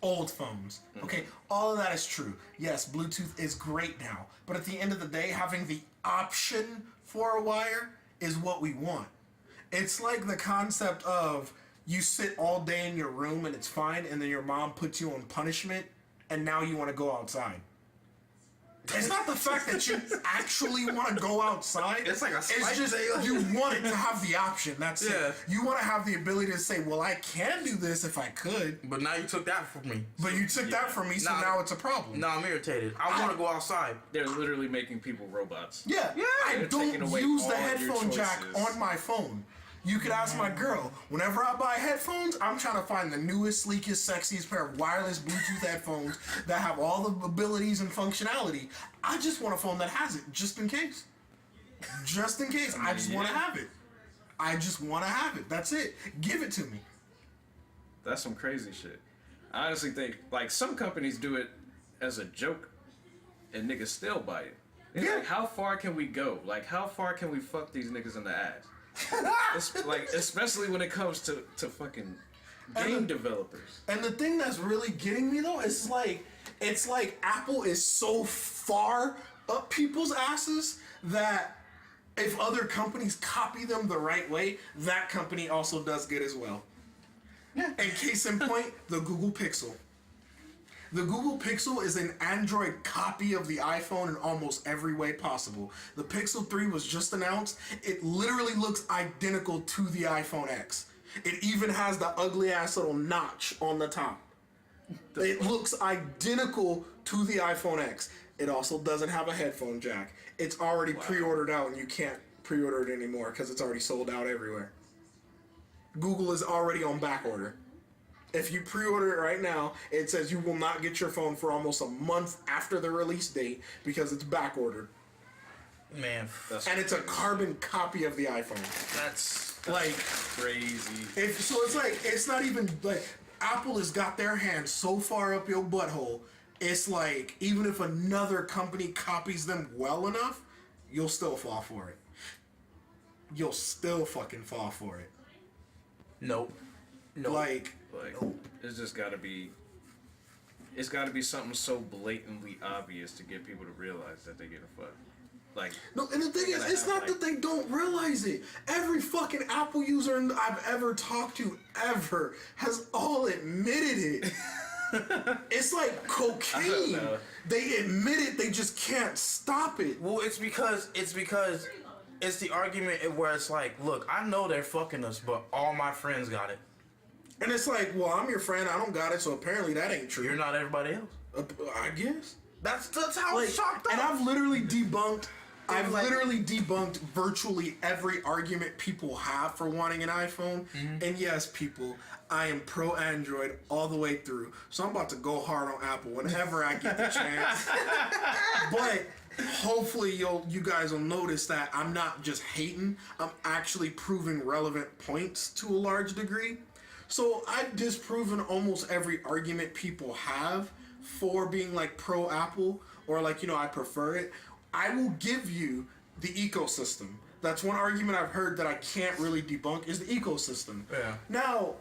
S3: old phones. Okay, all of that is true. Yes, Bluetooth is great now, but at the end of the day, having the option for a wire is what we want. It's like the concept of you sit all day in your room and it's fine, and then your mom puts you on punishment, and now you want to go outside. It's not the fact that you actually want to go outside.
S2: It's like a
S3: It's
S2: spike
S3: just
S2: tail.
S3: you want it to have the option. That's
S2: Yeah.
S3: it. You want to have the ability to say, well, I can do this if I could.
S2: But now you took that from me.
S3: But you took that from me, so
S2: Nah.
S3: now it's a problem.
S2: Now I'm irritated. I want to go outside.
S1: They're literally making people robots.
S3: Yeah, I
S1: They're
S3: don't
S1: taking away
S3: use the
S1: all of your
S3: headphone jack
S1: choices.
S3: on my phone. You could ask my girl. Whenever I buy headphones, I'm trying to find the newest, sleekest, sexiest pair of wireless Bluetooth headphones that have all the abilities and functionality. I just want a phone that has it, just in case. Just in case. I just want to have it. I just want to have it. That's it. Give it to me.
S1: That's some crazy shit. I honestly think, like, some companies do it as a joke, and niggas still buy it. It's
S3: Yeah.
S1: like, how far can we go? Like, how far can we fuck these niggas in the ass? Like, especially when it comes to fucking game developers.
S3: And the thing that's really getting me though is it's like Apple is so far up people's asses that if other companies copy them the right way, that company also does good as well. Yeah. And case in point, the Google Pixel. The Google Pixel is an Android copy of the iPhone in almost every way possible. The Pixel 3 was just announced. It literally looks identical to the iPhone X. It even has the ugly ass little notch on the top. It looks identical to the iPhone X. It also doesn't have a headphone jack. It's already pre-ordered out and you can't pre-order it anymore because it's already sold out everywhere. Google is already on back order. If you pre-order it right now, it says you will not get your phone for almost a month after the release date because it's back ordered.
S2: Man,
S3: And it's a carbon copy of the iPhone.
S2: that's
S3: Like,
S1: Crazy.
S3: so it's like, it's not even like Apple has got their hand so far up your butthole. It's like, even if another company copies them well enough, you'll still fall for it. You'll still fucking fall for it.
S2: nope.
S3: Like,
S1: It's just gotta be. It's gotta be something so blatantly obvious to get people to realize that they get a fuck. Like,
S3: no, and the thing is, it's not that they don't realize it. Every fucking Apple user I've ever talked to ever has all admitted it. It's like cocaine. They admit it, they just can't stop it.
S2: Well, it's because it's the argument where it's like, look, I know they're fucking us, but all my friends got it.
S3: And it's like, well, I'm your friend, I don't got it, so apparently that ain't true.
S2: You're not everybody else.
S3: I guess.
S2: That's how it's chalked up.
S3: And I've literally debunked virtually every argument people have for wanting an iPhone. Mm-hmm. And yes, people, I am pro Android all the way through. So I'm about to go hard on Apple whenever I get the chance. But hopefully you guys will notice that I'm not just hating, I'm actually proving relevant points to a large degree. So I've disproven almost every argument people have for being like pro Apple or like, you know, I prefer it. I will give you the ecosystem. That's one argument I've heard that I can't really debunk is the ecosystem.
S2: Yeah.
S3: Now,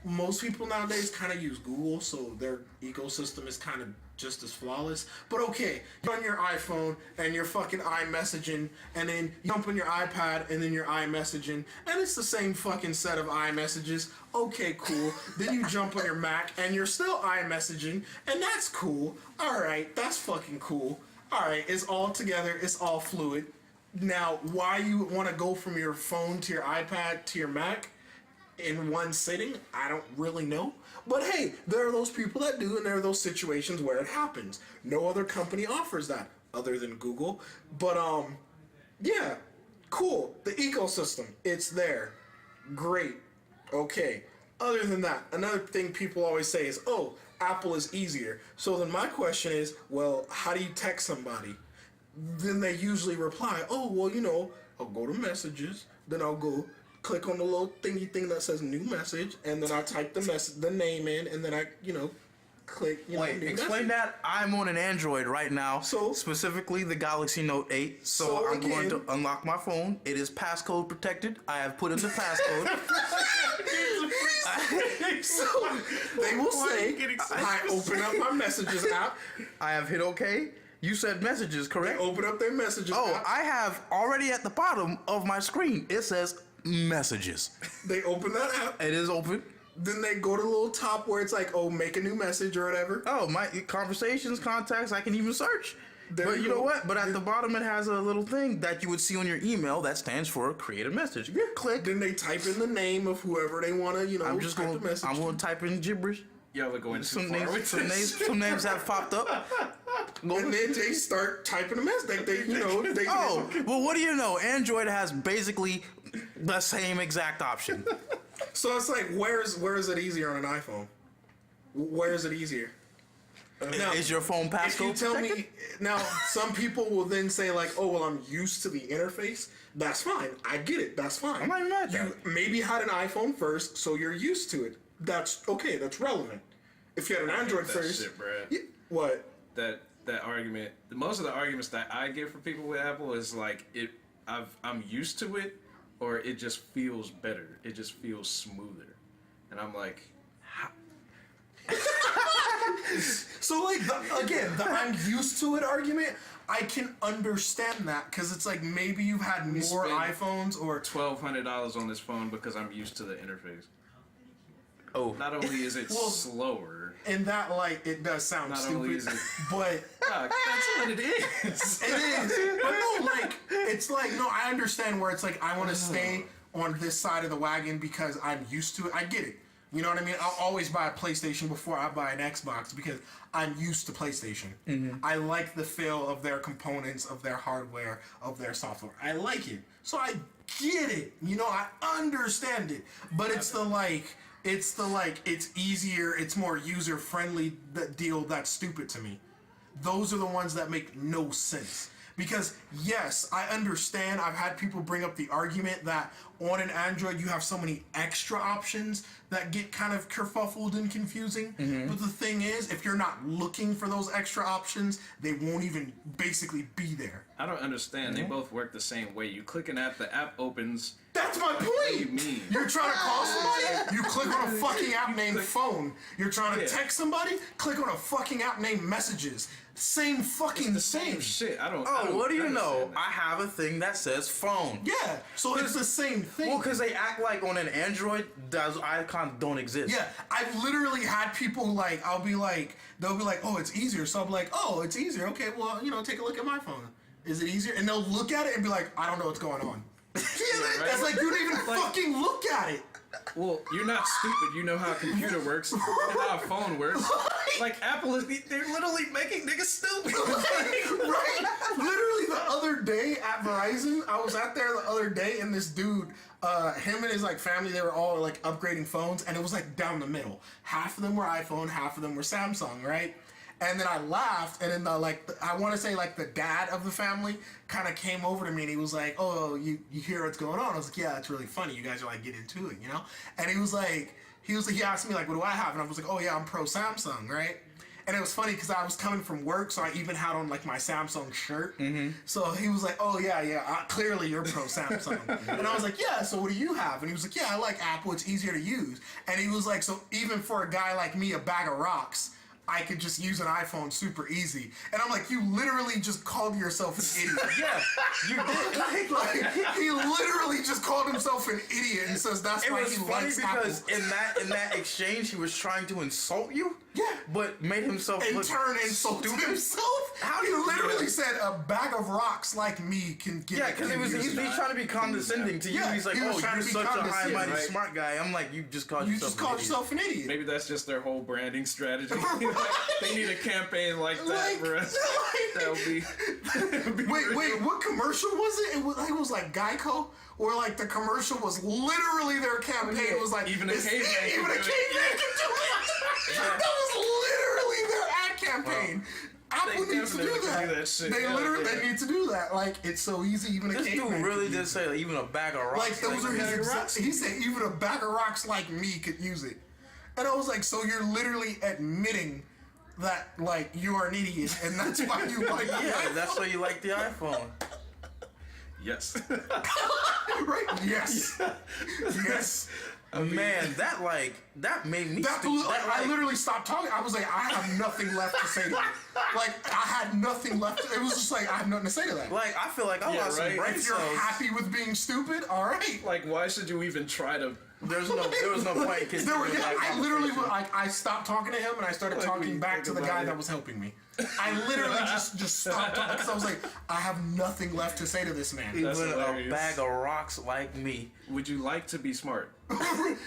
S3: most people nowadays kind of use Google, so their ecosystem is kind of just as flawless. But okay, you're on your iPhone and you're fucking iMessaging, and then you jump on your iPad and then you're iMessaging, and it's the same fucking set of iMessages. Okay, cool. Then you jump on your Mac and you're still iMessaging, and that's cool. Alright, that's fucking cool. Alright, it's all together, it's all fluid. Now, why you want to go from your phone to your iPad to your Mac in one sitting, I don't really know. But hey, there are those people that do, and there are those situations where it happens. No other company offers that other than Google. But yeah, cool. The ecosystem, it's there. Great. Okay. Other than that, another thing people always say is, oh, Apple is easier. So then my question is, well, how do you text somebody? Then they usually reply, oh, well, you know, I'll go to messages, then I'll go click on the little thingy thing that says new message, and then I type the name in, and then I, you know, click, you know,
S2: Wait,
S3: new
S2: explain
S3: message.
S2: that. I'm on an Android right now,
S3: So?
S2: specifically the Galaxy Note 8. So
S3: So
S2: I'm going
S3: again-
S2: to unlock my phone. It is passcode protected. I have put in the passcode.
S3: So they will say, I open up my messages app,
S2: I have hit OK. You said messages,
S3: they
S2: correct?
S3: open up their messages
S2: Oh,
S3: app,
S2: I have already at the bottom of my screen. It says messages.
S3: they open that app,
S2: It is open.
S3: then they go to the little top where it's like, oh, make a new message or whatever.
S2: Oh, my conversations, contacts, I can even search.
S3: There
S2: But
S3: you
S2: you know
S3: go.
S2: what? But at the bottom it has a little thing that you would see on your email that stands for create a message. You click.
S3: Then they type in the name of whoever they want to, you know,
S2: I'm just
S3: type
S2: going
S3: the message.
S2: I'm going to type in gibberish.
S1: y'all are going too
S2: Some
S1: far
S2: names,
S1: with
S2: some
S1: this.
S2: names, some names have popped up.
S3: And then they start typing a message. They you know, they
S2: Oh, well, what do you know? Android has basically the same exact option.
S3: So it's like, where is it easier on an iPhone? Where is it easier? Now,
S2: Is your phone
S3: if you
S2: passcode
S3: tell
S2: protected?
S3: me now, some people will then say like, "Oh, well, I'm used to the interface." That's fine. I get it. That's fine.
S2: I'm not even mad at
S3: You maybe had an iPhone first, so you're used to it. That's okay. That's relevant. If you had an Android
S1: that
S3: first,
S1: shit, bruh.
S3: what?
S1: that argument. Most of the arguments that I get from people with Apple is like I'm used to it, or it just feels better. It just feels smoother, and I'm like,
S3: So like the I'm used to it argument, I can understand that because it's like maybe you've had more
S1: spend
S3: iPhones or
S1: $1,200 on this phone because I'm used to the interface.
S2: Oh,
S1: Not only is it slower,
S3: in that light, it does sound
S1: Not only
S3: stupid.
S1: is it-
S3: But
S1: Fuck, that's what it is.
S3: it is. But no, like, it's like, no, I understand where it's like, I want to stay on this side of the wagon because I'm used to it. I get it. You know what I mean? I'll always buy a PlayStation before I buy an Xbox because I'm used to PlayStation. I like the feel of their components, of their hardware, of their software. I like it. So I get it. You know, I understand it. But it's it's easier, it's more user friendly deal that's stupid to me. Those are the ones that make no sense. Because yes, I understand. I've had people bring up the argument that on an Android you have so many extra options that get kind of kerfuffled and confusing. But the thing is, if you're not looking for those extra options, they won't even basically be there.
S1: I don't understand. They both work the same way. You click an app, the app opens.
S3: That's my point.
S1: What do you mean?
S3: You're trying to call somebody, you click on a fucking app named phone. You're trying to
S1: Yeah.
S3: text somebody, click on a fucking app named messages. Same fucking
S1: The same
S3: thing.
S1: shit. I don't.
S2: Oh, what do you
S1: understand
S2: know?
S1: that.
S2: I have a thing that says phone.
S3: Yeah, so it's the same thing.
S2: Well, because they act like on an Android, those icons don't exist.
S3: Yeah, I've literally had people like, they'll be like, oh, it's easier. So I'm like, oh, it's easier. Okay, well, take a look at my phone. Is it easier? And they'll look at it and be like, I don't know what's going on.
S1: right?
S3: That's like, you didn't even
S1: Like-
S3: fucking look at it.
S1: Well, you're not stupid. You know how a computer works. You know how a phone works. Like Apple they're literally making niggas stupid.
S3: Right? Literally the other day at Verizon, I was out there the other day and this dude, him and his like family, they were all like upgrading phones and it was like down the middle. Half of them were iPhone, half of them were Samsung, right? And then I laughed, and then I want to say like the dad of the family kind of came over to me, and he was like, "Oh, you hear what's going on?" I was like, "Yeah, it's really funny. You guys are like getting into it, you know?" And he asked me like, "What do I have?" And I was like, "Oh yeah, I'm pro Samsung, right?" And it was funny because I was coming from work, so I even had on like my Samsung shirt. So he was like, "Oh yeah, clearly you're pro Samsung." And I was like, "Yeah, so what do you have?" And he was like, "Yeah, I like Apple. It's easier to use." And he was like, "So even for a guy like me, a bag of rocks, I could just use an iPhone super easy." And I'm like, you literally just called yourself an idiot.
S2: Yeah, you did.
S3: Like, he literally just called himself an idiot and says that's
S2: It
S3: why
S2: was
S3: he
S2: funny
S3: likes
S2: because
S3: Apple.
S2: in that exchange he was trying to insult you.
S3: Yeah.
S2: But made himself
S3: In
S2: look
S3: turn, insulted
S2: stupid.
S3: himself.
S2: How
S3: He
S2: do you-
S3: literally said a bag of rocks like me can get.
S2: Yeah, because he's trying to be condescending to you.
S3: Yeah,
S2: He's like,
S3: he was
S2: "Oh,
S3: trying
S2: you're
S3: to be
S2: such a high
S3: condescending,
S2: mighty
S1: right?
S2: smart guy." I'm like, "You just called
S3: You
S2: yourself
S3: just
S2: an
S3: called
S2: idiot."
S3: yourself an idiot.
S1: Maybe that's just their whole branding strategy.
S3: Right.
S1: They need a campaign like that,
S3: Like-
S1: bro. That would be.
S3: Wait, what commercial was it? It was like Geico, where like the commercial was literally their campaign. It was like
S1: Even a
S3: "It's-
S1: caveman
S3: even
S1: can
S3: a
S1: do it."
S3: caveman can do it. That was literally their ad campaign. Apple
S1: They
S3: needs to do
S1: definitely
S3: that.
S1: can do that shit.
S3: They
S1: Yeah,
S3: literally
S1: yeah.
S3: they need to do that. Like it's so easy. Even a
S2: This
S3: caveman
S2: dude really
S3: can
S2: did
S3: use
S2: say like, even a bag of rocks.
S3: like those are his
S2: bag of
S3: exact.
S2: rocks?
S3: He said even a bag of rocks like me could use it, and I was like, so you're literally admitting that like you are an idiot, and that's why you like
S2: Yeah, that's why you like the iPhone.
S1: Yes.
S3: right. Yes, yes.
S2: Man, that made me
S3: That
S2: stupid.
S3: blew,
S2: That,
S3: I literally stopped talking. I was like, I have nothing left to say to that. Like, I had nothing left. It was just like, I have nothing to say to that.
S2: like, I feel like I
S1: Yeah,
S2: lost
S1: right.
S2: some brain
S3: If you're
S2: cells.
S3: happy with being stupid, all right.
S1: Like, why should you even try to?
S2: There was no point in
S3: There were,
S2: continuing that
S3: I literally,
S2: conversation.
S3: I stopped talking to him and I started
S1: Like, when
S3: talking
S1: you
S3: back
S1: think
S3: to the
S1: about
S3: guy
S1: it.
S3: that was helping me. I literally just stopped talking because I was like, I have nothing left to say to this man.
S1: That's
S2: Even a
S1: hilarious.
S2: bag of rocks like me.
S1: Would you like to be smart?
S3: And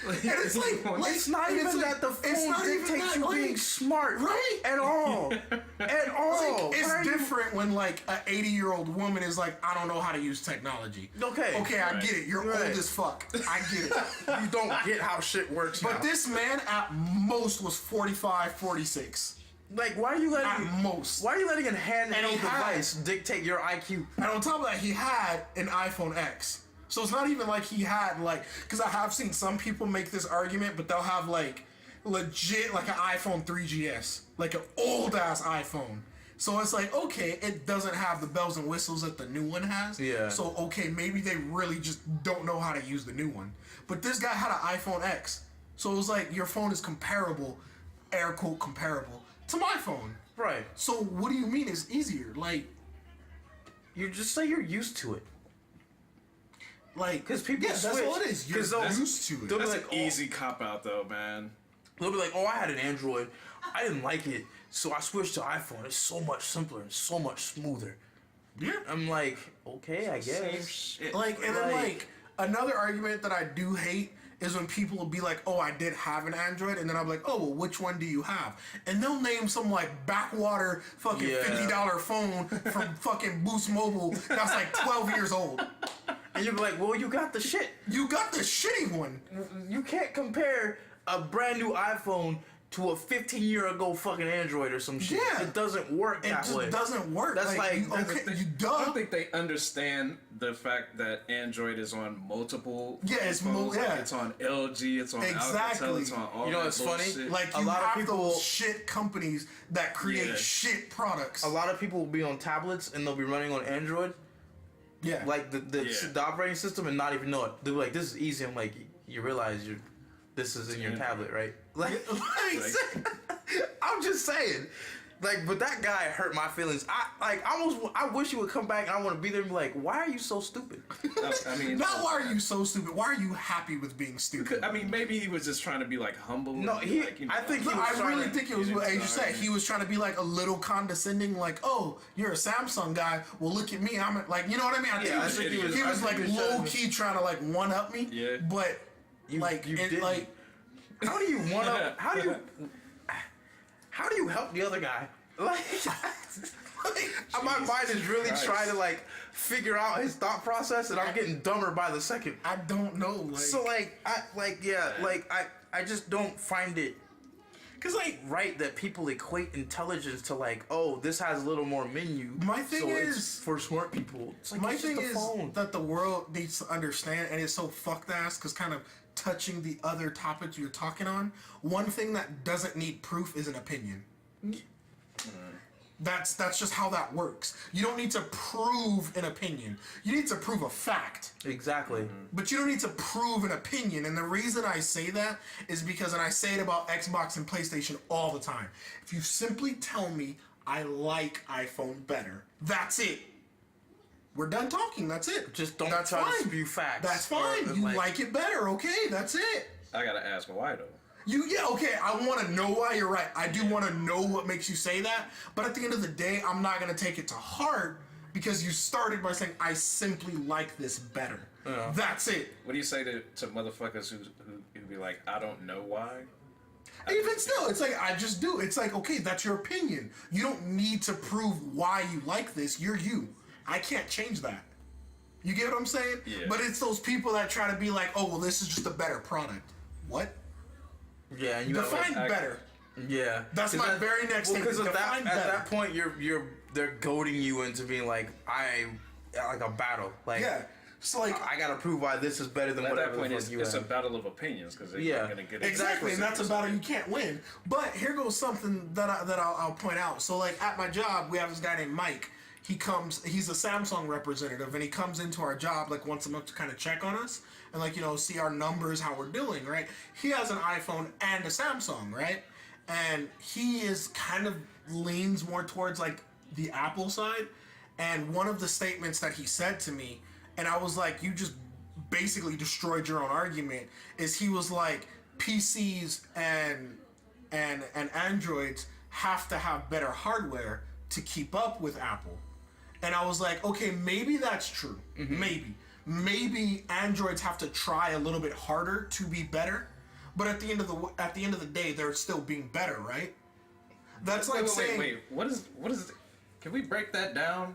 S3: it's like
S2: It's not
S3: and
S2: even
S3: it's like-
S2: that the
S3: it's
S2: phone
S3: not even
S2: dictates
S3: that,
S2: you
S3: like-
S2: being smart.
S3: Right.
S2: At all. At all.
S3: It's
S2: Why are you-
S3: different when like an 80-year-old woman is like, I don't know how to use technology.
S2: Okay.
S3: Okay, I
S1: Right.
S3: get it. You're
S2: Right.
S3: old as fuck. I get it.
S2: You don't get how shit works
S3: But
S2: now.
S3: this man at most was 45, 46.
S2: Like, why are you
S3: At
S2: letting...
S3: most.
S2: Why are you letting a handheld
S3: And he had-
S2: device dictate your IQ?
S3: And on top of that, he had an iPhone X. So it's not even like he had like, because I have seen some people make this argument, but they'll have like legit like an iPhone 3GS, like an old ass iPhone. So it's like, okay, it doesn't have the bells and whistles that the new one has.
S2: Yeah.
S3: So okay, maybe they really just don't know how to use the new one. But this guy had an iPhone X. So it was like your phone is comparable, air quote comparable, to my phone.
S2: Right.
S3: So what do you mean it's easier?
S2: You just say you're used to it.
S3: Like,
S2: Because people
S3: yeah,
S2: switch.
S3: that's all it is. You're
S2: 'Cause those-
S3: used to it.
S2: they'll be
S1: That's
S2: like,
S1: an easy cop out, though, man.
S2: They'll be like, oh, I had an Android. I didn't like it, so I switched to iPhone. It's so much simpler and so much smoother.
S3: Yeah.
S2: I'm like, okay, I
S1: Same
S2: guess.
S1: shit.
S3: Like, and then like another argument that I do hate is when people will be like, oh, I did have an Android, and then I'm like, oh, well, which one do you have? And they'll name some like backwater fucking $50 phone from fucking Boost Mobile that's like 12 years old.
S2: And you'll be like, well, you got the shit.
S3: You got the shitty one.
S2: You can't compare a brand new iPhone to a 15-year-ago fucking Android or some shit.
S3: Yeah.
S2: It doesn't work
S3: It
S2: that
S3: just
S2: way.
S3: doesn't work.
S2: That's like-
S3: you,
S2: that's
S3: okay, you
S1: I
S3: dumb.
S1: don't think they understand the fact that Android is on multiple.
S3: Yeah, it's
S1: phones.
S3: yeah.
S1: Like, it's on LG. It's on
S3: Exactly.
S1: Alcatel. It's on all
S2: You know
S1: that
S2: what's funny?
S1: bullshit.
S3: Like
S2: A
S3: you
S2: lot of
S3: have
S2: people-
S3: those shit companies that create
S1: Yeah.
S3: shit products.
S2: A lot of people will be on tablets and they'll be running on Android,
S3: Yeah.
S2: like the
S1: Yeah.
S2: operating system, and not even know it. They'll be like, this is easy. I'm like, you realize this is in your
S1: Android.
S2: tablet, right? Like,
S1: Like-
S2: I'm just saying. Like, but that guy hurt my feelings. I wish he would come back and I want to be there and be like, why are you so stupid?
S1: I mean,
S3: Not why are you so stupid? Why are you happy with being stupid?
S1: I mean, maybe he was just trying to be like humble.
S2: No,
S1: and,
S2: he-
S1: like, you know,
S2: I think he
S3: No,
S2: was
S3: I
S2: trying
S3: really
S2: to
S3: think it was
S1: get
S3: what
S1: into
S3: Asia
S1: the
S3: said.
S1: argument.
S3: He was trying to be like a little condescending, like, "Oh, you're a Samsung guy. Well, look at me. I'm like, you know what I mean? I
S2: Yeah, I
S3: think
S2: think
S3: he was
S2: I
S3: like
S2: think he was
S3: low
S2: trying to-
S3: key trying to like one up me.
S1: Yeah.
S3: But like,
S2: you
S3: it,
S2: didn't.
S3: like,
S2: How do you want to? How do you help the other guy? Like, my mind is really
S1: Christ.
S2: trying to like figure out his thought process, and I'm getting dumber by the second.
S3: I don't know. Like,
S2: So I just don't find it
S3: cause like
S2: right that people equate intelligence to like, oh, this has a little more menu.
S3: My thing
S2: so
S3: is-
S2: it's for smart people. It's like,
S3: my
S2: it's just
S3: thing
S2: a
S3: is
S2: phone.
S3: that the world needs to understand, and it's so fucked ass because kind of touching the other topics you're talking on. One thing that doesn't need proof is an opinion. That's just how that works. You don't need to prove an opinion. You need to prove a fact.
S2: Exactly.
S3: But you don't need to prove an opinion. And the reason I say that is because, and I say it about Xbox and PlayStation all the time, if you simply tell me I like iPhone better, that's it. We're done talking. That's it.
S2: Just don't
S3: That's
S2: try
S3: fine.
S2: to spew facts.
S3: That's fine.
S2: Or,
S3: You like it better. Okay, that's it.
S1: I gotta ask why though.
S3: Okay, I want to know why. You're right. I do want to know what makes you say that. But at the end of the day, I'm not going to take it to heart because you started by saying, I simply like this better.
S2: Yeah.
S3: That's it.
S1: What do you say to motherfuckers who be like, I don't know why?
S3: Even still, it's like, I just do. It's like, okay, that's your opinion. You don't need to prove why you like this. You're you. I can't change that. You get what I'm saying?
S1: Yeah.
S3: But it's those people that try to be like, oh, well, this is just a better product. What?
S2: Yeah, and you
S3: Define
S1: I-
S3: better.
S2: Yeah,
S3: That's
S2: 'Cause
S3: my very next thing.
S2: Because at
S3: Define better.
S2: that point, they're goading you into being like like a battle. Like,
S3: Yeah. So like,
S2: I gotta prove why this is better than
S1: At
S2: whatever
S1: that point,
S2: the
S1: it's,
S2: fuck you
S1: it's a
S2: have.
S1: battle of opinions because they're
S2: Yeah.
S1: gonna get
S3: exactly, and that's a battle you can't win. But here goes something that I'll point out. So like at my job, we have this guy named Mike. He's a Samsung representative, and he comes into our job like once a month to kind of check on us and like, you know, see our numbers, how we're doing, right? He has an iPhone and a Samsung, right? And he is kind of leans more towards like the Apple side. And one of the statements that he said to me, and I was like, you just basically destroyed your own argument, is he was like, PCs and Androids have to have better hardware to keep up with Apple. And I was like, okay, maybe that's true. Maybe Androids have to try a little bit harder to be better, but at the end of the day, they're still being better, right? That's like saying.
S1: Wait. What is? Can we break that down?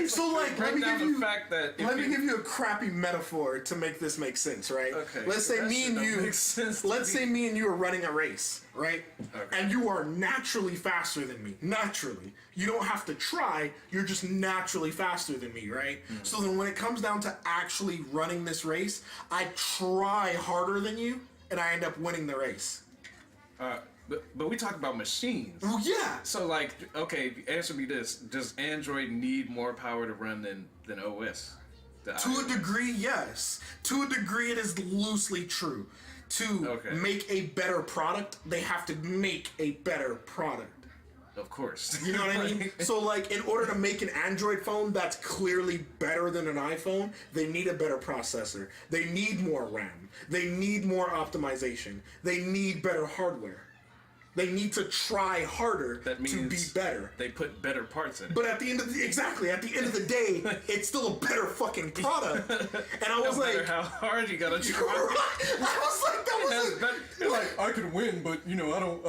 S3: So like,
S1: break down the fact that if
S3: let me give you a crappy metaphor to make this make sense, right?
S1: Okay.
S3: Let's say
S1: That
S3: me
S1: shit
S3: and
S1: don't
S3: you.
S1: make sense to
S3: Let's
S1: me.
S3: say me and you are running a race, right?
S1: Okay.
S3: And you are naturally faster than me. Naturally, you don't have to try. You're just naturally faster than me, right?
S1: Mm-hmm.
S3: So then, when it comes down to actually running this race, I try harder than you, and I end up winning the race.
S1: But we talk about machines.
S3: Well, yeah.
S1: So like, okay, answer me this: does Android need more power to run than OS?
S3: To a degree, yes. To a degree, it is loosely true. To
S1: Okay.
S3: make a better product, they have to make a better product.
S1: Of course.
S3: You know what I mean? So, like, in order to make an Android phone that's clearly better than an iPhone, they need a better processor. They need more RAM. They need more optimization. They need better hardware. They need to try harder
S1: That means
S3: to be better.
S1: They put better parts in it.
S3: But at the end of the end of the day, it's still a better fucking product. And I was
S1: no matter
S3: like,
S1: how hard you gotta try.
S3: I was like, that was like,
S1: You're like, I could win, but I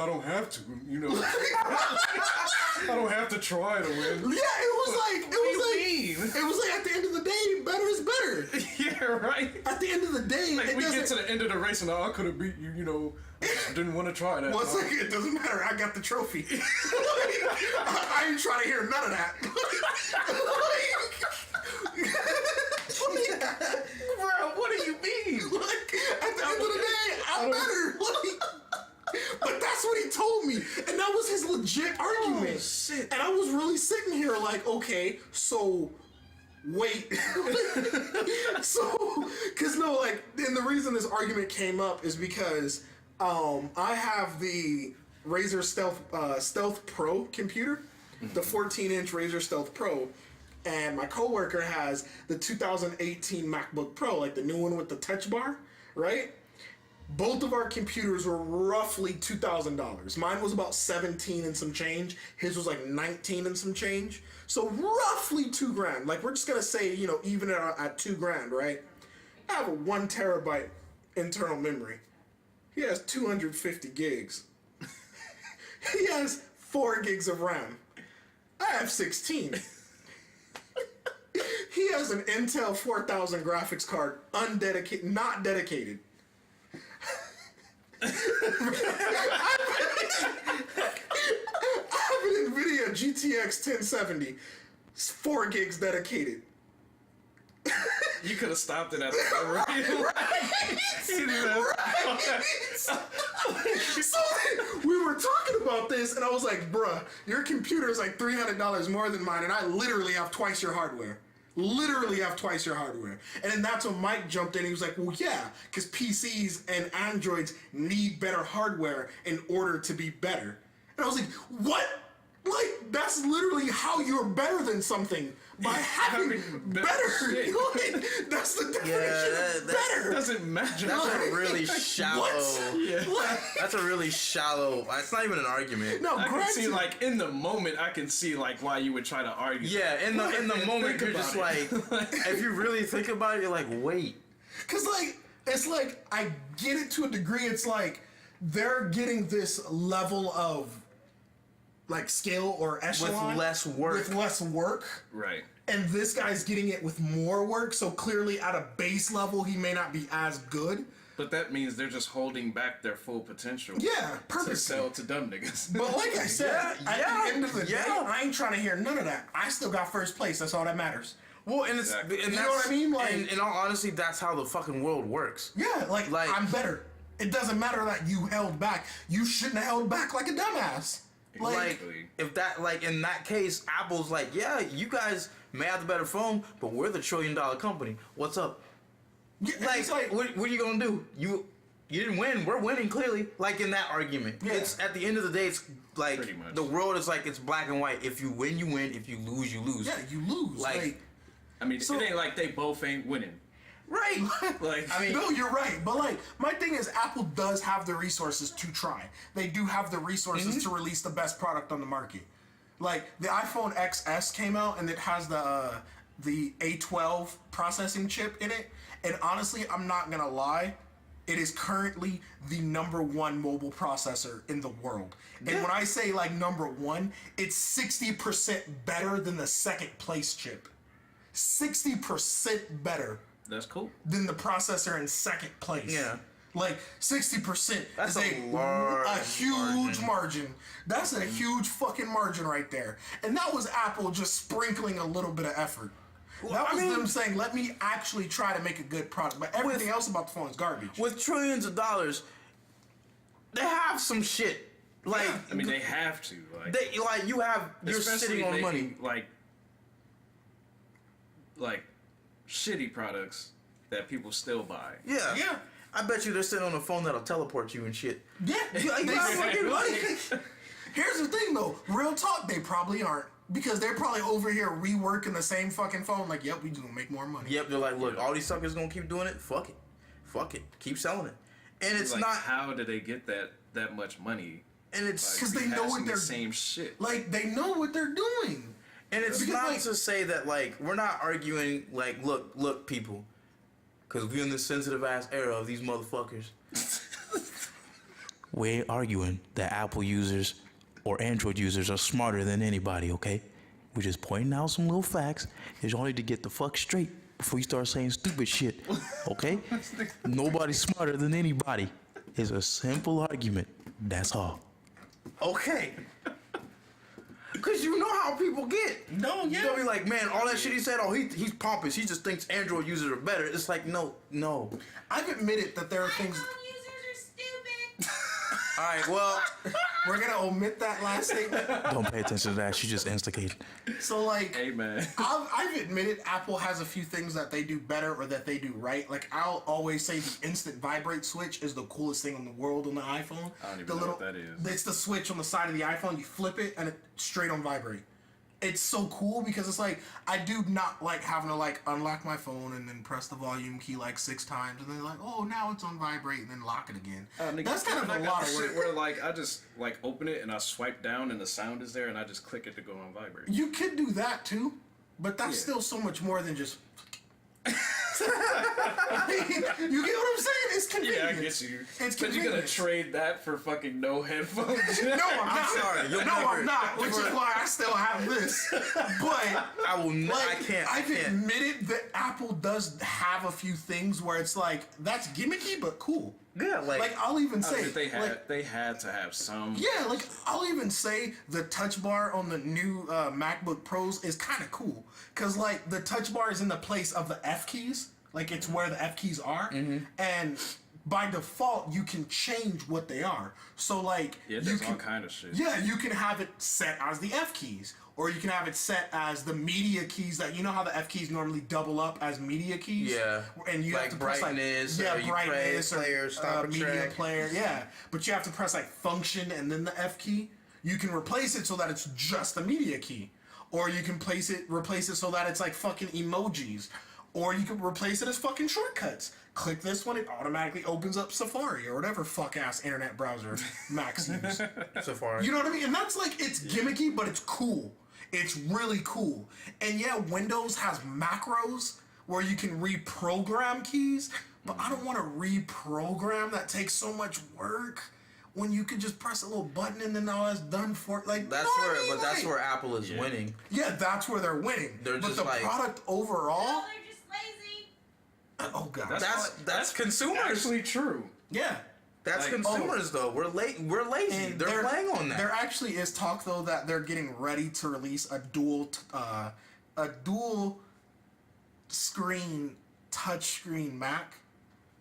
S1: don't have to. I don't have to try to win.
S3: yeah, it was like at the end of the day, better is better.
S1: Yeah, right.
S3: At the end of the day,
S1: Like
S3: it
S1: we
S3: doesn't.
S1: get to the end of the race and I could have beat you. I didn't want to try that.
S3: Well, it's like, it doesn't matter. I got the trophy. I ain't trying to hear none of that.
S1: Bro, what do you mean?
S3: Like, at the end of the day, I'm better. But that's what he told me. And that was his legit argument.
S1: Oh, shit.
S3: And I was really sitting here like, okay, so wait. Because no, like, and the reason this argument came up is because I have the Razer Stealth Pro computer, the 14-inch Razer Stealth Pro, and my coworker has the 2018 MacBook Pro, like the new one with the touch bar, right? Both of our computers were roughly $2,000. Mine was about 17 and some change. His was like 19 and some change. So roughly $2,000. Like, we're just gonna say, even at $2,000, right? I have a 1 terabyte internal memory. He has 250 gigs. He has 4 gigs of RAM. I have 16. He has an Intel 4000 graphics card, not dedicated. I have an NVIDIA GTX 1070. It's 4 gigs dedicated.
S1: You could have stopped it at the right.
S3: So we were talking about this, and I was like, bruh, your computer is like $300 more than mine, and I literally have twice your hardware. And then that's when Mike jumped in. He was like, well, yeah, because PCs and Androids need better hardware in order to be better. And I was like, what? Like, that's literally how you're better than something. By having better. Like, that's the definition of better.
S1: Doesn't matter.
S2: That's a really shallow.
S3: What?
S1: Yeah.
S2: That's a really shallow. It's not even an argument.
S3: No,
S1: I can
S3: granted.
S1: see, like, in the moment, I can see, like, why you would try to argue.
S2: Yeah, in the moment,
S1: Think
S2: you're
S1: about
S2: just
S1: it.
S2: like, if you really think about it, you're like, wait.
S3: Because, like, it's like, I get it to a degree. It's like, they're getting this level of, like, skill or echelon.
S2: With less work.
S3: With less work.
S1: Right.
S3: And this guy's getting it with more work. So clearly, at a base level, he may not be as good.
S1: But that means they're just holding back their full potential.
S3: Yeah,
S1: To
S3: purposely.
S1: sell to dumb niggas.
S3: But like I said, at the end of the day,
S2: yeah.
S3: I ain't trying to hear none of that. I still got first place. That's all that matters.
S2: Well, and it's
S1: Exactly.
S2: and
S3: You know what I mean? Like,
S2: in all honesty, that's how the fucking world works.
S3: Yeah, like I'm better. It doesn't matter that you held back. You shouldn't have held back like a dumbass.
S2: Like, if that, like, in that case, Apple's like, yeah, you guys may have the better phone, but we're the $1 trillion company. What's up?
S3: yeah,
S2: Like,
S3: it's like
S2: what are you gonna do? You didn't win. We're winning clearly. Like in that argument,
S3: Yeah.
S2: it's at the end of the day, it's like
S1: Pretty much.
S2: the world is like it's black and white. If you win, you win. If you lose, you lose.
S3: yeah, you lose.
S2: Like-
S1: I mean,
S3: So-
S1: it ain't like they both ain't winning.
S2: Right.
S1: Like,
S2: I mean,
S3: no, you're right. But like, my thing is, Apple does have the resources to try. They do have the resources to release the best product on the market. Like the iPhone XS came out and it has the A12 processing chip in it. And honestly, I'm not gonna lie, it is currently the #1 mobile processor in the world. And when I say like #1, it's 60% better than the second place chip. 60% better
S2: that's cool.
S3: than the processor in second place.
S2: Yeah.
S3: Like 60%
S2: That's
S3: is
S2: a large
S3: a huge margin. That's a huge fucking margin right there. And that was Apple just sprinkling a little bit of effort. That was them saying, let me actually try to make a good product. But everything else about the phone is garbage.
S2: With trillions of dollars, they have some shit. Like,
S1: I mean, they have to. Like,
S2: you're
S1: especially
S2: sitting on money.
S1: making, like shitty products that people still buy.
S2: Yeah.
S3: Yeah.
S2: I bet you they're sitting on a phone that'll teleport you and shit.
S3: Yeah.
S2: Like,
S3: Here's the thing, though. Real talk, they probably aren't. Because they're probably over here reworking the same fucking phone. Like, yep, we gonna make more money.
S2: Yep, they're like, look, all these suckers gonna keep doing it. Fuck it, keep selling it. And it's
S1: like,
S2: not.
S1: How do they get that much money?
S2: And it's
S3: because they know what
S1: rehashing
S3: they're
S1: the same shit.
S3: like. They know what they're doing.
S2: And it's
S3: Because,
S2: not
S3: like-
S2: to say that, like, we're not arguing, like, look, people. Because we're in this sensitive ass era of these motherfuckers. We ain't arguing that Apple users or Android users are smarter than anybody, okay? We're just pointing out some little facts. It's only to get the fuck straight before you start saying stupid shit, okay? Nobody's smarter than anybody. It's a simple argument. That's all. Okay. Because you know how people get.
S3: No, yeah.
S2: They'll be like, man, all that shit he said, oh, he's pompous. He just thinks Android users are better. It's like, no.
S3: I've admitted that there are things.
S4: iPhone users are stupid.
S2: All right, well,
S3: We're gonna omit that last statement.
S2: don't pay attention to that. She just instigated.
S3: So, like,
S1: Hey, man.
S3: I've admitted Apple has a few things that they do better or that they do right. Like, I'll always say the instant vibrate switch is the coolest thing in the world on the iPhone.
S1: I don't even
S3: the
S1: know what that is.
S3: It's the switch on the side of the iPhone. You flip it and it straight on vibrate. It's so cool because it's like, I do not like having to like unlock my phone and then press the volume key like 6 times and then like, oh, now it's on vibrate and then lock it again.
S1: Nigga,
S3: That's kind of
S1: I
S3: a
S1: got
S3: lot
S1: the
S3: of
S1: shit
S3: work.
S1: where like I just like open it and I swipe down and the sound is there and I just click it to go on vibrate.
S3: You could do that too, but that's
S1: Yeah.
S3: still so much more than just. I mean, you get what I'm saying? It's convenient.
S1: Yeah, I guess you.
S3: It's
S1: But you gonna
S3: convenient.
S1: trade that for fucking no headphones?
S3: No, I'm not.
S2: sorry, you'll
S3: No,
S2: never-
S3: I'm not. Which is why I still have this. But
S2: I will not.
S3: like,
S2: I can't.
S3: I've admitted that Apple does have a few things where it's like that's gimmicky but cool.
S2: Yeah, like
S3: I'll even
S1: I
S3: say
S1: mean,
S3: like,
S1: they had to have some.
S3: yeah, like I'll even say the touch bar on the new MacBook Pros is kind of cool because like the touch bar is in the place of the F keys, like it's where the F keys are, and by default you can change what they are. So like
S1: Yeah,
S3: you
S1: there's
S3: can
S1: all kind of shit.
S3: yeah, you can have it set as the F keys. Or you can have it set as the media keys that you know how the F keys normally double up as media keys.
S2: Yeah.
S3: and you
S2: Like
S3: have to press
S2: brightness,
S3: like
S2: or you
S3: brightness
S2: play, player, stop a
S3: media
S2: track.
S3: player. Yeah, but you have to press like function and then the F key. You can replace it so that it's just the media key, or you can replace it so that it's like fucking emojis, or you can replace it as fucking shortcuts. Click this one, it automatically opens up Safari or whatever fuck ass internet browser Macs use.
S2: Safari.
S3: You know what I mean? And that's like, it's gimmicky, but it's cool. It's really cool. And yeah, Windows has macros where you can reprogram keys, but I don't want to reprogram. That takes so much work when you can just press a little button and then all that's done for. Like
S2: That's
S3: know what
S2: where,
S3: I mean?
S2: but that's
S3: Like,
S2: where Apple is winning.
S3: yeah, that's where they're winning.
S2: They're
S3: but
S2: just
S3: the
S2: like-
S3: product overall,
S4: No, they're just lazy.
S3: oh god,
S2: That's consumers.
S1: Actually true.
S3: yeah.
S2: That's
S1: like-
S2: consumers though. We're late. We're lazy.
S3: And
S2: They're playing on that.
S3: There actually is talk though that they're getting ready to release a dual screen touchscreen Mac.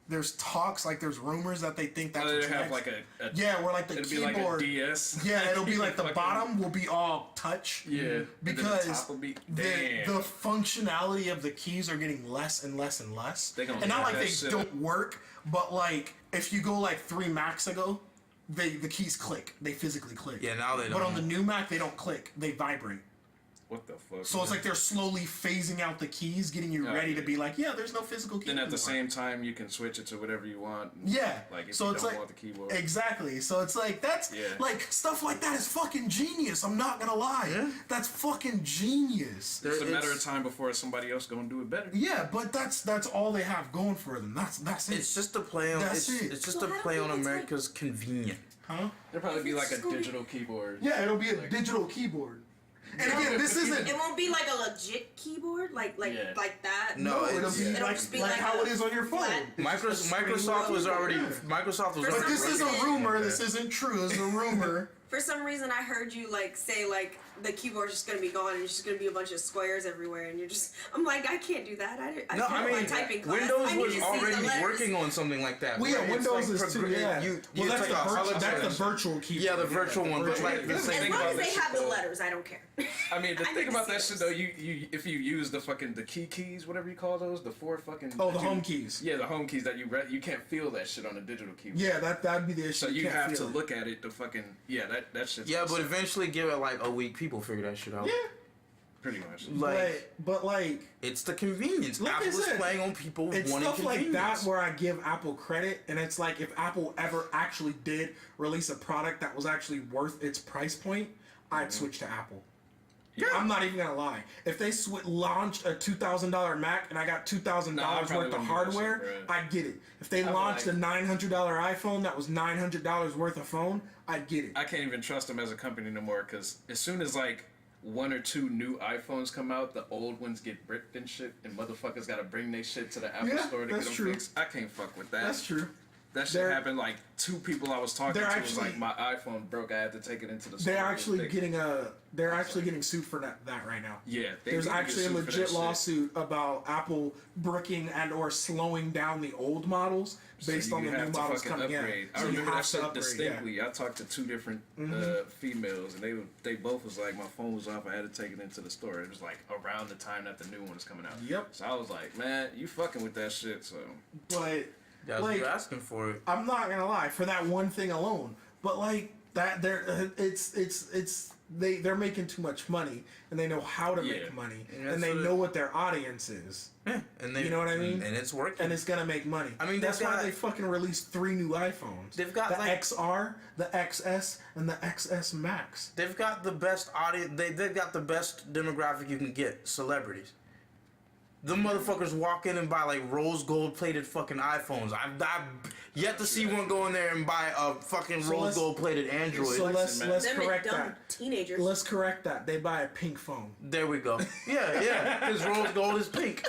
S3: There's talks, like there's rumors that they think that's
S1: They
S3: what's
S1: have
S3: next.
S1: like a
S3: Yeah, where like the
S1: it'd be
S3: keyboard.
S1: like a DS.
S3: Yeah, it'll be like the
S1: Fucking-
S3: bottom will be all touch.
S1: Yeah, and then the
S3: Because
S1: top will be-
S3: the
S1: damn.
S3: functionality of the keys are getting less and less and less.
S1: They gonna
S3: and not
S1: have
S3: like
S1: that
S3: they
S1: shit.
S3: don't work, but like if you go like 3 Macs ago, the keys click. They physically click.
S2: Yeah, now they
S3: But on
S2: don't.
S3: the new Mac, they don't click. They vibrate.
S1: What the fuck?
S3: So it's like they're slowly phasing out the keys, getting you
S1: Oh,
S3: ready to
S1: yeah.
S3: be like, yeah, there's no physical key.
S1: Then at the
S3: anymore.
S1: same time, you can switch it to whatever you want.
S3: Yeah.
S1: Like if
S3: so
S1: you
S3: it's
S1: don't
S3: like
S1: want the keyboard.
S3: exactly. So it's like that's
S1: Yeah.
S3: like stuff like that is fucking genius. I'm not gonna lie.
S2: Yeah.
S3: That's fucking genius.
S1: It's a matter
S2: it's-
S1: of time before somebody else gonna do it better.
S3: Yeah, but that's all they have going for them. That's it.
S2: It's just to play on.
S3: That's it.
S2: It's just
S4: Well,
S2: to
S4: I don't
S2: play
S4: think
S2: on
S4: it's like-
S2: America's convenient.
S3: huh?
S1: There'll probably be
S4: It's
S1: like a
S4: just gonna be-
S1: digital keyboard.
S3: Yeah, it'll be a
S1: Like-
S3: digital keyboard. And
S1: No,
S3: again,
S1: but
S3: this
S1: even-
S3: isn't.
S4: It won't be like a legit keyboard, like
S1: Yeah.
S4: that.
S2: No,
S3: it'll
S2: it's-
S3: be
S2: It'll
S3: like,
S4: just be
S3: like
S4: like
S3: how
S4: a
S3: it is on your phone.
S4: flat-
S2: Microsoft was already. Microsoft was
S4: For
S3: But
S2: already.
S3: this is a
S4: reason-
S3: rumor. This isn't true. It's a rumor.
S4: For some reason, I heard you like say like the keyboard's just gonna be gone and it's just gonna be a bunch of squares everywhere, and you're just. I'm like, I can't do that. I
S2: No,
S4: can't
S2: I mean,
S4: typing class.
S2: Windows
S4: I need
S2: was
S4: to see
S2: already
S4: the letters.
S2: working on something like that.
S3: Well, yeah,
S2: where it's
S3: Windows
S2: like
S3: is too.
S2: progr-
S3: Yeah.
S2: You
S3: Well,
S2: it's
S3: that's
S2: like
S3: the
S2: a
S3: virtual. That's the
S2: hologram.
S3: virtual keyboard.
S2: Yeah, the virtual one, but like the
S4: As
S2: thing
S4: long
S2: about
S4: as they
S2: this.
S4: have the letters, I don't care.
S1: I mean, the
S4: I
S1: thing
S4: need to
S1: about
S4: see
S1: that shit
S4: those.
S1: though, you if you use the fucking the keys, whatever you call those, the 4 fucking.
S3: Oh, the
S1: that you-
S3: home keys.
S1: Yeah, the home keys that you can't feel that shit on a digital keyboard.
S3: Yeah, that'd be the issue.
S1: So you
S3: can't
S1: have to
S3: feel it.
S1: look at it to fucking that shit's
S2: Yeah, but
S1: absurd.
S2: eventually, give it like a week, people figure that shit out.
S3: Yeah.
S1: Pretty much.
S2: Like,
S3: But like,
S2: it's the convenience.
S3: Like I
S2: Apple is
S3: said,
S2: playing on people
S3: it's
S2: wanting
S3: stuff like
S2: convenience.
S3: that where I give Apple credit, and it's like if Apple ever actually did release a product that was actually worth its price point, I'd switch to Apple.
S1: Yeah.
S3: I'm not even gonna lie. If they launched a $2,000 Mac and I got $2,000
S1: Nah, I probably
S3: worth of
S1: wouldn't do that shit,
S3: hardware,
S1: bro.
S3: I'd get it. If they
S1: I'm
S3: launched
S1: like-
S3: a $900 iPhone that was $900 worth of phone, I'd get it.
S1: I can't even trust them as a company no more because as soon as like 1 or 2 new iPhones come out, the old ones get bricked and shit, and motherfuckers gotta bring their shit to the Apple
S3: Yeah,
S1: store to
S3: that's
S1: get them
S3: true.
S1: fixed. I can't fuck with that.
S3: That's true.
S1: That shit
S3: They're-
S1: happened like 2 people I was talking to
S3: they're
S1: was
S3: actually-
S1: like my iPhone broke. I had to take it into the store.
S3: They're
S1: to
S3: actually
S1: fix it.
S3: getting sued for that right now.
S1: Yeah, they
S3: There's
S1: need to get
S3: actually a
S1: sued for that
S3: legit
S1: shit.
S3: lawsuit about Apple bricking and or slowing down the old models based
S1: So
S3: on
S1: you
S3: the new
S1: have to
S3: models
S1: fucking
S3: coming
S1: upgrade.
S3: in.
S1: I
S3: So you
S1: remember
S3: have
S1: that
S3: to
S1: shit
S3: upgrade,
S1: distinctly. I talked to 2 different females, and they both was like, my phone was off. I had to take it into the store. It was like around the time that the new one was coming out.
S3: Yep.
S1: So I was like, man, you fucking with that shit. So
S3: But
S2: That's
S3: like,
S2: what you're asking for it.
S3: I'm not gonna lie, for that one thing alone. But like that, they're making too much money, and they know how to
S1: Yeah.
S3: make money,
S2: Yeah,
S3: and they
S2: so
S3: know what their audience is,
S2: Yeah, and they,
S3: You know what I mean?
S2: And it's working.
S3: and it's gonna make money.
S2: I mean,
S3: that's
S2: they've
S3: why
S2: got-
S3: they fucking released 3 new iPhones.
S2: They've got,
S3: the
S2: like-
S3: XR, the XS, and the XS Max.
S2: They've got the best audience. They've got the best demographic you can get. Celebrities. The motherfuckers walk in and buy like rose gold plated fucking iPhones. I've yet to see one go in there and buy a fucking
S3: So
S2: rose
S3: let's-
S2: gold plated Android.
S3: So let's
S1: man.
S3: let's
S4: Them and
S3: correct
S4: dumb
S3: that.
S4: teenagers.
S3: Let's correct that. They buy a pink phone.
S2: There we go. Yeah, because rose gold is pink.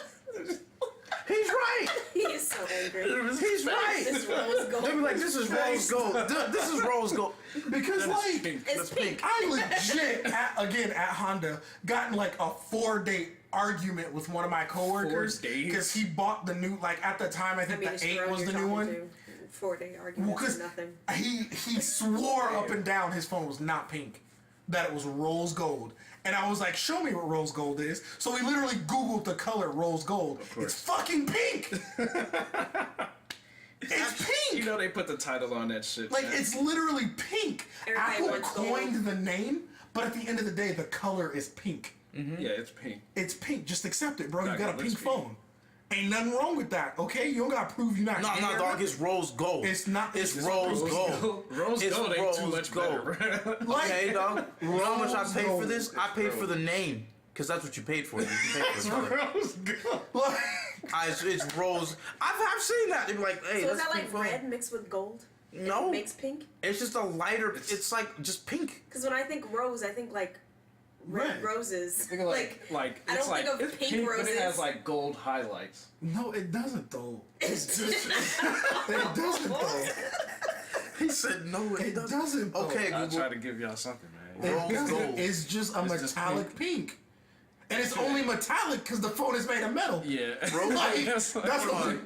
S2: He's right.
S4: He is so angry.
S2: He's right.
S4: This rose gold.
S2: They be like, this is rose gold. This is rose gold.
S3: Because like
S1: pink.
S4: It's pink.
S3: I legit at Honda got in like a 4-day argument with one of my coworkers
S1: 4 days?
S3: because he bought the new, like at the time I
S4: I
S3: think
S4: mean,
S3: the
S4: it's
S3: 8
S4: girl
S3: was
S4: you're
S3: the new
S4: talking
S3: one.
S4: to. 4-day argument
S3: Well,
S4: for
S3: because
S4: nothing.
S3: he swore up and down his phone was not pink, that it was rose gold. And I was like, show me what rose gold is. So we literally Googled the color rose gold.
S1: course.
S3: It's fucking pink. It's pink.
S1: you know they put the title on that shit.
S3: Like,
S1: man.
S3: it's literally pink.
S4: Everybody
S3: Apple
S4: wants
S3: coined
S4: gold.
S3: the name, but at the end of the day, the color is pink.
S1: yeah, it's pink.
S3: It's pink. Just accept it, bro. You
S1: Nah,
S3: got a
S1: it
S3: pink
S1: looks pink.
S3: phone. Ain't nothing wrong with that, okay? You don't gotta prove you're not.
S2: No,
S3: gay
S2: no,
S3: or
S2: dog.
S3: nothing.
S2: It's rose gold.
S3: It's not.
S2: It's
S3: it's
S2: rose
S3: rose
S2: gold.
S1: Rose
S2: It's
S1: gold ain't too
S2: rose
S1: much
S2: gold.
S1: better, bro.
S3: Like,
S2: Okay, dog. You know how much I
S3: Rose
S2: paid for
S3: gold.
S2: this? I paid for the name. Because that's what you paid for. You paid for the color.
S1: Rose gold.
S3: Like,
S2: It's rose. I've seen that. They're like, hey,
S4: So
S2: that's
S4: is that
S2: a
S4: like
S2: pink phone.
S4: red mixed with gold?
S2: No.
S4: It makes pink?
S2: It's just a lighter. It's like just pink.
S4: Because when I think rose, I think like red
S3: Red.
S4: roses.
S1: Think of like
S4: I
S1: it's
S4: don't
S1: like
S4: think of
S1: it's
S4: pink
S1: but it
S4: roses.
S1: has like gold highlights.
S3: no, it doesn't though. It's just. It doesn't though.
S2: He said no.
S3: It doesn't though.
S2: Okay,
S1: I
S2: Google.
S1: try to give y'all something, man.
S3: It
S2: Rose
S3: doesn't.
S2: gold.
S3: It's just a
S1: It's just
S3: metallic pink. And it's only metallic because the phone is made of metal.
S1: Yeah.
S3: Like,
S1: That's
S3: that's
S1: like-
S3: what.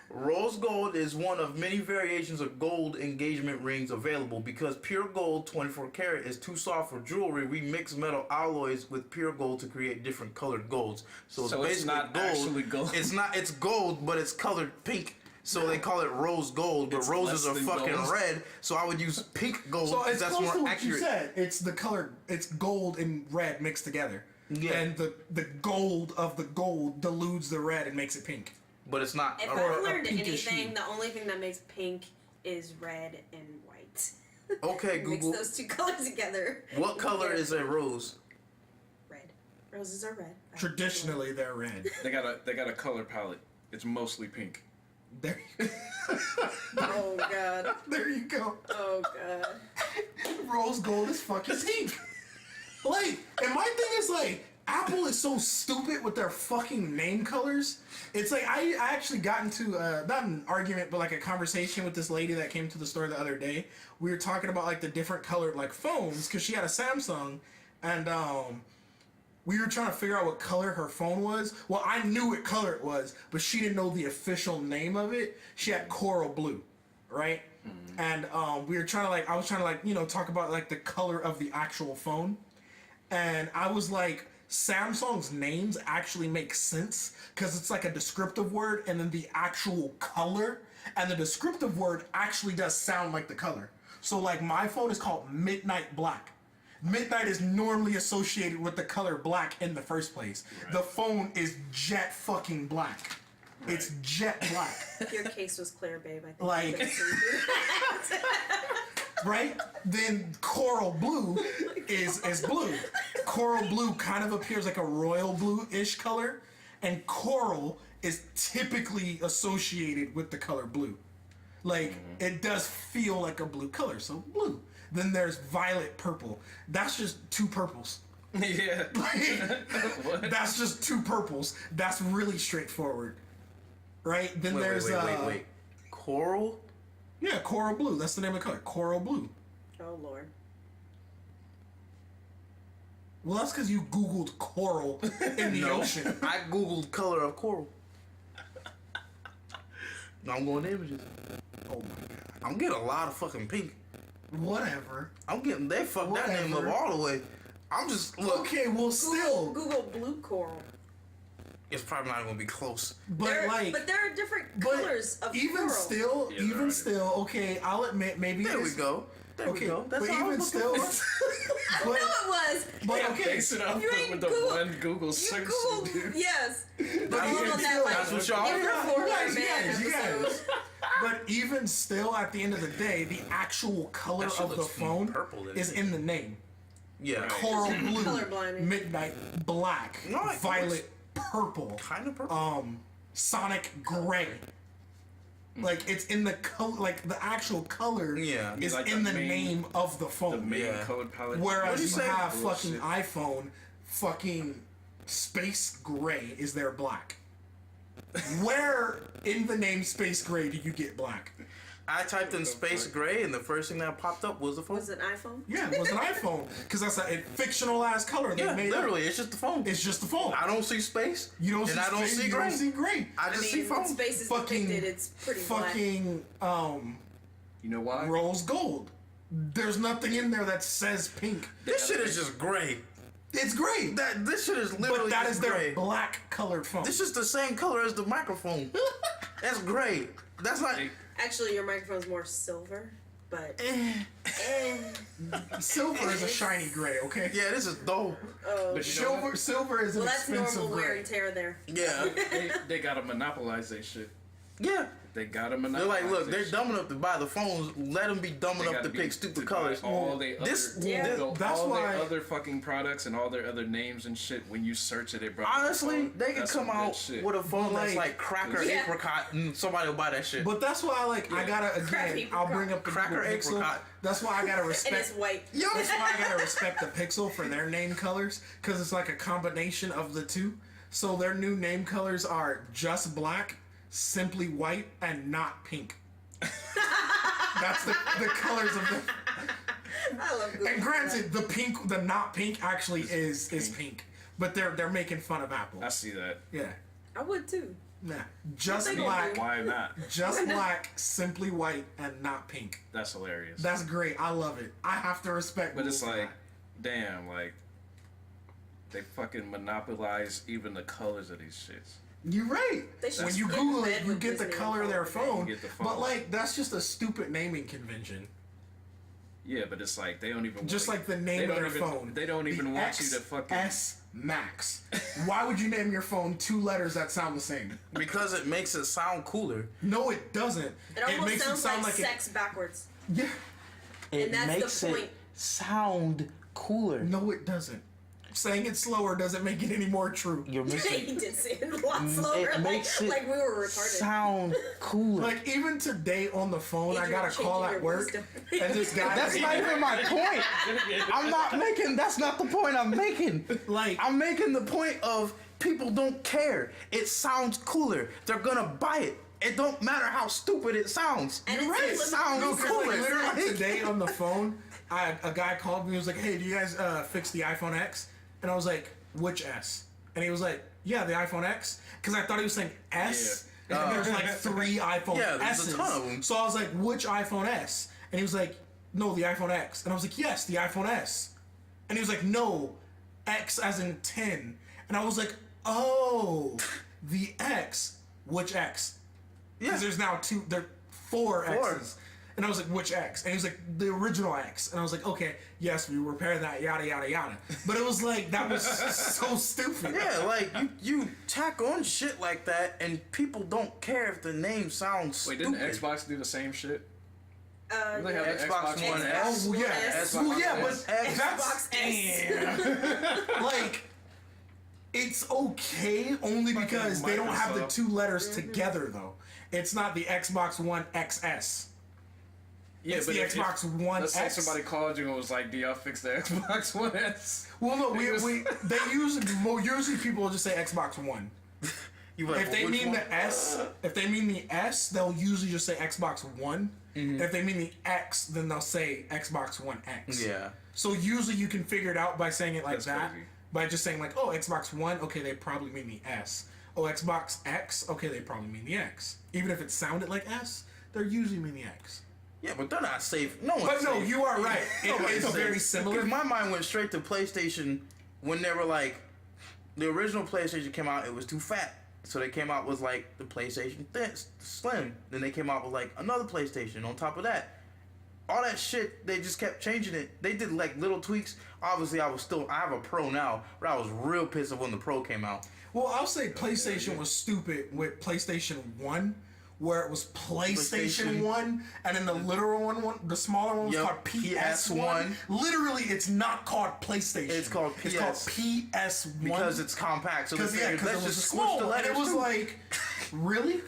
S2: Rose gold is one of many variations of gold engagement rings available. Because pure gold 24 karat is too soft for jewelry, we mix metal alloys with pure gold to create different colored golds. So it's
S1: So it's
S2: basically
S1: not
S2: gold.
S1: actually gold.
S2: It's not. It's gold, but it's colored pink. So they call it rose gold, but
S1: It's
S2: roses
S1: less
S2: are
S1: than
S2: fucking
S1: gold.
S2: red. So I would use pink gold.
S3: So
S2: 'cause
S3: it's
S2: that's
S3: close to
S2: more
S3: what
S2: accurate.
S3: you said. It's the color. It's gold and red mixed together.
S2: Yeah.
S3: And the gold of the gold dilutes the red and makes it pink.
S2: But it's not.
S4: If
S3: Or
S4: I've
S3: a
S4: learned
S3: pinkish
S4: anything,
S3: hue.
S4: the only thing that makes pink is red and white.
S2: Okay,
S4: Mix
S2: Google.
S4: those two colors together.
S2: What color is a rose?
S4: Red. Roses are red.
S3: Traditionally, they're red.
S1: They got a color palette. It's mostly pink.
S3: There you,
S4: Oh god.
S3: there you go.
S4: Oh god.
S3: Rose gold is fucking pink. Like, and my thing is like, Apple is so stupid with their fucking name colors. It's like I actually got into not an argument, but like a conversation with this lady that came to the store the other day. We were talking about like the different colored like phones because she had a Samsung, and we were trying to figure out what color her phone was. Well, I knew what color it was, but she didn't know the official name of it. She had coral blue, right? And we were trying to like, I was trying to like, you know, talk about like the color of the actual phone. And I was like, Samsung's names actually make sense because it's like a descriptive word and then the actual color, and the descriptive word actually does sound like the color. So like my phone is called Midnight Black. Midnight is normally associated with the color black in the first place.
S1: Right.
S3: The phone is jet fucking black. Right. It's jet black.
S4: Your case was clear, babe. I think
S3: Like, right? Then coral blue is blue. Coral blue kind of appears like a royal blue-ish color, and coral is typically associated with the color blue. Like, it does feel like a blue color, so blue. Then there's violet purple. That's just two purples.
S1: Yeah.
S3: Like, that's just two purples. That's really straightforward. Right? Then there's
S2: wait. Coral?
S3: Yeah, coral blue. That's the name of the color. Coral blue.
S4: Oh Lord.
S3: Well, that's because you Googled coral in the ocean.
S2: I Googled color of coral. I'm going to images.
S3: Oh my god.
S2: I'm getting a lot of fucking pink.
S3: Whatever.
S2: They fucked that name up
S3: Whatever.
S2: all the way. I'm just, look.
S3: Okay, well, still.
S4: Google blue coral.
S2: It's probably not going to be close.
S3: But
S4: there are different colors of
S3: even
S4: coral.
S3: still,
S1: Yeah, there are
S3: still, okay, I'll admit maybe
S2: There we
S3: it's-
S2: go. There we
S3: Okay,
S2: go. That's
S3: but
S2: all I
S3: even
S2: was
S3: still,
S2: looking for.
S3: but,
S4: No, it was.
S3: but
S1: Yeah,
S3: okay,
S1: base it up
S4: You ain't
S1: with the
S4: Google-
S1: one Google
S4: You
S1: search.
S4: Googled,
S1: dude.
S4: yes.
S3: but
S4: All
S3: even
S4: of that,
S3: still,
S4: like,
S2: That's what y'all-
S4: every
S3: you
S4: 400
S3: guys,
S4: man
S3: you
S4: episode.
S3: guys. But even still, at the end of the day, the actual color
S2: That shit
S3: of the
S2: looks
S3: phone
S2: purple in
S3: is
S2: it.
S3: in the name.
S2: Yeah.
S1: Right.
S3: Coral blue,
S4: Colorblind.
S3: midnight black,
S2: No, it
S3: violet purple,
S2: Kind of purple.
S3: Sonic gray. Like it's in the color, like the actual color
S2: Yeah.
S3: is
S1: Like
S3: in
S1: the
S3: the
S1: main-
S3: name of the
S1: The
S3: phone.
S1: main
S2: Yeah.
S1: code palette.
S2: What'd
S3: Whereas
S2: you
S3: you
S2: say?
S3: have
S1: Bullshit.
S3: fucking iPhone, fucking space gray is their black. Where in the name space gray do you get black?
S2: I typed in space gray, and the first thing that popped up was the phone.
S4: Was it an iPhone?
S3: Yeah, it was an iPhone because that's a fictional ass color they
S2: Yeah,
S3: made up.
S2: literally, it's just the phone.
S3: It's just the phone.
S2: I don't see space.
S3: You don't
S2: and
S3: see
S2: I don't
S3: space,
S2: see
S3: you
S2: gray.
S3: don't see gray.
S2: I
S4: I
S2: just see
S4: mean,
S2: phone.
S4: when space is
S3: Fucking-
S4: depicted, it's pretty black.
S3: Fucking
S1: You know why?
S3: rose gold. There's nothing in there that says pink.
S2: This shit is just gray.
S3: It's gray.
S2: This shit is literally
S3: But that
S2: just
S3: is their
S2: gray.
S3: black colored phone.
S2: This is the same color as the microphone. That's gray. That's not.
S1: They-
S4: Actually, your microphone's more silver, but
S3: Silver is a shiny gray, okay?
S2: Yeah, this is dope.
S1: But you know what?
S3: Silver is an
S4: well, that's
S3: expensive
S4: normal wear
S3: gray.
S4: and tear there.
S2: Yeah,
S1: they gotta monopolize that shit.
S2: yeah.
S1: They gotta
S2: They're
S1: monopolize.
S2: like, look,
S1: that
S2: they're
S1: shit.
S2: dumb enough to buy the phones. Let them be dumb
S1: They
S2: enough
S1: gotta
S2: to
S1: be-
S2: pick stupid
S1: to
S2: colors.
S1: buy all they
S2: This-
S1: other,
S4: Yeah.
S3: That's
S1: all
S3: why-
S1: their other fucking products and all their other names and shit. When you search it, bro.
S2: Honestly, they could
S1: That's
S2: come
S1: some good
S2: out
S1: shit.
S2: with a phone that's
S3: like-
S2: like cracker
S4: Yeah.
S2: apricot, and somebody will buy that shit.
S3: But that's why, like, I gotta
S4: Crap
S3: again.
S4: apricot.
S3: I'll bring up the
S2: Cracker
S3: Google Pixel.
S2: apricot.
S3: That's why I gotta
S4: And it's
S3: respect.
S4: white.
S3: That's why I gotta respect the Pixel for their name colors, because it's like a combination of the two. So their new name colors are just black, simply white, and not pink. That's the colors of the.
S4: I love Google.
S3: And granted, the not pink actually is pink, but they're making fun of Apple.
S1: I see that.
S3: Yeah,
S4: I would too.
S3: nah, just
S4: they gonna
S3: black,
S4: do?
S1: Why not?
S3: just black, simply white, and not pink.
S1: That's hilarious.
S3: That's great. I love it. I have to respect.
S1: But
S3: Google
S1: it's
S3: for
S1: like,
S3: that.
S1: damn, like they fucking monopolize even the colors of these shits.
S3: You're right.
S4: They should
S3: When you
S4: in
S3: Google
S4: bed
S3: it, you
S4: with
S3: get the
S4: Disney
S3: color of their
S4: and
S3: phone.
S1: You get the
S3: But
S1: phone.
S3: like, that's just a stupid naming convention.
S1: Yeah, but it's like they don't even
S3: Just
S1: want
S3: like the
S1: they
S3: name of
S1: don't
S3: their
S1: even-
S3: phone.
S1: They don't even
S3: The
S1: want you to fucking.
S3: XS Max. Why would you name your phone two letters that sound the same?
S2: because it makes it sound cooler.
S3: No, it doesn't.
S4: It almost
S3: makes
S4: sounds
S3: it sound
S4: like
S3: it.
S4: sex backwards.
S3: Yeah.
S4: And that's the point.
S2: sound cooler.
S3: No, it doesn't. Saying it slower doesn't make it any more true.
S2: You're
S4: he
S2: missing
S4: did say it a lot slower, like we were retarded.
S2: sound cooler.
S3: Like even today on the phone, I
S4: Adrian,
S3: got a call
S4: changing
S3: at
S4: your
S3: work,
S4: wisdom.
S3: and this guy.
S2: That's not even my point. I'm not making. That's not the point I'm making.
S3: Like-
S2: I'm making the point of people don't care. It sounds cooler. They're gonna buy it. It don't matter how stupid it sounds.
S4: And
S3: You're
S4: it's
S3: right.
S4: a
S2: Sounds
S4: limited
S3: No,
S2: cooler.
S3: like, literally
S2: Like-
S3: today on the phone, a guy called me. He was like, "Hey, do you guys fix the iPhone X?" And I was like, "Which S?" And he was like, "Yeah, the iPhone X," because I thought he was saying S.
S1: Yeah.
S3: And there's like 3 iPhone
S2: Yeah, there's a
S3: S's.
S2: ton of 'em.
S3: So I was like, "Which iPhone S?" And he was like, "No, the iPhone X." And I was like, "Yes, the iPhone S." And he was like, "No, X as in 10." And I was like, "Oh, the X. Which X?" Because there's now 4
S2: Four.
S3: X's. And I was like, which X? And he was like, the original X. And I was like, okay, yes, we repair that, yada, yada, yada. But it was like, that was so stupid.
S2: Yeah, like, you tack on shit like that, and people don't care if the name sounds
S1: Wait,
S2: stupid.
S1: didn't Xbox do the same shit?
S4: Yeah.
S1: They have the
S2: Xbox One S.
S3: Oh, yeah.
S4: S.
S3: Well, yeah, but
S4: Xbox S.
S3: that's... like, it's okay only because they don't have the
S1: Microsoft.
S3: two letters together, though. It's not the Xbox One XS.
S1: Yeah,
S3: It's
S1: but
S3: the
S1: if-
S3: Xbox One
S1: Let's say
S3: X.
S1: somebody called you and was like, "Do y'all fix the Xbox One S?"
S3: Well, no, they usually people will just say Xbox One.
S2: You like,
S3: If they
S2: which
S3: mean
S2: one?
S3: the S, if they mean the S, they'll usually just say Xbox One. If they mean the X, then they'll say Xbox One X.
S2: Yeah.
S3: So usually you can figure it out by saying it like
S1: That's
S3: that.
S1: crazy.
S3: By just saying like, oh, Xbox One, okay, they probably mean the S. Oh, Xbox X, okay, they probably mean the X. Even if it sounded like S, they're usually mean the X.
S2: Yeah, but they're not safe. No one's
S3: But no,
S2: safe.
S3: you are right. It
S2: Nobody's
S3: is
S2: safe.
S3: very similar.
S2: Because my mind went straight to PlayStation when they were like, the original PlayStation came out, it was too fat. So they came out with like the PlayStation Slim. Then they came out with like another PlayStation on top of that. All that shit, they just kept changing it. They did like little tweaks. Obviously, I have a Pro now, but I was real pissed when the Pro came out.
S3: Well, I'll say PlayStation was stupid with PlayStation 1, where it was PlayStation 1, and then the literal one, the smaller one was
S2: Yep,
S3: called PS1.
S2: PS1.
S3: Literally, it's not called PlayStation.
S2: It's called
S3: It's called PS1.
S2: Because it's compact. So
S3: Because
S2: they figured,
S3: it
S2: let's
S3: was
S2: just
S3: small,
S2: switch the letters
S3: and it was
S2: too.
S3: like, really?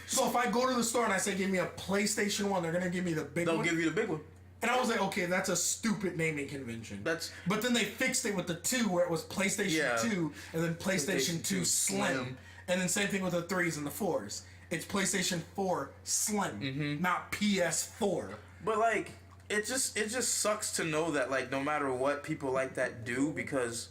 S3: So if I go to the store and I say, give me a PlayStation 1, they're going to give me the big
S2: They'll
S3: one?
S2: give you the big one.
S3: And I was like, okay, that's a stupid naming convention. But then they fixed it with the 2, where it was PlayStation 2, and then PlayStation 2 Slim. And then same thing with the 3s and the 4s. It's PlayStation 4 Slim, not PS4.
S2: But like, it just sucks to know that like no matter what people like that do, because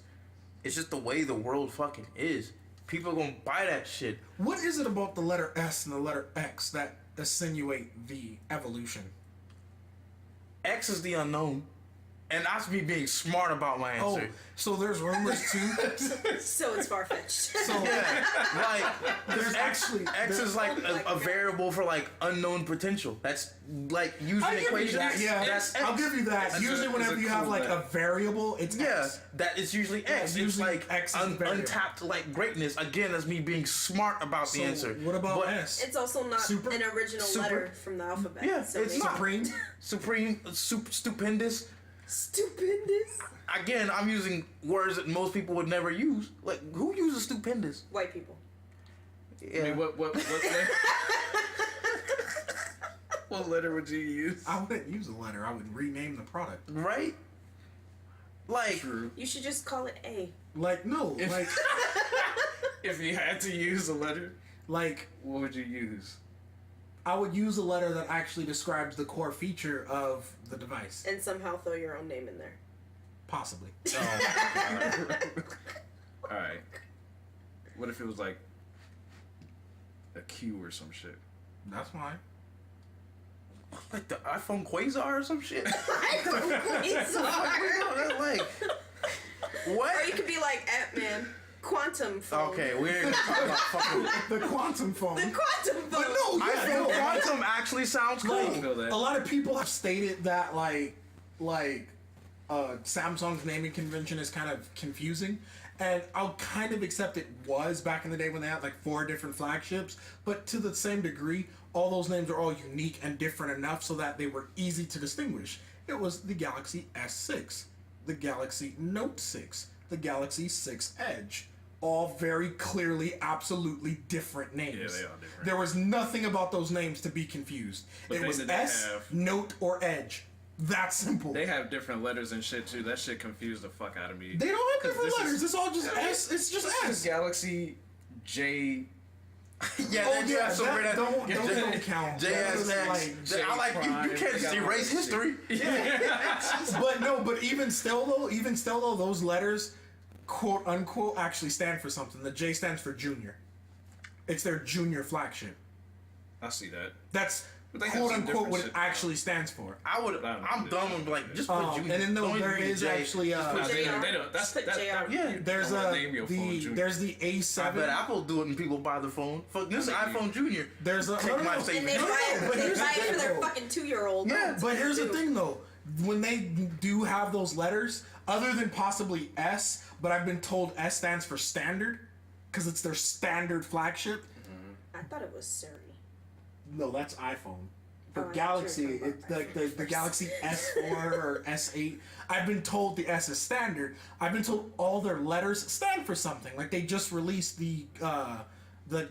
S2: it's just the way the world fucking is. People are gonna buy that shit.
S3: What is it about the letter S and the letter X that insinuate the evolution?
S2: X is the unknown. And that's me being smart about my
S3: Oh,
S2: answer.
S3: so there's rumors too.
S4: So it's far fetched.
S3: So
S2: Yeah, like
S3: there's actually
S2: X is like a variable for like unknown potential. That's like using
S3: I'll give you
S2: equation.
S3: that. Yeah,
S2: that's X.
S3: I'll give you that.
S1: That's
S3: Usually,
S1: a
S3: whenever you have
S1: cool
S3: like a
S1: letter.
S3: variable, it's
S2: Yeah,
S3: X.
S2: that is usually X. It's
S3: usually
S2: like
S3: X is the variable.
S2: untapped like greatness. Again, that's me being smart about
S3: So
S2: the answer.
S3: what about
S2: But
S3: S?
S4: It's also not
S3: Super-
S4: an original
S2: super-
S4: letter from the alphabet.
S2: Yeah,
S4: so
S2: it's
S4: maybe-
S2: not.
S3: Supreme.
S2: Supreme, stupendous.
S4: Stupendous.
S2: Again, I'm using words that most people would never use. Like, who uses stupendous?
S4: White people.
S2: Yeah.
S1: I mean, what letter? What letter would you use?
S3: I wouldn't use a letter. I would rename the product.
S2: Right? Like,
S1: True.
S4: You should just call it A.
S3: Like no,
S1: If-
S3: like
S1: If you had to use a letter,
S3: like
S1: what would you use?
S3: I would use a letter that actually describes the core feature of the device.
S4: And somehow throw your own name in there.
S3: Possibly.
S1: All right. What if it was like a Q or some shit?
S3: That's fine.
S2: like the iPhone Quasar or some shit.
S4: Or
S2: Like, what?
S4: you could be like Ant-Man. Quantum phone.
S2: Okay, we're gonna talk about fucking.
S3: The quantum phone.
S4: The quantum phone.
S3: But no,
S2: I
S3: yeah,
S2: feel
S3: no,
S2: quantum actually sounds cool.
S1: I feel that.
S3: a lot of people have stated that Samsung's naming convention is kind of confusing, and I'll kind of accept it was back in the day when they had like 4 different flagships, but to the same degree, all those names are all unique and different enough so that they were easy to distinguish. It was the Galaxy S6, the Galaxy Note 6, the Galaxy 6 Edge. All very clearly, absolutely different names.
S1: Yeah, they are different.
S3: There was nothing about those names to be confused.
S1: But
S3: It
S1: they
S3: was
S1: did
S3: S,
S1: have-
S3: Note, or Edge. That simple.
S1: They have different letters and shit too. That shit confused the fuck out of me.
S3: They don't have
S1: 'Cause
S3: different
S1: this
S3: letters.
S1: is-
S3: It's all just S. It's just
S1: This is
S3: S.
S1: Galaxy J.
S2: Yeah,
S3: Oh
S2: that's
S3: yeah,
S2: so
S3: that
S2: weird.
S3: don't count. That's
S2: JSX.
S3: like-
S2: I like you can't just erase history.
S3: but even still though, those letters, quote unquote, actually stand for something. The J stands for junior. It's their junior flagship.
S1: I see that.
S3: That's
S1: But they have
S3: quote
S1: some
S3: unquote
S1: different
S3: what it
S1: shit.
S3: actually stands for.
S2: I'm dumb and like just put Junior.
S3: And then
S2: Don't
S3: there
S2: even
S3: is
S2: J.
S3: actually
S1: Nah,
S4: JR.
S1: they don't. That's
S4: Put
S1: that.
S4: JR.
S2: Yeah,
S3: there's
S1: I wanna name your phone
S3: the
S1: Junior.
S3: there's the A7.
S2: I bet Apple do it and people buy the phone. Fuck this iPhone Junior.
S3: There's a
S2: Take my
S4: And
S2: savings.
S4: they buy it,
S3: but
S4: they
S3: here's the
S4: buy it
S3: thing,
S4: for their
S3: though.
S4: fucking 2-year-old.
S2: Yeah,
S3: But here's the thing though, when they do have those letters, other than possibly S, but I've been told S stands for standard, because it's their standard flagship.
S4: I thought it was Siri.
S3: No, that's iPhone. For
S4: Oh, I thought
S3: Galaxy,
S4: you were talking
S3: it's
S4: about
S3: the
S4: iPhone
S3: Galaxy
S4: first.
S3: S4 or S8. I've been told the S is standard. I've been told all their letters stand for something. Like they just released the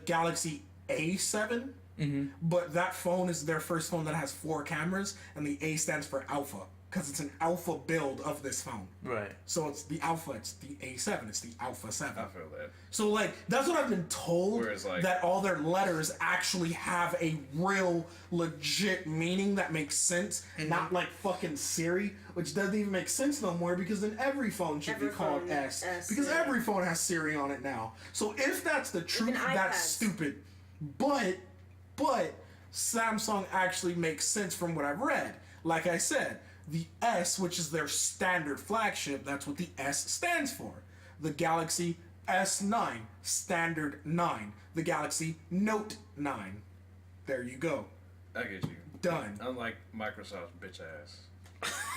S3: Galaxy A7, but that phone is their first phone that has 4 cameras, and the A stands for alpha because it's an alpha build of this phone.
S2: Right.
S3: So it's the alpha. It's the A7. It's the Alpha 7.
S1: I feel that.
S3: So like that's what I've been told.
S1: Whereas, like-
S3: that all their letters actually have a real legit meaning that makes sense, not like fucking Siri, which doesn't even make sense no more because then every phone should
S4: Every
S3: be called
S4: phone,
S3: S,
S4: S,
S3: because
S4: yeah.
S3: every phone has Siri on it now. So if that's the truth, that's
S4: iPads.
S3: stupid. But Samsung actually makes sense from what I've read. Like I said, the S, which is their standard flagship, that's what the S stands for. The Galaxy S9, standard 9. The Galaxy Note 9. There you go.
S1: I get you.
S3: Done.
S1: Unlike Microsoft's bitch ass.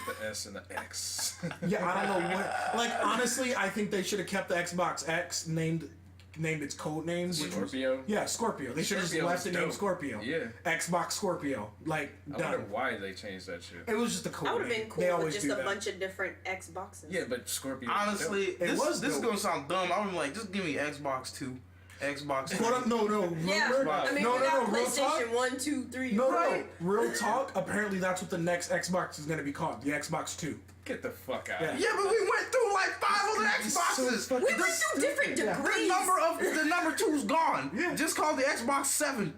S1: The S and the X.
S3: Yeah, I don't know what. Like, honestly, I think they should have kept the Xbox X named its code name. which was-
S1: Scorpio?
S3: Yeah, Scorpio. They should have just
S1: Scorpio
S3: left
S1: was
S3: it named
S1: dope.
S3: Scorpio.
S1: Yeah.
S3: Xbox Scorpio. Like,
S1: I wonder
S3: done.
S1: why they changed that shit.
S3: It was just a code
S4: I would have
S3: name.
S4: been
S3: They
S4: cool with
S3: always
S4: just
S3: do
S4: a
S3: that.
S4: bunch of different Xboxes.
S1: Yeah, but Scorpio.
S2: Honestly,
S3: It
S2: this
S3: was
S2: is
S3: dope.
S2: gonna sound dumb. I'm like, just give me Xbox 2, Xbox 3.
S3: Hold up, no.
S4: Yeah,
S3: Remember?
S4: I mean,
S3: no,
S4: we got
S3: real talk.
S4: PlayStation 1, 2, 3.
S3: No,
S4: right?
S3: real talk. Apparently, that's what the next Xbox is going to be called. The Xbox 2.
S1: Get the fuck out.
S3: Yeah.
S2: Yeah, but we went through like 5 other Xboxes.
S3: fucking-
S4: We went through different
S3: Yeah.
S4: degrees.
S2: The number 2's gone.
S3: Yeah.
S2: Just call the Xbox 7.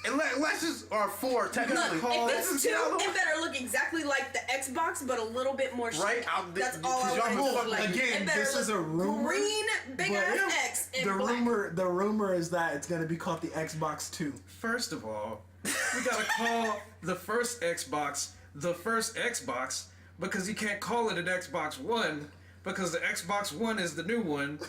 S2: And let's just or 4 technically.
S4: Look, if
S2: Let's
S4: it's
S2: just
S4: 2,
S2: get out of the
S4: it better look exactly like the Xbox, but a little bit more shit.
S2: Right?
S4: That's all I
S2: because y'all
S4: want it to
S2: look
S4: look like.
S3: again,
S4: It better
S3: this is
S4: look
S3: a rumor,
S4: green, big
S3: but
S4: ass X, and
S3: the
S4: black.
S3: the rumor is that it's going to be called the Xbox 2.
S1: First of all, we gotta call the first Xbox the first Xbox because you can't call it an Xbox One because the Xbox One is the new one.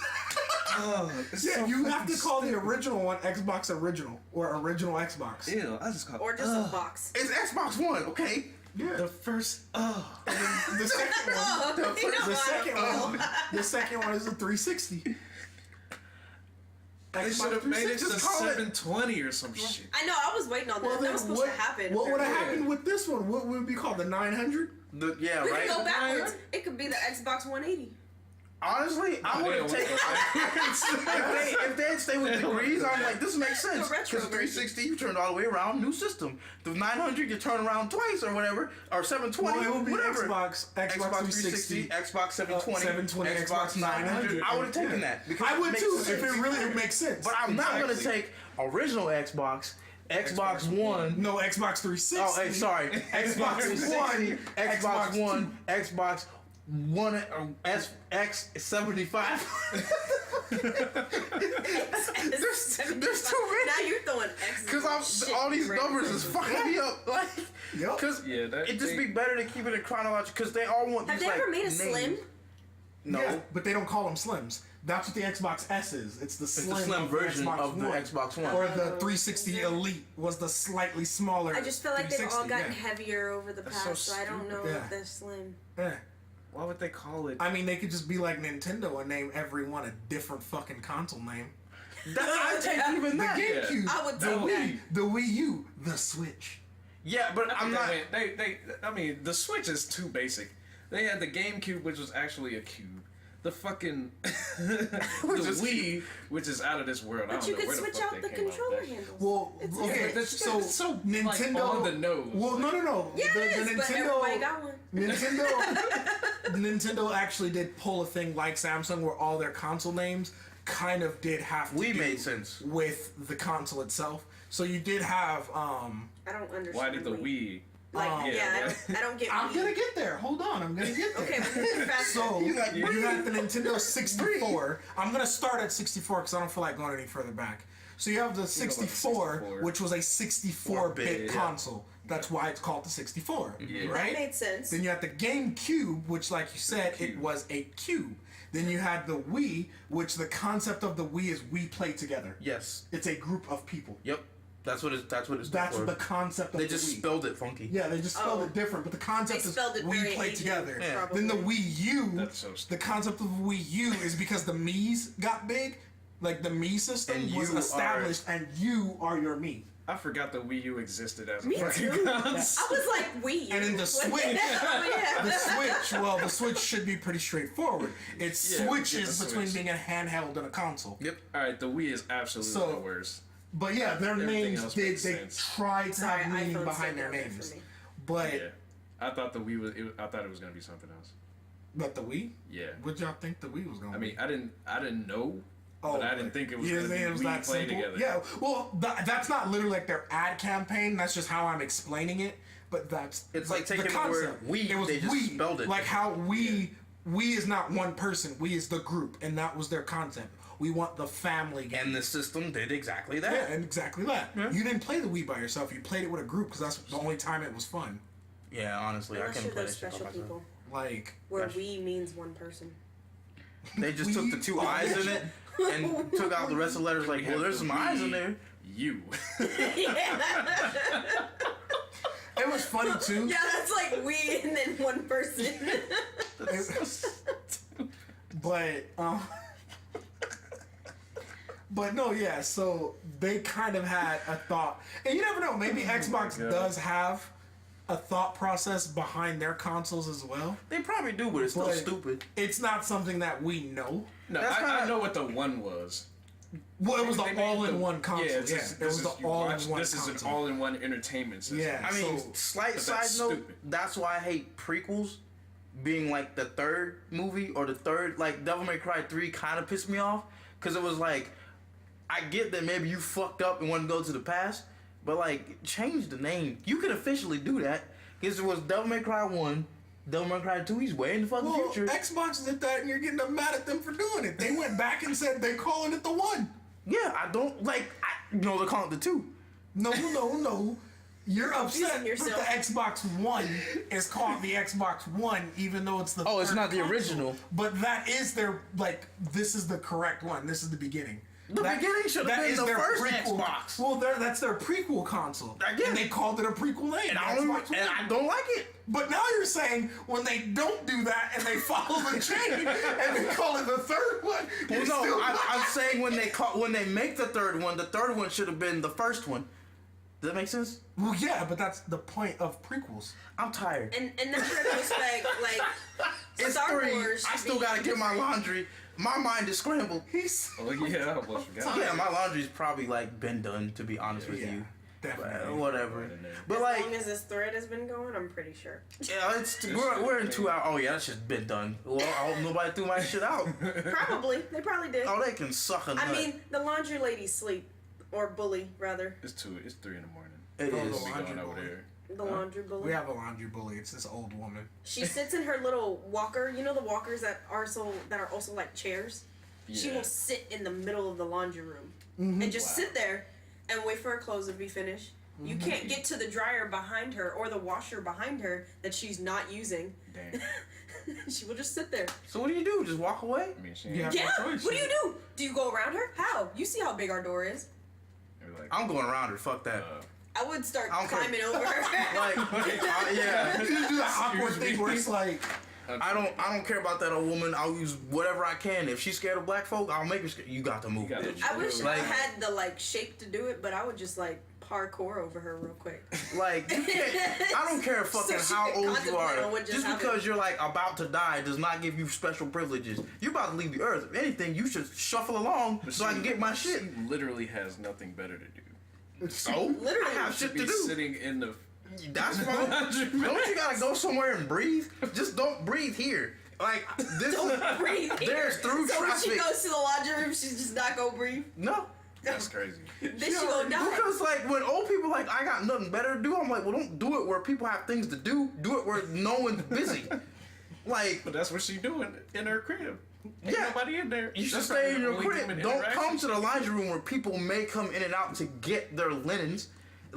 S1: Oh, it's
S3: Yeah,
S1: so
S3: you have
S1: fucking
S3: to call the original one Xbox Original or Original Xbox.
S1: Ew, I just call
S4: Or just a box.
S2: It's Xbox One, okay?
S3: Yeah.
S1: the first. Oh,
S3: The second one.
S4: Oh, you know
S3: The
S4: I
S3: second
S4: don't know.
S3: one. The second one is a 360.
S1: they should have made it to
S2: Just call it-
S1: 720 or some shit.
S4: I know, I was waiting on that. That
S3: then
S4: was supposed
S3: what,
S4: to happen.
S3: What would have
S1: Yeah.
S3: happened with this one? What would it be called? The 900?
S2: Yeah,
S4: We
S2: right?
S4: can go backwards. It could be the Xbox 180.
S2: Honestly, I would have
S1: They
S2: taken. if they had stayed with degrees, I'm like, this makes sense.
S4: The retro
S2: Because 360, you turned all the way around, new system. The 900, you turn around twice or whatever, or 720,
S3: Well, it would be
S2: whatever.
S3: Xbox 360,
S2: Xbox 720,
S3: 720,
S2: Xbox 900. I would have taken
S3: Yeah.
S2: that. Because
S3: I
S2: it
S3: would
S2: makes
S3: too,
S2: sense.
S3: if it really makes sense.
S2: But I'm not going to
S3: Exactly.
S2: take original Xbox, Xbox One.
S3: No, Xbox 360.
S2: Oh, hey, sorry. Xbox 360, Xbox One, Xbox One, X75. There's too many.
S4: Now you're throwing X's.
S2: Because all these numbers is fucking me up. Like,
S3: Yup.
S2: because
S1: Yeah, that-
S2: it'd just
S1: they-
S2: be better to keep it in chronological. Because they all want
S4: Have
S2: these
S4: they ever
S2: like,
S4: made a
S2: names.
S4: Slim?
S2: No.
S3: Yeah, but they don't call them Slims. That's what the Xbox S is. It's the slim,
S2: It's the slim
S3: of
S2: version
S3: Xbox
S2: of the
S3: One.
S2: Xbox One.
S3: Or the 360 Elite was the slightly smaller.
S4: I just feel like they've all
S3: 360,
S4: gotten
S3: yeah.
S4: heavier over the
S1: That's
S4: past,
S1: so
S4: so I don't know
S3: stupid.
S4: if
S3: Yeah.
S4: they're slim.
S3: Yeah.
S1: Why would they call it?
S3: I mean, they could just be like Nintendo and name everyone a different fucking console name.
S2: I take even
S3: The
S2: that.
S3: GameCube,
S4: I would
S3: the
S4: take
S3: Wii, the Wii U, the Switch.
S2: Yeah, but I'm not.
S1: I mean, the Switch is too basic. They had the GameCube, which was actually a cube. The fucking the Wii, which is out of this world. I
S4: But
S1: don't
S4: you
S1: know
S4: could
S1: where the
S4: switch
S1: fuck
S4: out
S1: they
S4: the
S1: came out with
S4: controller
S1: that shit.
S4: handles.
S3: Well,
S4: It's
S3: okay,
S1: Yeah, that's
S3: so
S1: so, like,
S3: Nintendo
S1: on the nose.
S3: Well, no.
S4: Yeah,
S3: the,
S4: it is,
S3: the
S4: but everybody got one.
S3: Nintendo actually did pull a thing like Samsung, where all their console names kind of did have to
S2: We
S3: do
S2: made sense.
S3: with the console itself. So you did have.
S4: I don't understand.
S1: Why did the Wii?
S4: Like,
S3: Oh.
S4: yeah, I don't get.
S3: I'm
S4: Wii.
S3: gonna get there. Hold on, I'm gonna get there.
S4: Okay, but move faster.
S3: So
S2: He's like,
S3: you got the Nintendo 64. I'm gonna start at 64 because I don't feel like going any further back. So you have the 64,
S1: 64.
S3: which was a 64-bit
S2: 4-bit, yeah.
S3: console. That's why it's called the 64,
S1: Yeah.
S3: right?
S4: That made sense.
S3: Then you had the GameCube, which, like you said, it was a cube. Then you had the Wii, which the concept of the Wii is we play together.
S2: Yes.
S3: It's a group of people.
S2: Yep. That's what it's. That's
S3: That's the concept of
S2: They
S3: the
S2: just
S3: Wii.
S2: spelled it funky.
S3: Yeah, they just spelled it different, but the concept
S4: They
S3: is
S4: spelled it
S3: we
S4: very
S3: play
S4: Asian,
S3: together.
S2: Yeah.
S4: probably.
S3: Then the Wii U,
S1: That's so
S3: the
S1: stupid.
S3: concept of Wii U is because the Mii's got big, like the Mii system
S2: And
S3: was
S2: you are-
S3: established, and you are your Mii.
S1: I forgot the Wii U existed as a
S4: Me
S1: fucking
S4: too.
S1: concept.
S4: I was like, Wii.
S3: And then the
S4: What
S3: Switch.
S4: hell? Yeah.
S3: The Switch, well, the Switch should be pretty straightforward. It
S1: Yeah, we get
S3: switches
S1: the
S3: between
S1: Switch.
S3: being a handheld and a console.
S2: Yep.
S1: Alright, the Wii is absolutely
S3: So-
S1: the worst.
S3: But yeah, their
S1: Everything
S3: names,
S1: else
S3: they
S1: makes sense.
S3: tried to
S4: Sorry,
S3: have meaning
S4: iPhone's
S3: behind
S4: still
S3: their
S4: down there
S3: names.
S4: for me.
S3: But,
S1: Yeah. I thought the Wii was. I thought it was gonna be something else.
S3: but the Wii?
S1: Yeah.
S3: What y'all think the Wii was going to
S1: I
S3: be?
S1: mean, I didn't know, but I didn't think it was
S3: you
S1: gonna
S3: didn't
S1: be
S3: think it was
S1: Wii
S3: that
S1: play
S3: simple?
S1: together.
S3: Yeah, well, that's not literally like their ad campaign. That's just how I'm explaining it. But that's
S2: It's like taking the
S3: concept.
S2: word we,
S3: It was
S2: they just
S3: we,
S2: spelled it.
S3: like how we is not one person. We is the group, and that was their concept. We want the family game.
S2: And the system did exactly that.
S3: Yeah, and exactly that.
S2: Yeah.
S3: You didn't play the Wii by yourself. You played it with a group because that's the only time it was fun.
S2: Yeah, honestly, I
S4: Unless
S2: couldn't
S4: you're
S2: play
S4: those
S2: that shit by
S4: special
S2: myself.
S4: people
S3: Like,
S4: where
S2: Special.
S4: we means one person.
S2: They just took the two eyes in it and took out the rest of the letters. Like, well, there's some eyes in there.
S1: You.
S4: Yeah.
S3: it was funny too.
S4: Yeah, that's like we and then one person.
S3: But but no, yeah. So they kind of had a thought, and you never know. Maybe Xbox
S1: God.
S3: does have a thought process behind their consoles as well.
S2: They probably do, but it's still
S3: But
S2: stupid.
S3: It's not something that we know.
S1: No,
S2: That's
S1: I
S2: kinda-
S1: know what the one was.
S3: Well, it was
S1: They
S3: the
S1: made
S3: all-in-one console. Yeah,
S1: it's just-
S3: it was the
S1: you watch-
S3: all-in-one
S1: This is
S3: console.
S1: an all-in-one entertainment system.
S3: Yeah.
S2: I mean,
S3: So-
S2: slight
S1: but
S2: side
S1: that's
S2: note,
S1: stupid.
S2: that's why I hate prequels being like the third movie or the third, like Devil May Cry 3 kind of pissed me off because it was like, I get that maybe you fucked up and want to go to the past, but like, change the name. You can officially do that because it was Devil May Cry 1, Devil May Cry 2, he's way in the fucking
S3: Well,
S2: future.
S3: Xbox did that, and you're getting mad at them for doing it. They went back and said they're calling it the one.
S2: Yeah, I don't, like, they're calling it the 2.
S3: No. You're upset that
S4: yourself.
S3: the Xbox One is called the Xbox One, even though it's the
S2: Oh, it's
S3: third
S2: not the
S3: console.
S2: original.
S3: But that is their, like, this is the correct one. This is the beginning.
S2: The beginning should have
S3: that
S2: been
S3: is
S2: the
S3: their
S2: first
S3: prequel.
S2: Xbox.
S3: Well, that's their prequel console.
S2: I get
S3: And
S2: it.
S3: they called it a prequel name.
S2: And
S3: the
S2: I don't,
S3: Xbox
S2: and
S3: One.
S2: I don't like it.
S3: But now you're saying when they don't do that and they follow the chain and they call it the third one.
S2: Well,
S3: you're
S2: no,
S3: still
S2: I'm saying when they make the third one should have been the first one. Does that make sense?
S3: Well, yeah, but that's the point of prequels.
S2: I'm tired.
S4: And in that retrospect, like
S2: It's
S4: Star
S2: 3.
S4: Wars.
S2: I
S4: should
S2: still
S4: be-
S2: gotta get my laundry. My mind is scrambled.
S3: He's
S1: Oh yeah, I almost forgot.
S2: Yeah, my laundry's probably like been done, to be honest with
S3: yeah,
S2: you.
S3: definitely.
S2: But whatever. But
S4: As
S2: like,
S4: long as this thread has been going, I'm pretty sure.
S2: yeah, we're in 2 hours. Oh yeah, that's just been done. Well, I hope nobody threw my shit out.
S4: Probably. They probably did.
S2: Oh, they can suck a nut.
S4: I mean, the laundry ladies sleep. Or bully, rather.
S1: It's 3 in the morning.
S2: it
S3: Oh,
S2: is.
S3: no.
S1: We
S3: Laundry
S1: going over
S3: bully.
S1: there.
S4: The laundry bully.
S3: We have a laundry bully. It's this old woman.
S4: She sits in her little walker. You know the walkers that are also like chairs. She
S1: Yeah.
S4: will sit in the middle of the laundry room
S3: Mm-hmm.
S4: and just sit there and wait for her clothes to be finished. You
S3: Mm-hmm.
S4: can't get to the dryer behind her or the washer behind her that she's not using.
S1: Damn.
S4: She will just sit there.
S2: So what do you do? Just walk away?
S1: I mean, she ain't
S3: Yeah.
S4: Yeah.
S3: no choice.
S4: What do you do? Do you go around her? How? You see how big our door is.
S1: They're like,
S2: I'm going around her. Fuck that.
S4: I would start
S2: I don't care.
S4: climbing over her.
S2: Like, yeah.
S3: You do that awkward
S1: Excuse me.
S3: thing where it's like,
S2: I don't care about that old woman. I'll use whatever I can. If she's scared of black folk, I'll make her scared. You got to move,
S1: You gotta
S2: bitch.
S4: I wish
S2: Like-
S4: I had the shape to do it, but I would just parkour over her real quick.
S2: Like, you can't. I don't care fucking
S4: she
S2: how
S4: could
S2: old you
S4: contemplate on
S2: are.
S4: what just
S2: Just because
S4: happened.
S2: you're like about to die does not give you special privileges. You're about to leave the earth. If anything, you should shuffle along so I can get my shit.
S1: She literally has nothing better to do.
S2: So
S4: Literally.
S2: I have
S1: She
S2: shit
S1: be
S2: to do.
S1: sitting in the.
S2: That's fine. Don't you gotta go somewhere and breathe? Just don't breathe here. Like this.
S4: Don't breathe.
S2: There's through
S4: so when
S2: traffic.
S4: she goes to the laundry room, she's just not gonna breathe.
S2: No.
S1: That's crazy.
S4: Then she gonna die.
S2: Because like when old people like I got nothing better to do, I'm like, well, don't do it where people have things to do. Do it where no one's busy. Like
S1: But that's what she doing in her crib. Ain't
S2: Yeah.
S1: nobody in there.
S2: you should
S1: That's
S2: stay in
S1: probably
S2: your
S1: the only
S2: crib.
S1: human
S2: Don't
S1: interaction.
S2: come to the laundry room where people may come in and out to get their linens.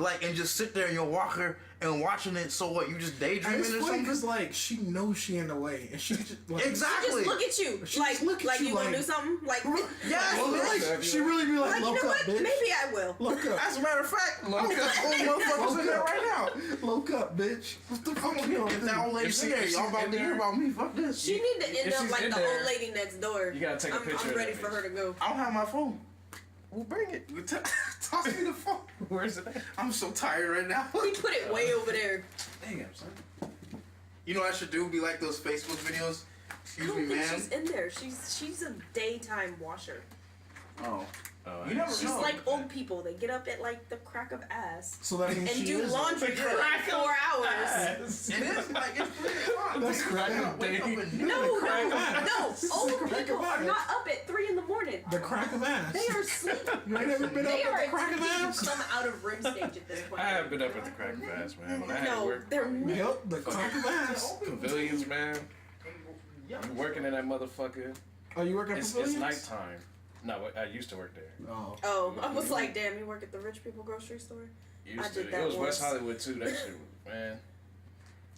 S2: like, and just sit there in your walker and watching it. So what? You just daydreaming
S3: And it's
S2: or
S3: funny
S2: something?
S3: because like she knows she in the way, and she just like
S2: Exactly.
S4: Just look at you.
S3: She
S4: Like,
S3: just look at
S4: like
S3: you
S4: you gonna
S3: like-
S4: do something? Like,
S2: Yes,
S3: Well,
S2: bitch.
S3: like, she really be like,
S4: like you
S3: look
S4: know
S3: up,
S4: what?
S3: bitch.
S4: Maybe I will.
S3: Look up.
S2: As a matter of fact, I'm
S1: Look
S2: gonna get old motherfuckers in there right now.
S3: Look up, bitch. What the
S2: I'm
S3: fuck
S2: gonna
S3: you
S2: get
S3: gonna
S2: that old
S3: do?
S2: lady
S1: If she-
S2: in there.
S1: if
S2: Y'all
S1: she's
S2: about
S1: in
S2: to hear
S1: there-
S2: about me. Fuck this.
S4: She need to end
S1: If
S4: up
S1: she's
S4: like
S1: in
S4: the
S1: there,
S4: old lady next door.
S1: you gotta take a picture
S4: I'm
S1: of
S4: ready
S1: that
S4: for
S1: bitch.
S4: her to go.
S2: I don't have my phone.
S1: We'll bring it.
S2: Toss me the phone.
S1: Where's it at?
S2: I'm so tired right now.
S4: We put it way over there.
S1: Damn, son.
S2: You know what I should do? Be like those Facebook videos.
S4: I
S2: Excuse
S4: don't
S2: me,
S4: think
S2: man.
S4: she's in there. She's a daytime washer.
S2: Oh.
S1: Oh,
S2: You never
S4: She's
S2: know.
S4: like old people. They get up at like the crack of ass
S3: So that means
S4: and
S3: she
S4: do
S3: is
S4: laundry for like 4 hours.
S2: It is like it's pretty fun.
S3: That's crack
S2: Yeah,
S3: of
S2: wake up
S1: dating.
S2: and-
S4: No,
S3: The crack of ass.
S4: no. Old
S3: crack
S4: people
S3: of
S4: are
S3: ass.
S4: not up at 3 in the morning.
S3: the crack of ass.
S4: They are asleep.
S3: You ain't never been
S4: They
S3: up
S4: are
S3: at the crack of
S4: attempting
S3: ass?
S4: to come out of REM stage at this point.
S1: I have been up at the crack of ass, man. When I had to
S4: No,
S1: work
S4: they're
S3: Yep, the crack of ass.
S1: pavilions, man. You working in that motherfucker.
S3: Oh, you work at
S1: It's
S3: Pavilions?
S1: nighttime. No, I used to work there.
S3: Oh.
S4: Oh, I was like, damn, you work at the rich people grocery store?
S1: Used
S4: I
S1: to.
S4: did
S1: It
S4: that
S1: was West
S4: once.
S1: Hollywood too. That shit was, man.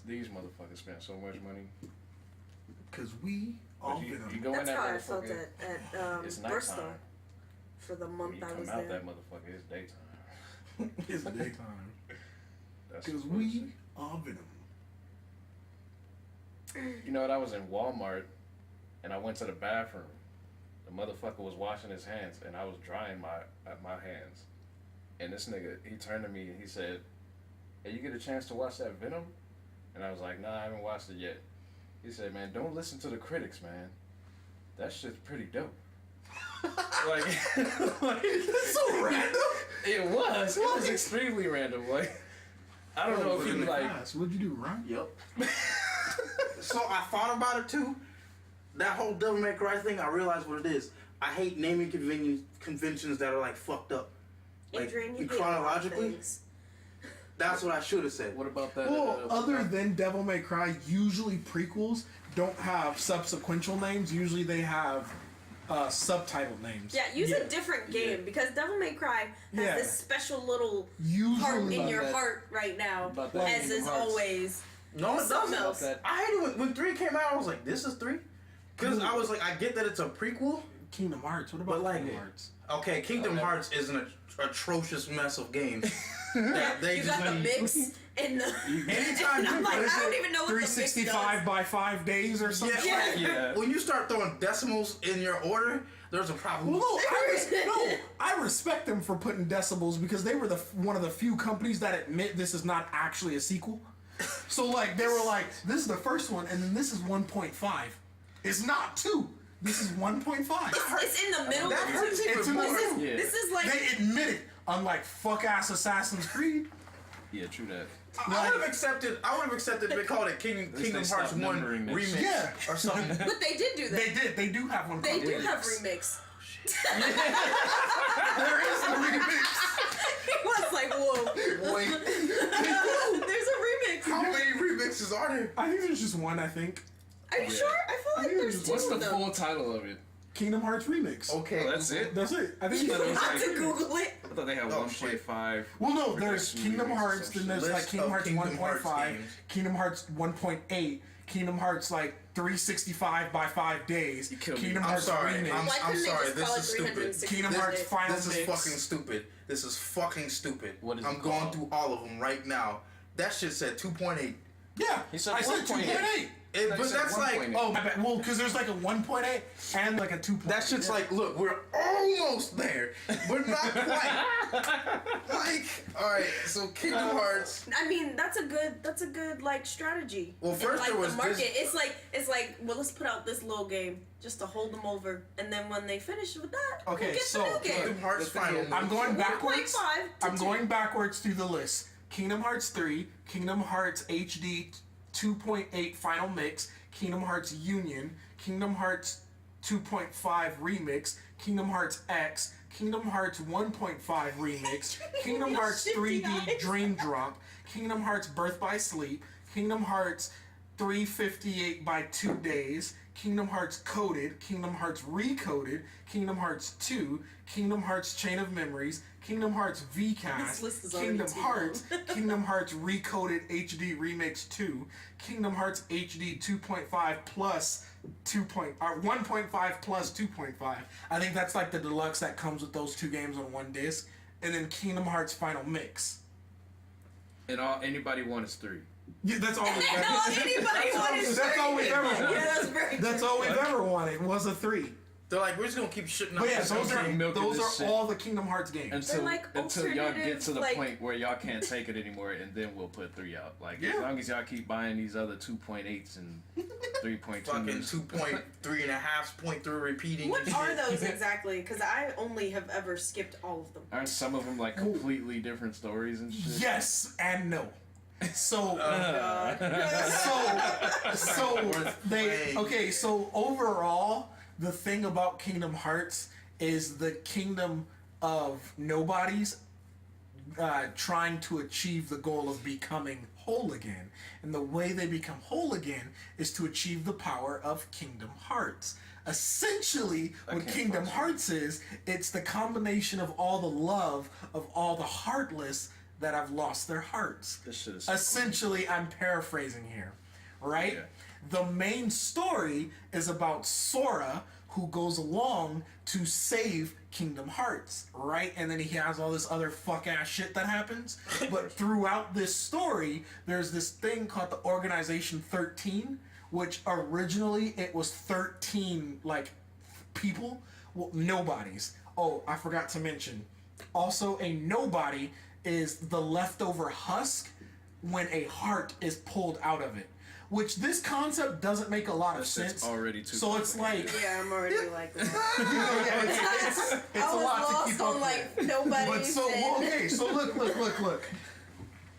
S1: These motherfuckers spent so much money.
S3: Because we all
S1: But you
S3: been
S1: go in
S4: That's
S1: that
S4: how I felt
S1: motherfucker.
S4: at
S1: It's
S4: Bristol
S1: nighttime.
S4: for the
S1: When
S4: month
S1: you
S4: I
S1: come
S4: was
S1: out
S4: there.
S1: that motherfucker, it's daytime.
S3: It's daytime.
S1: That's
S3: Because
S1: what it is.
S3: we all been
S1: You know what? I was in Walmart, and I went to the bathroom. The motherfucker was washing his hands, and I was drying my hands. And this nigga, he turned to me and he said, "Hey, you get a chance to watch that Venom?" And I was like, "Nah, I haven't watched it yet." He said, "Man, don't listen to the critics, man. That shit's pretty dope." like,
S3: That's so random.
S1: it was. It was extremely random. Like, I don't know if you like.
S3: What'd you do, Ron?
S2: Yep. So I thought about it too. That whole Devil May Cry thing, I realized what it is. I hate naming conventions that are like fucked up. Like
S4: Adrian, you
S2: chronologically,
S4: things.
S2: that's what I should have said.
S1: What about that?
S3: Well, other than Devil May Cry, usually prequels don't have subsequential names. Usually they have subtitled names.
S4: Yeah, use a different game because Devil May Cry has
S3: Yeah.
S4: this special little
S3: Usually.
S4: heart in
S1: About
S4: your
S1: that-
S4: heart right now,
S1: about that
S4: as
S1: Kingdom
S4: is
S1: Hearts.
S4: always.
S2: No, it
S4: Something
S2: doesn't.
S4: else.
S1: That
S2: I hate it when 3 came out. I was like, this is 3? Because I was like, I get that it's a prequel.
S3: Kingdom Hearts. What about
S2: But, like,
S3: Kingdom Hearts?
S2: Okay, Kingdom
S1: Okay.
S2: Hearts is an atrocious mess of games. that they
S4: You
S2: just
S4: got the mix and the.
S2: anytime
S4: And
S2: you
S4: I'm like,
S2: put
S4: I don't even know what the mix
S3: 365
S4: does.
S3: by 5 days or something.
S2: Yeah,
S1: Yeah.
S2: when you start throwing decimals in your order, there's a problem.
S3: Well, no, I respect them for putting decibels because they were one of the few companies that admit this is not actually a sequel. So like they were like, this is the first one, and then this is 1.5. It's not 2. This is 1.5.
S4: It's in the middle.
S2: That hurts even
S3: It's in the
S2: more.
S3: middle.
S1: Yeah.
S4: This is like.
S3: They admit it, unlike fuck ass Assassin's Creed.
S1: Yeah, true that.
S2: I would have accepted. if they called it Kingdom
S1: they
S2: Hearts
S1: stopped
S2: 1
S1: numbering this.
S2: remix
S3: Yeah.
S2: or something.
S4: But they did do that.
S3: They do have one.
S4: They
S3: called
S4: do
S3: Remix.
S4: have remix.
S3: There is a remix.
S4: He was like, whoa.
S2: Wait,
S4: There's a remix.
S2: how many remixes are there?
S3: I think there's just one. I think
S4: Are you sure? I feel like
S3: think
S4: there's
S3: it's-
S4: two
S1: What's the
S4: of them.
S1: full title of it?
S3: Kingdom Hearts remix.
S2: Okay,
S1: Oh, that's it.
S3: That's it. I think
S4: You
S1: thought it was
S4: have
S1: like-
S4: to Google it.
S1: I thought they had
S2: Oh,
S1: 1.5.
S3: Well, no, there's
S1: Progression
S3: Kingdom
S1: remix or
S3: Hearts,
S1: some
S3: then
S1: shit.
S3: there's
S2: List
S3: like Kingdom
S2: of
S3: Hearts
S2: Kingdom Hearts
S3: 1.5,
S2: games.
S3: Kingdom Hearts 1.8, Kingdom Hearts like 365 by 5 days,
S1: You killed me.
S3: Kingdom
S2: I'm
S3: Hearts
S2: sorry.
S3: remix,
S2: I'm
S4: Why couldn't they
S2: sorry.
S4: just
S2: This
S4: call it
S2: is stupid.
S4: 360
S3: Kingdom
S4: days?
S3: Hearts Final
S2: This is
S3: Mix.
S2: fucking stupid. This is fucking stupid.
S1: What is
S2: I'm
S1: it
S2: going
S1: called?
S2: through all of them right now. That shit said 2.8.
S3: Yeah,
S1: He said
S3: I said
S1: 1.8.
S3: 2.8.
S2: But
S1: He said
S2: that's like
S1: 1.8.
S3: Oh, my bad. Well, because there's like a 1.8 and like a 2.
S2: that shit's like, look, we're almost there. We're not quite. Like, all right, so Kingdom Hearts.
S4: I mean, that's a good like strategy.
S2: Well, first
S4: and, like,
S2: there was
S4: the market.
S2: this-
S4: It's like well, let's put out this little game just to hold them over, and then when they finish with that,
S3: Okay,
S4: we'll get
S3: so,
S4: the new game.
S2: Kingdom Hearts
S1: The thing
S2: Final.
S1: is-
S3: I'm going
S4: 1.5
S3: backwards.
S4: to
S3: I'm
S4: 2.
S3: going backwards through the list. Kingdom Hearts 3, Kingdom Hearts HD 2.8 Final Mix, Kingdom Hearts Union, Kingdom Hearts 2.5 Remix, Kingdom Hearts X, Kingdom Hearts 1.5 Remix, Kingdom Hearts 3D Dream Drop, Kingdom Hearts Birth by Sleep, Kingdom Hearts 358 by 2 days, Kingdom Hearts Coded, Kingdom Hearts Recoded, Kingdom Hearts 2, Kingdom Hearts Chain of Memories, Kingdom Hearts VCast,
S4: This list is already
S3: Kingdom
S4: too
S3: Hearts, Kingdom Hearts Recoded HD Remix 2, Kingdom Hearts HD 2.5 plus 1.5 plus 2.5. I think that's like the deluxe that comes with those two games on one disc, and then Kingdom Hearts Final Mix.
S1: And all anybody wants is 3.
S3: Yeah, that's all we've ever.
S4: All anybody wanted.
S3: That's all we've ever wanted.
S4: Yeah, that's very.
S3: That's all we've ever wanted was a 3.
S2: They're like, we're just gonna keep shitting out.
S3: But yeah,
S2: this
S3: those
S2: game.
S3: are all the Kingdom Hearts games.
S1: Until
S4: like
S1: until y'all get to the
S4: alternative,
S1: point where y'all can't take it anymore, and then we'll put 3 out. Like
S3: Yeah.
S1: as long as y'all keep buying these other 2.8s and 3.2s.
S2: fucking 2.3.5.3 repeating.
S4: What
S2: and
S4: are
S2: shit.
S4: those exactly? Because I only have ever skipped all of them.
S1: Aren't some of them like completely different stories and shit?
S3: Yes and no. So
S4: God.
S3: so
S2: playing.
S3: so overall, the thing about Kingdom Hearts is the kingdom of nobodies trying to achieve the goal of becoming whole again. And the way they become whole again is to achieve the power of Kingdom Hearts. Essentially, what
S1: can't
S3: Kingdom
S1: function.
S3: Hearts is, it's the combination of all the love of all the heartless that have lost their hearts.
S1: This shit is
S3: Essentially, I'm paraphrasing here, right?
S1: Yeah.
S3: The main story is about Sora, who goes along to save Kingdom Hearts, right? And then he has all this other fuck ass shit that happens. But throughout this story, there's this thing called the Organization 13, which originally it was 13 like people, well, nobodies. Oh, I forgot to mention. Also, a nobody is the leftover husk when a heart is pulled out of it. Which this concept doesn't make a lot of
S1: This shit's
S3: sense.
S1: already too
S3: So it's like,
S1: complicated.
S4: Yeah, I'm already like.
S3: it's
S4: I
S3: a
S4: was
S3: lot to
S4: lost
S3: keep
S4: on
S3: up
S4: like
S3: with.
S4: nobody.
S3: But so okay, so look.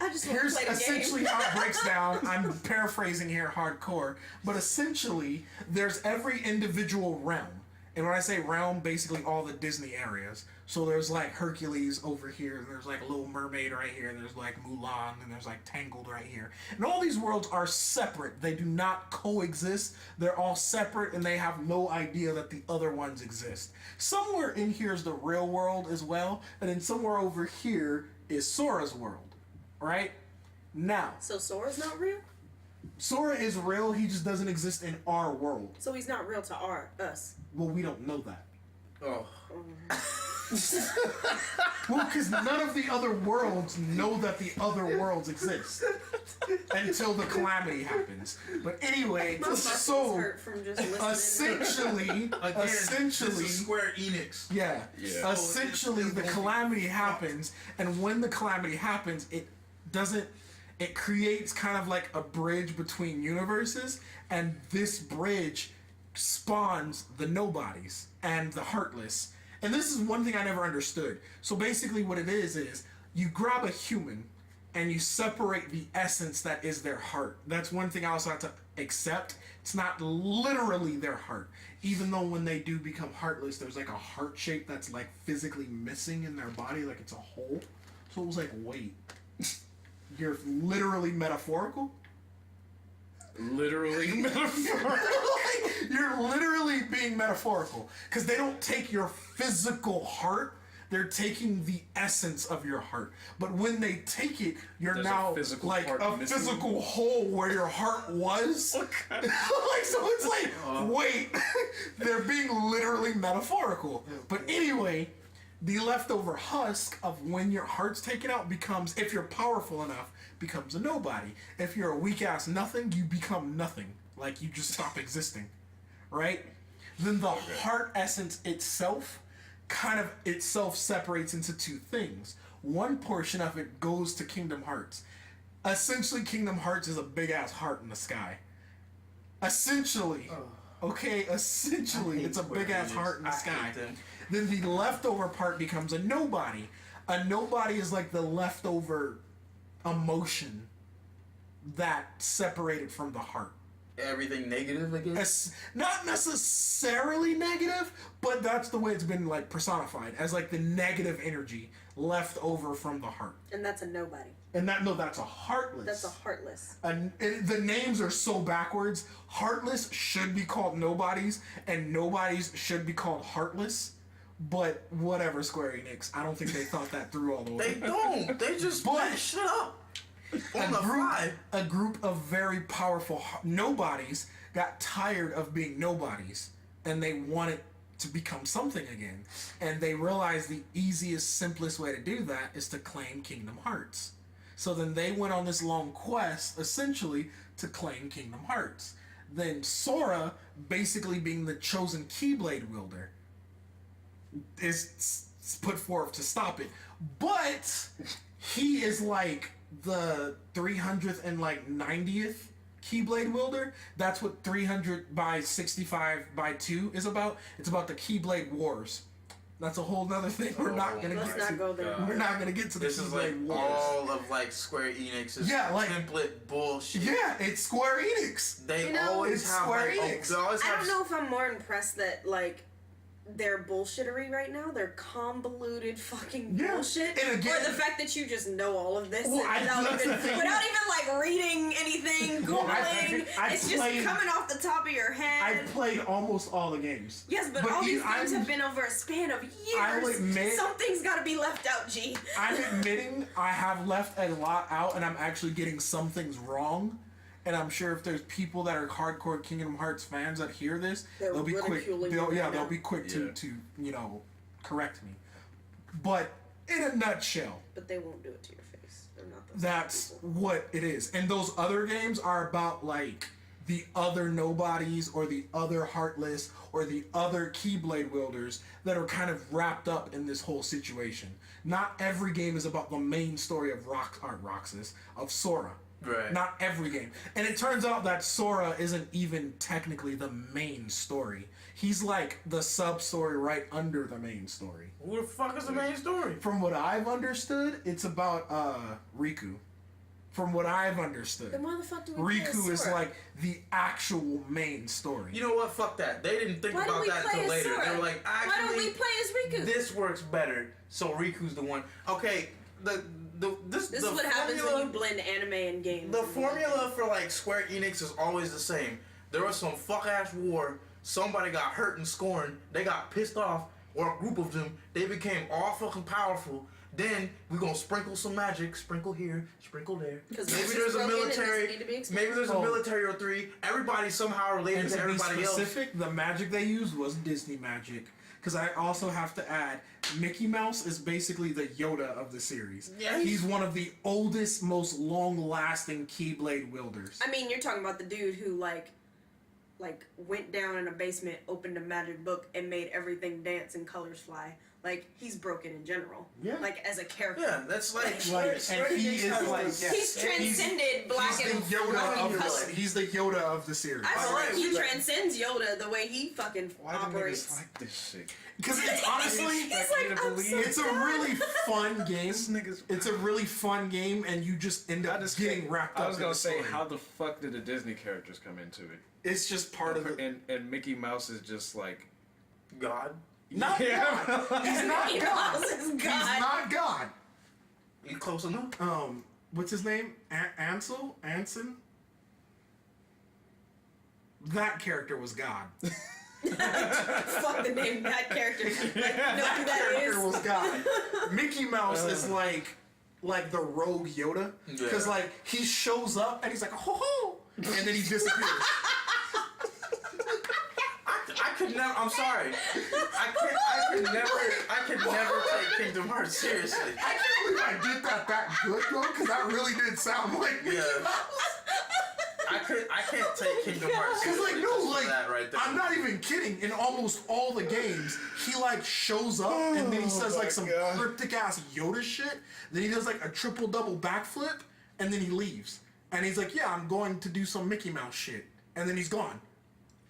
S4: I just want to
S3: Here's
S4: play the
S3: essentially
S4: game.
S3: how it breaks down. I'm paraphrasing here hardcore, but essentially there's every individual realm. And when I say realm, basically all the Disney areas. So there's like Hercules over here, and there's like Little Mermaid right here, and there's like Mulan, and there's like Tangled right here. And all these worlds are separate. They do not coexist. They're all separate, and they have no idea that the other ones exist. Somewhere in here is the real world as well, and then somewhere over here is Sora's world, right? Now,
S4: So Sora's not real.
S3: Sora is real, he just doesn't exist in our world.
S4: So he's not real to us.
S3: Well, we don't know that.
S2: Oh.
S3: Well, because none of the other worlds know that the other worlds exist until the calamity happens. But anyway,
S4: My muscles
S3: so
S4: hurt from just listening.
S3: essentially,
S2: This is Square Enix.
S3: yeah,
S1: Yeah.
S3: essentially the calamity happens, and when the calamity happens, it creates kind of like a bridge between universes, and this bridge spawns the nobodies and the heartless. And this is one thing I never understood. So basically what it is you grab a human and you separate the essence that is their heart. That's one thing I also have to accept. It's not literally their heart. Even though when they do become heartless, there's like a heart shape that's like physically missing in their body, like it's a hole. So it was like, wait, you're literally metaphorical?
S1: Literally metaphor.
S3: You're literally being metaphorical, because they don't take your physical heart, they're taking the essence of your heart. But when they take it, you're
S1: There's a
S3: now
S1: physical
S3: like
S1: part
S3: a
S1: missing.
S3: physical hole where your heart was. Like, so it's like, wait, they're being literally metaphorical. But anyway, the leftover husk of when your heart's taken out becomes, if you're powerful enough, becomes a nobody. If you're a weak ass nothing, you become nothing. Like you just stop existing. Right? Then the heart essence itself kind of itself separates into two things. One portion of it goes to Kingdom Hearts. Essentially, Kingdom Hearts is a big ass heart in the sky. Essentially. Okay, essentially, it's a big ass heart in the sky. Then the leftover part becomes a nobody. A nobody is like the leftover emotion that separated from the heart.
S2: everything negative again.
S3: Not necessarily negative, but that's the way it's been like personified as like the negative energy left over from the heart.
S4: And that's a nobody.
S3: And that's a heartless.
S4: That's a heartless.
S3: And the names are so backwards. Heartless should be called nobodies, and nobodies should be called heartless. But whatever, Square Enix. I don't think they thought that through all the way.
S2: They don't. They just make shit up on the fly.
S3: A group of very powerful nobodies got tired of being nobodies, and they wanted to become something again. And they realized the easiest, simplest way to do that is to claim Kingdom Hearts. So then they went on this long quest, essentially, to claim Kingdom Hearts. Then Sora, basically being the chosen Keyblade wielder, is put forth to stop it. But he is like the 300th and like 90th Keyblade wielder. That's what 300 by 65 by 2 is about. It's about the Keyblade Wars. That's a whole nother thing we're not gonna
S4: Let's
S3: get
S4: not
S3: to.
S4: go there.
S3: We're not gonna get to the
S2: This is like
S3: Keyblade Wars.
S2: all of like Square Enix's template bullshit.
S3: Yeah, it's Square Enix.
S2: They always
S3: it's
S2: have
S3: Square
S2: like,
S3: Enix.
S2: they always
S4: I
S2: have
S4: don't know if I'm more impressed that like their bullshittery right now, their convoluted fucking bullshit,
S3: and again,
S4: or the fact that you just know all of this
S3: Well,
S4: without even like reading anything,
S3: Well,
S4: googling. It's just coming off the top of your head.
S3: I've played almost all the games.
S4: Yes, but all these games have been over a span of years. Something's got to be left out, G.
S3: I'm admitting I have left a lot out, and I'm actually getting some things wrong. And I'm sure if there's people that are hardcore Kingdom Hearts fans that hear this, they'll be quick. They'll be quick to correct me. But in a nutshell,
S4: but they won't do it to your face. They're not those
S3: that's
S4: people.
S3: what it is. And those other games are about like the other nobodies or the other heartless or the other Keyblade wielders that are kind of wrapped up in this whole situation. Not every game is about the main story of Roxas, of Sora.
S2: Right.
S3: Not every game. And it turns out that Sora isn't even technically the main story. He's like the sub-story right under the main story.
S2: Who the fuck is the main story?
S3: From what I've understood, it's about Riku. From what I've understood.
S4: Then why the fuck do we play
S3: Riku
S4: as
S3: is
S4: Sora?
S3: like the actual main story.
S2: You know what? Fuck that. They didn't think
S4: Why
S2: about
S4: don't we
S2: that
S4: play
S2: until
S4: as
S2: later.
S4: Sora?
S2: They were like,
S4: Why don't
S2: actually,
S4: we play as Riku?
S2: this works better, so Riku's the one. Okay, this
S4: is what happens when you blend anime and games.
S2: The formula for like Square Enix is always the same. There was some fuck ass war. Somebody got hurt and scorned. They got pissed off, or a group of them. They became all fucking powerful. Then we're gonna sprinkle some magic, sprinkle here, sprinkle there. Maybe there's a military. Maybe there's a military or three. Everybody somehow related
S3: And
S2: to everybody else.
S3: specific, the magic they used was Disney magic. Because I also have to add, Mickey Mouse is basically the Yoda of the series.
S2: Yeah,
S3: he's one of the oldest, most long-lasting Keyblade wielders.
S4: I mean, you're talking about the dude who like went down in a basement, opened a magic book, and made everything dance and colors fly. Like, he's broken in general.
S3: Yeah.
S4: Like, as a character.
S2: Yeah, that's like.
S3: And he is like
S4: He's transcended black
S3: he's
S4: and
S3: the Yoda of
S4: color.
S3: he's the Yoda of the series.
S4: I feel like he transcends Yoda the way he fucking operates.
S1: Why do niggas like this shit?
S3: Because it's honestly,
S4: He's like, I'm so
S3: it's a really fun game.
S1: Niggas.
S3: It's a really fun game, and you just end up getting wrapped up.
S1: I was
S3: in
S1: gonna
S3: the
S1: say,
S3: story.
S1: how the fuck did the Disney characters come into it?
S3: It's just part of it.
S1: And Mickey Mouse is just like
S2: God.
S3: Not God. He's not
S4: Mickey
S3: God.
S4: Mouse is
S3: He's
S4: God.
S3: not God.
S2: You close enough?
S3: What's his name? Anson? That character was God.
S4: Fuck the name of that character. Like, know who that
S3: Character
S4: is.
S3: was God. Mickey Mouse is like the rogue Yoda. Because like he shows up and he's like, ho ho, and then he disappears.
S2: I could never. I'm sorry. I could never take Kingdom Hearts seriously.
S3: I can't believe I did that good though, because that really did sound like Mickey Mouse.
S2: I can't take Kingdom Hearts
S3: Cause
S2: seriously.
S3: like no, like
S2: that right there.
S3: I'm not even kidding. In almost all the games, he like shows up and then he says like some cryptic ass Yoda shit. Then he does like a triple double backflip and then he leaves. And he's like, yeah, I'm going to do some Mickey Mouse shit. And then he's gone.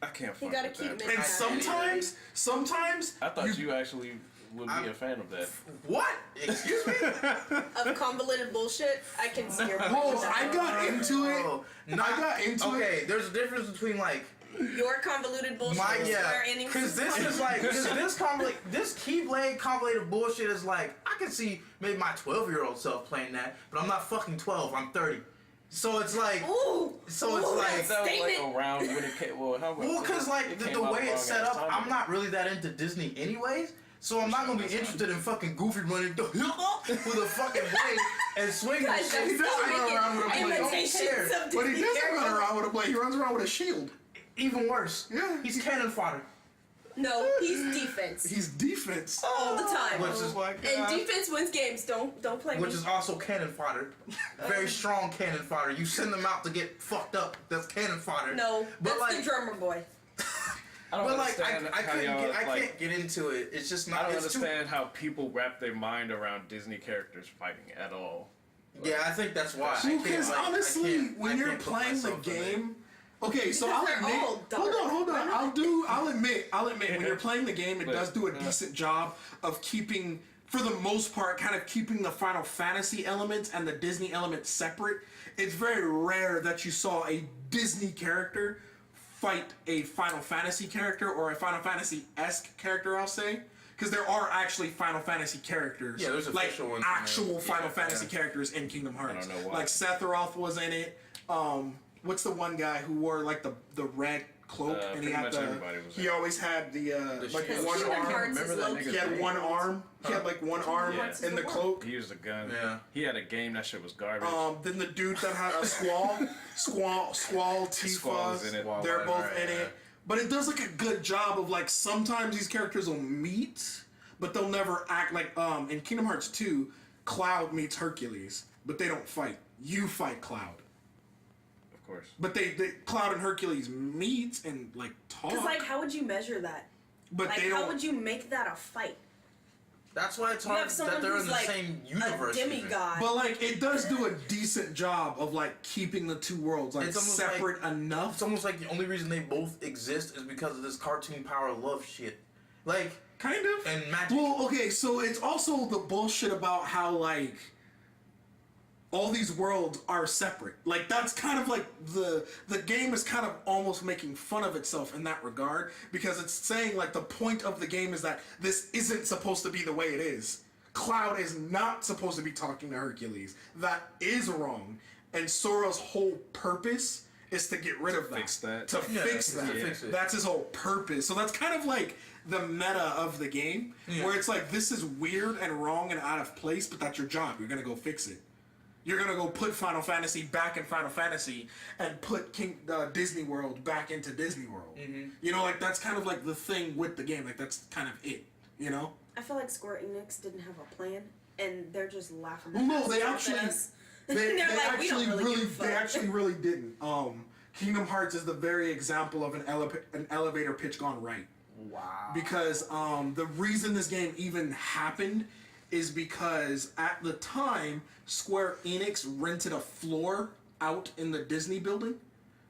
S1: I can't.
S4: You
S1: fuck
S4: gotta
S1: with
S4: keep
S1: that.
S4: Mickey
S3: And
S4: Mouse.
S3: sometimes
S1: I thought you actually would be a fan of that.
S2: What? Excuse me?
S4: Of convoluted bullshit, I can see your point.
S3: Oh,
S4: with that.
S3: I got into it.
S2: I
S3: got into it.
S2: Okay, there's a difference between like
S4: Your convoluted bullshit.
S2: because this is like this Keyblade convoluted bullshit is like I can see maybe my 12-year-old self playing that, but I'm not fucking 12. I'm 30. So it's like,
S4: Ooh,
S2: so it's
S4: ooh,
S2: like,
S1: That was like
S4: statement.
S1: around when it came. Well,
S2: because like the way it's set up, I'm not really that into Disney anyways. So I'm not gonna be interested in fucking Goofy running with a fucking blade and swinging
S4: Guys,
S2: shit.
S3: He doesn't run around with a blade.
S4: imitations of
S3: But he
S4: Disney
S3: doesn't
S4: characters.
S3: run around with a blade. He runs around with a shield.
S2: Even worse.
S3: Yeah.
S2: He's cannon fodder.
S4: No, he's defense.
S3: He's defense.
S4: all the time.
S2: Which is
S4: And defense wins games. Don't play
S2: which
S4: me.
S2: is also cannon fodder. Very strong cannon fodder. You send them out to get fucked up. That's cannon fodder.
S4: No,
S2: But
S4: that's
S2: like,
S4: the drummer boy.
S1: I don't
S2: but like,
S1: understand
S2: I
S1: how
S2: couldn't
S1: y'all,
S2: get, I
S1: like,
S2: can't get into it. It's just not.
S1: I don't
S2: it's too-
S1: understand how people wrap their mind around Disney characters fighting at all.
S2: Yeah, I think that's why. I can't,
S3: Because
S2: like, I
S3: honestly,
S2: can't- I
S3: when you're
S2: can't put
S3: playing the
S2: myself in it.
S3: game, okay, so
S4: Because
S3: I'll
S4: they're
S3: admit.
S4: all dark.
S3: Hold on.
S4: Why not?
S3: I'll admit. When you're playing the game, it does do a decent job of keeping, for the most part, kind of keeping the Final Fantasy elements and the Disney elements separate. It's very rare that you saw a Disney character fight a Final Fantasy character or a Final Fantasy-esque character, I'll say. Because there are actually Final Fantasy characters.
S2: Yeah, there's
S3: like
S2: official ones in
S3: actual
S2: there.
S3: Final
S2: Yeah,
S3: Fantasy
S2: yeah.
S3: characters in Kingdom Hearts.
S1: I don't know why.
S3: Like Sephiroth was in it. What's the one guy who wore like the red cloak and he
S1: pretty
S3: had
S1: much
S3: the
S1: everybody was
S3: he
S1: there.
S3: always had the like
S2: shield.
S3: one
S4: Kingdom
S3: arm.
S4: Hearts
S1: Remember
S4: is
S1: that
S4: low-key.
S1: nigga?
S3: He had one arm. He had like one arm
S4: Hearts is
S3: in the
S4: the one.
S3: cloak.
S1: He used a gun.
S2: Yeah.
S1: He had a game that shit was garbage.
S3: Then the dude that had a Squall,
S1: Squall's
S3: Tifa,
S1: in it.
S3: they're both
S2: Right,
S3: in
S2: yeah.
S3: it. But it does like a good job of like sometimes these characters will meet, but they'll never act like in Kingdom Hearts 2, Cloud meets Hercules, but they don't fight. You fight Cloud.
S1: Of course.
S3: But they Cloud and Hercules meet and like talk.
S4: Because like, how would you measure that?
S3: but
S4: Like,
S3: they
S4: how
S3: don't.
S4: would you make that a fight?
S2: That's why it's
S4: You
S2: hard
S4: have someone
S2: that they're in
S4: who's
S2: the
S4: like
S2: same
S4: a
S2: universe. even.
S4: demigod.
S3: But like it does do a decent job of like keeping the two worlds like
S2: It's almost
S3: separate enough.
S2: It's almost like the only reason they both exist is because of this cartoon power of love shit. Like,
S3: Kind of.
S2: and magic.
S3: Well, okay, so it's also the bullshit about how like all these worlds are separate. Like that's kind of like the game is kind of almost making fun of itself in that regard because it's saying like the point of the game is that this isn't supposed to be the way it is. Cloud is not supposed to be talking to Hercules. That is wrong. And Sora's whole purpose is to get rid of that.
S1: fix that.
S3: To
S2: Yeah,
S3: fix
S2: to
S3: that.
S2: fix it.
S3: That's his whole purpose. So that's kind of like the meta of the game, where it's like this is weird and wrong and out of place, but that's your job. You're gonna go fix it. You're gonna go put Final Fantasy back in Final Fantasy and put Disney World back into Disney World. You know, like that's kind of like the thing with the game. Like that's kind of it. You know?
S4: I feel like Square Enix didn't have a plan, and they're just laughing.
S3: Well, no,
S4: their
S3: they
S4: asses
S3: actually-
S4: at us.
S3: They
S4: They're like, we
S3: actually
S4: don't really give a fuck.
S3: they actually really didn't. Kingdom Hearts is the very example of an elevator pitch gone right.
S2: Wow.
S3: Because the reason this game even happened is because at the time Square Enix rented a floor out in the Disney building.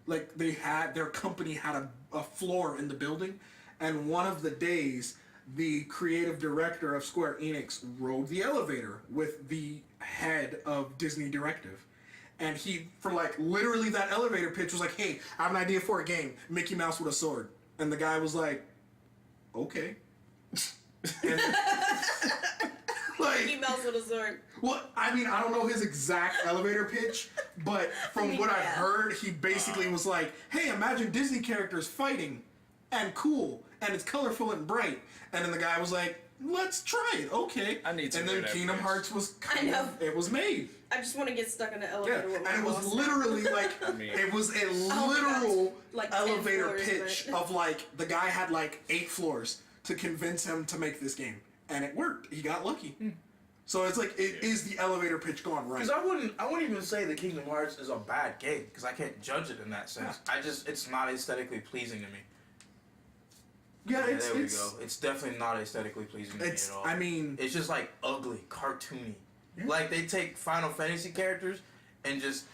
S3: Like their company had a floor in the building, and one of the days the creative director of Square Enix rode the elevator with the head of Disney Directive. And he, for like literally that elevator pitch was like, hey, I have an idea for a game, Mickey Mouse with a sword. And the guy was like, okay. And,
S4: Mickey
S3: like,
S4: Mouse with a sword.
S3: well, I mean, I don't know his exact elevator pitch, but from what I've
S4: Yeah.
S3: heard, he basically was like, hey, imagine Disney characters fighting and cool and it's colorful and bright. And then the guy was like, let's try it, okay.
S1: I need to
S3: And
S1: hear
S3: then
S1: that
S3: Kingdom
S1: pitch.
S3: Hearts was
S4: I
S3: kind
S4: know.
S3: of, it was made.
S4: I just want to get stuck in an
S3: Yeah,
S4: elevator with my
S3: and it was
S4: boss.
S3: literally like
S1: mean-
S3: it was a
S4: Oh my
S3: literal
S4: gosh, like 10
S3: elevator
S4: floors,
S3: pitch
S4: but-
S3: of like the guy had like 8 floors to convince him to make this game, and it worked. He got lucky. So it's like it is the elevator pitch gone right.
S2: Because I wouldn't even say that Kingdom Hearts is a bad game because I can't judge it in that sense. It's not aesthetically pleasing to me.
S3: Yeah,
S2: Yeah, there we go. It's definitely not aesthetically pleasing to me
S3: it's.
S2: at all.
S3: I mean,
S2: It's just like ugly, cartoony. Like they take Final Fantasy characters and just,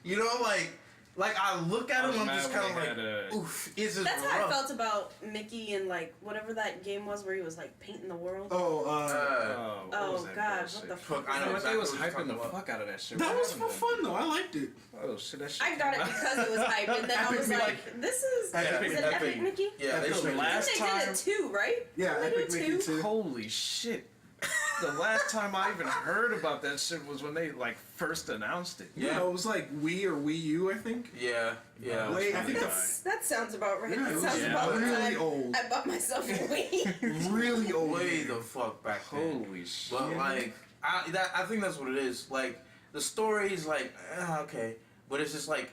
S2: you know, like Like I look at
S1: I was
S2: him, I'm
S1: mad
S2: just
S1: when
S2: kind of
S1: they
S2: like,
S1: had,
S2: oof, it's just
S4: That's how I
S2: rough.
S4: felt about Mickey and like whatever that game was where he was like painting the world.
S1: what was
S4: Oh
S1: that
S4: God,
S1: bullshit?
S4: what the
S2: Fuck,
S4: fuck?
S2: I
S1: I
S2: know
S1: know they was
S2: exactly what
S1: hyping the
S2: you're talking
S1: fuck out of that shit.
S3: That
S1: What
S3: was for
S1: happened to
S3: fun though. I liked it.
S1: that? Oh shit, that shit.
S4: I got it because it was hyped, and then I
S3: Epic
S4: was
S3: Mickey.
S4: like, "This is
S3: Epic-
S4: is it
S2: Epic-
S4: Epic Mickey?"
S2: Yeah, they
S3: Epic
S2: should
S3: Mickey.
S1: Last
S4: They did
S1: time-
S4: it too, right?
S3: Yeah,
S4: They
S3: Epic
S4: did
S3: Mickey too.
S1: Holy shit. The last time I even heard about that shit was when they like first announced it.
S3: Yeah, it was like Wii or Wii U, I think.
S2: Yeah.
S3: Wait, I think
S4: That sounds about right.
S3: Yeah,
S4: That
S3: it was
S4: sounds about the
S3: really
S4: time
S3: old.
S4: I bought myself a Wii.
S3: Really old.
S2: Way the fuck back then.
S1: Holy shit.
S2: But like, I think that's what it is. Like the story is like okay, but it's just like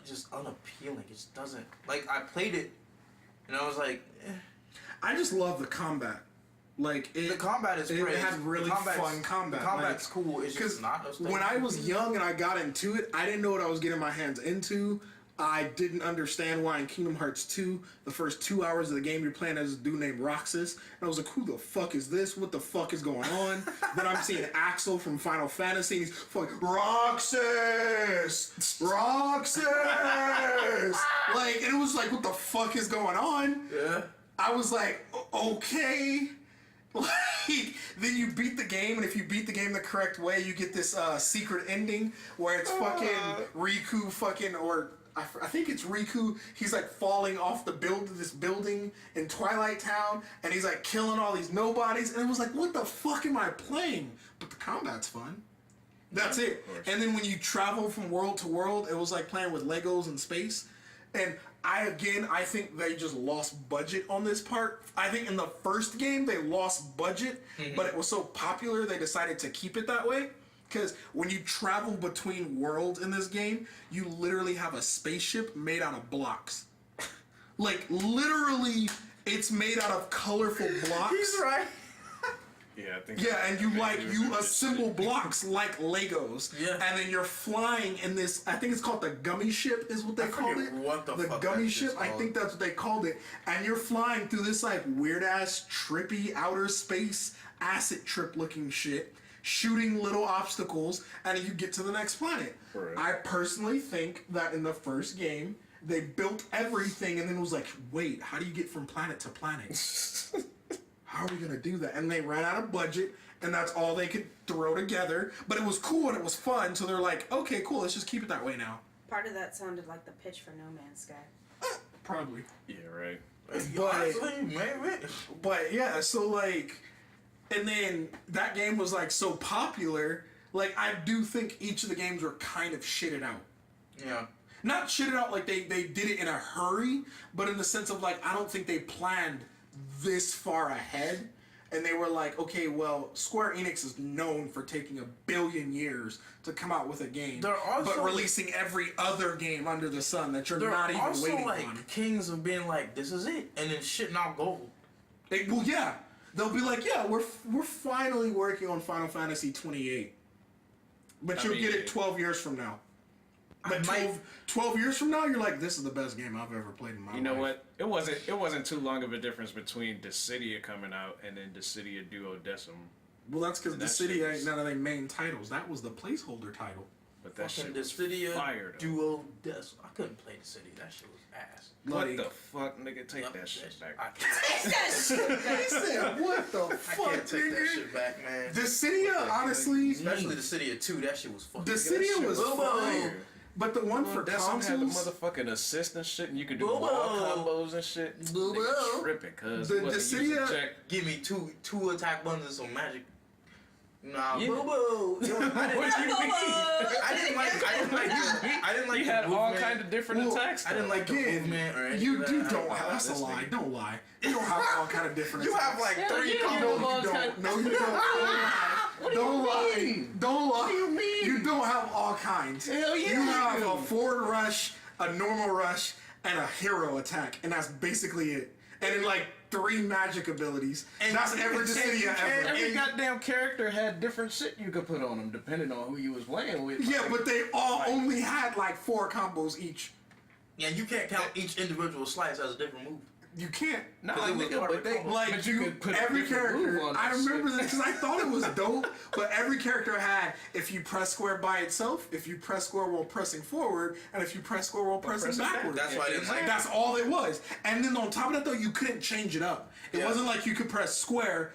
S2: just unappealing. It just doesn't like. I played it, and I was like,
S3: I just love the combat. Like
S2: the combat is
S3: it
S2: great.
S3: had really
S2: The combat's-
S3: fun combat.
S2: The combat's
S3: Like,
S2: cool. It's just not.
S3: when I was young and I got into it, I didn't know what I was getting my hands into. I didn't understand why in Kingdom Hearts 2, the first 2 hours of the game, you're playing as a dude named Roxas. And I was like, who the fuck is this? What the fuck is going on? Then I'm seeing Axel from Final Fantasy, and he's fucking, Roxas! Roxas! Like, and it was like, what the fuck is going on?
S2: yeah.
S3: I was like, okay. Like, then you beat the game, and if you beat the game the correct way, you get this secret ending where it's fucking Riku fucking, or I think it's Riku. He's like falling off this building in Twilight Town, and he's like killing all these nobodies, and it was like, what the fuck am I playing? But the combat's fun. That's it. And then when you travel from world to world, it was like playing with Legos in space. And I think they just lost budget on this part. I think in the first game they lost budget, but it was so popular they decided to keep it that way. Because when you travel between worlds in this game, you literally have a spaceship made out of blocks. Like literally, it's made out of colorful blocks.
S2: He's right.
S1: Yeah, I think.
S3: Yeah, and you assemble blocks like Legos.
S2: Yeah.
S3: And then you're flying in this, I think it's called the gummy ship is what they called
S2: forget
S3: it.
S2: what the fuck
S3: gummy
S2: that
S3: ship,
S2: shit's
S3: I
S2: called.
S3: think that's what they called it. And you're flying through this like weird ass trippy outer space acid trip looking shit, shooting little obstacles, and you get to the next planet.
S1: Right.
S3: I personally think that in the first game they built everything and then was like, wait, how do you get from planet to planet? How are we gonna do that? And they ran out of budget, and that's all they could throw together. But it was cool and it was fun, so they're like, okay, cool, let's just keep it that way now.
S4: Part of that sounded like the pitch for No Man's Sky.
S3: Probably.
S1: Yeah, right.
S3: But yeah, so like, and then that game was like so popular. Like I do think each of the games were kind of shitted out.
S2: Yeah.
S3: Not shitted out like they did it in a hurry, but in the sense of like I don't think they planned this far ahead. And they were like, okay, well, Square Enix is known for taking 1 billion years to come out with a game,
S2: They're also-
S3: but releasing every other game under the sun that you're
S2: They're
S3: not even
S2: also
S3: waiting
S2: like
S3: on.
S2: kings of being like, this is it, and then shitting out gold.
S3: Well, yeah, they'll be like, yeah, we're finally working on Final Fantasy 28, but you'll get it 12 years from now. But 12 years from now, you're like, this is the best game I've ever played in my life.
S1: You know what? It wasn't too long of a difference between Dissidia coming out and then Dissidia Duodecim.
S3: Well, that's because
S1: And
S3: the
S1: that
S3: city
S1: shit
S3: ain't
S1: was-
S3: none of their main titles. That was the placeholder title.
S1: But that
S2: Fucking
S1: shit was
S2: Dissidia
S1: fire, though.
S2: Duodecim. I couldn't play the city. That shit was ass.
S1: What
S3: Like,
S1: the fuck, nigga? Take that shit back.
S2: I can't,
S4: That shit back.
S3: he said, what the
S2: I
S3: fuck,
S2: can't take that
S3: nigga?
S2: shit back, man.
S3: Dissidia, honestly,
S2: Especially the city of 2. That shit was fucking.
S3: Dissidia was
S2: Bobo.
S3: fine. But the one for
S1: Decim had the
S3: consoles,
S1: motherfucking assist and shit, and you could do
S2: Bobo.
S1: wall combos and shit.
S2: Bobo.
S1: Nigga tripping, cuz.
S3: The
S1: He wasn't using
S3: Dissidia-
S1: check.
S2: Give me two attack buttons and some magic. Nah,
S1: Yeah.
S2: Bobo.
S1: What do you mean?
S2: I didn't like
S1: You
S2: the
S1: had all
S2: movement.
S1: kind of different
S3: Well,
S1: attacks.
S2: I didn't
S1: though.
S2: like the
S3: again,
S2: movement or anything.
S3: you
S2: like
S3: do
S2: that.
S3: don't have, that's a
S1: this
S3: lie,
S1: nigga.
S3: don't lie. You don't have all kind of different
S2: You have
S3: attacks.
S2: like
S1: Hell
S2: 3
S1: yeah, you
S3: No,
S1: have
S2: combos.
S1: all
S3: you
S1: kind-
S3: don't. No, you don't. Don't lie. Don't lie.
S1: What do you mean?
S3: You don't have all kinds.
S1: Hell yeah,
S3: You have
S1: you
S3: a
S1: do.
S3: forward rush, a normal rush, and a hero attack, and that's basically it. And then like 3 magic abilities. And that's every Dissidia ever.
S1: Every goddamn character had different shit you could put on them depending on who you was playing with.
S3: Yeah, but they all only had like 4 combos each.
S2: Yeah, you can't count each individual slice as a different move.
S3: You can't.
S1: Nah,
S2: Because it was
S1: nigga,
S2: part
S1: but
S2: of the
S1: they
S2: combo.
S3: Like
S1: but you could put
S3: every
S1: a different move
S3: character,
S1: on
S3: I
S1: that
S3: remember
S1: shit.
S3: this because I thought it was dope. But every character had if you press square by itself, if you press square while pressing forward, and if you press square while pressing
S1: pressing back.
S3: backward.
S2: That's why I didn't like it.
S3: That's all it was. And then on top of that, though, you couldn't change it up. It
S2: Yeah.
S3: wasn't like you could press square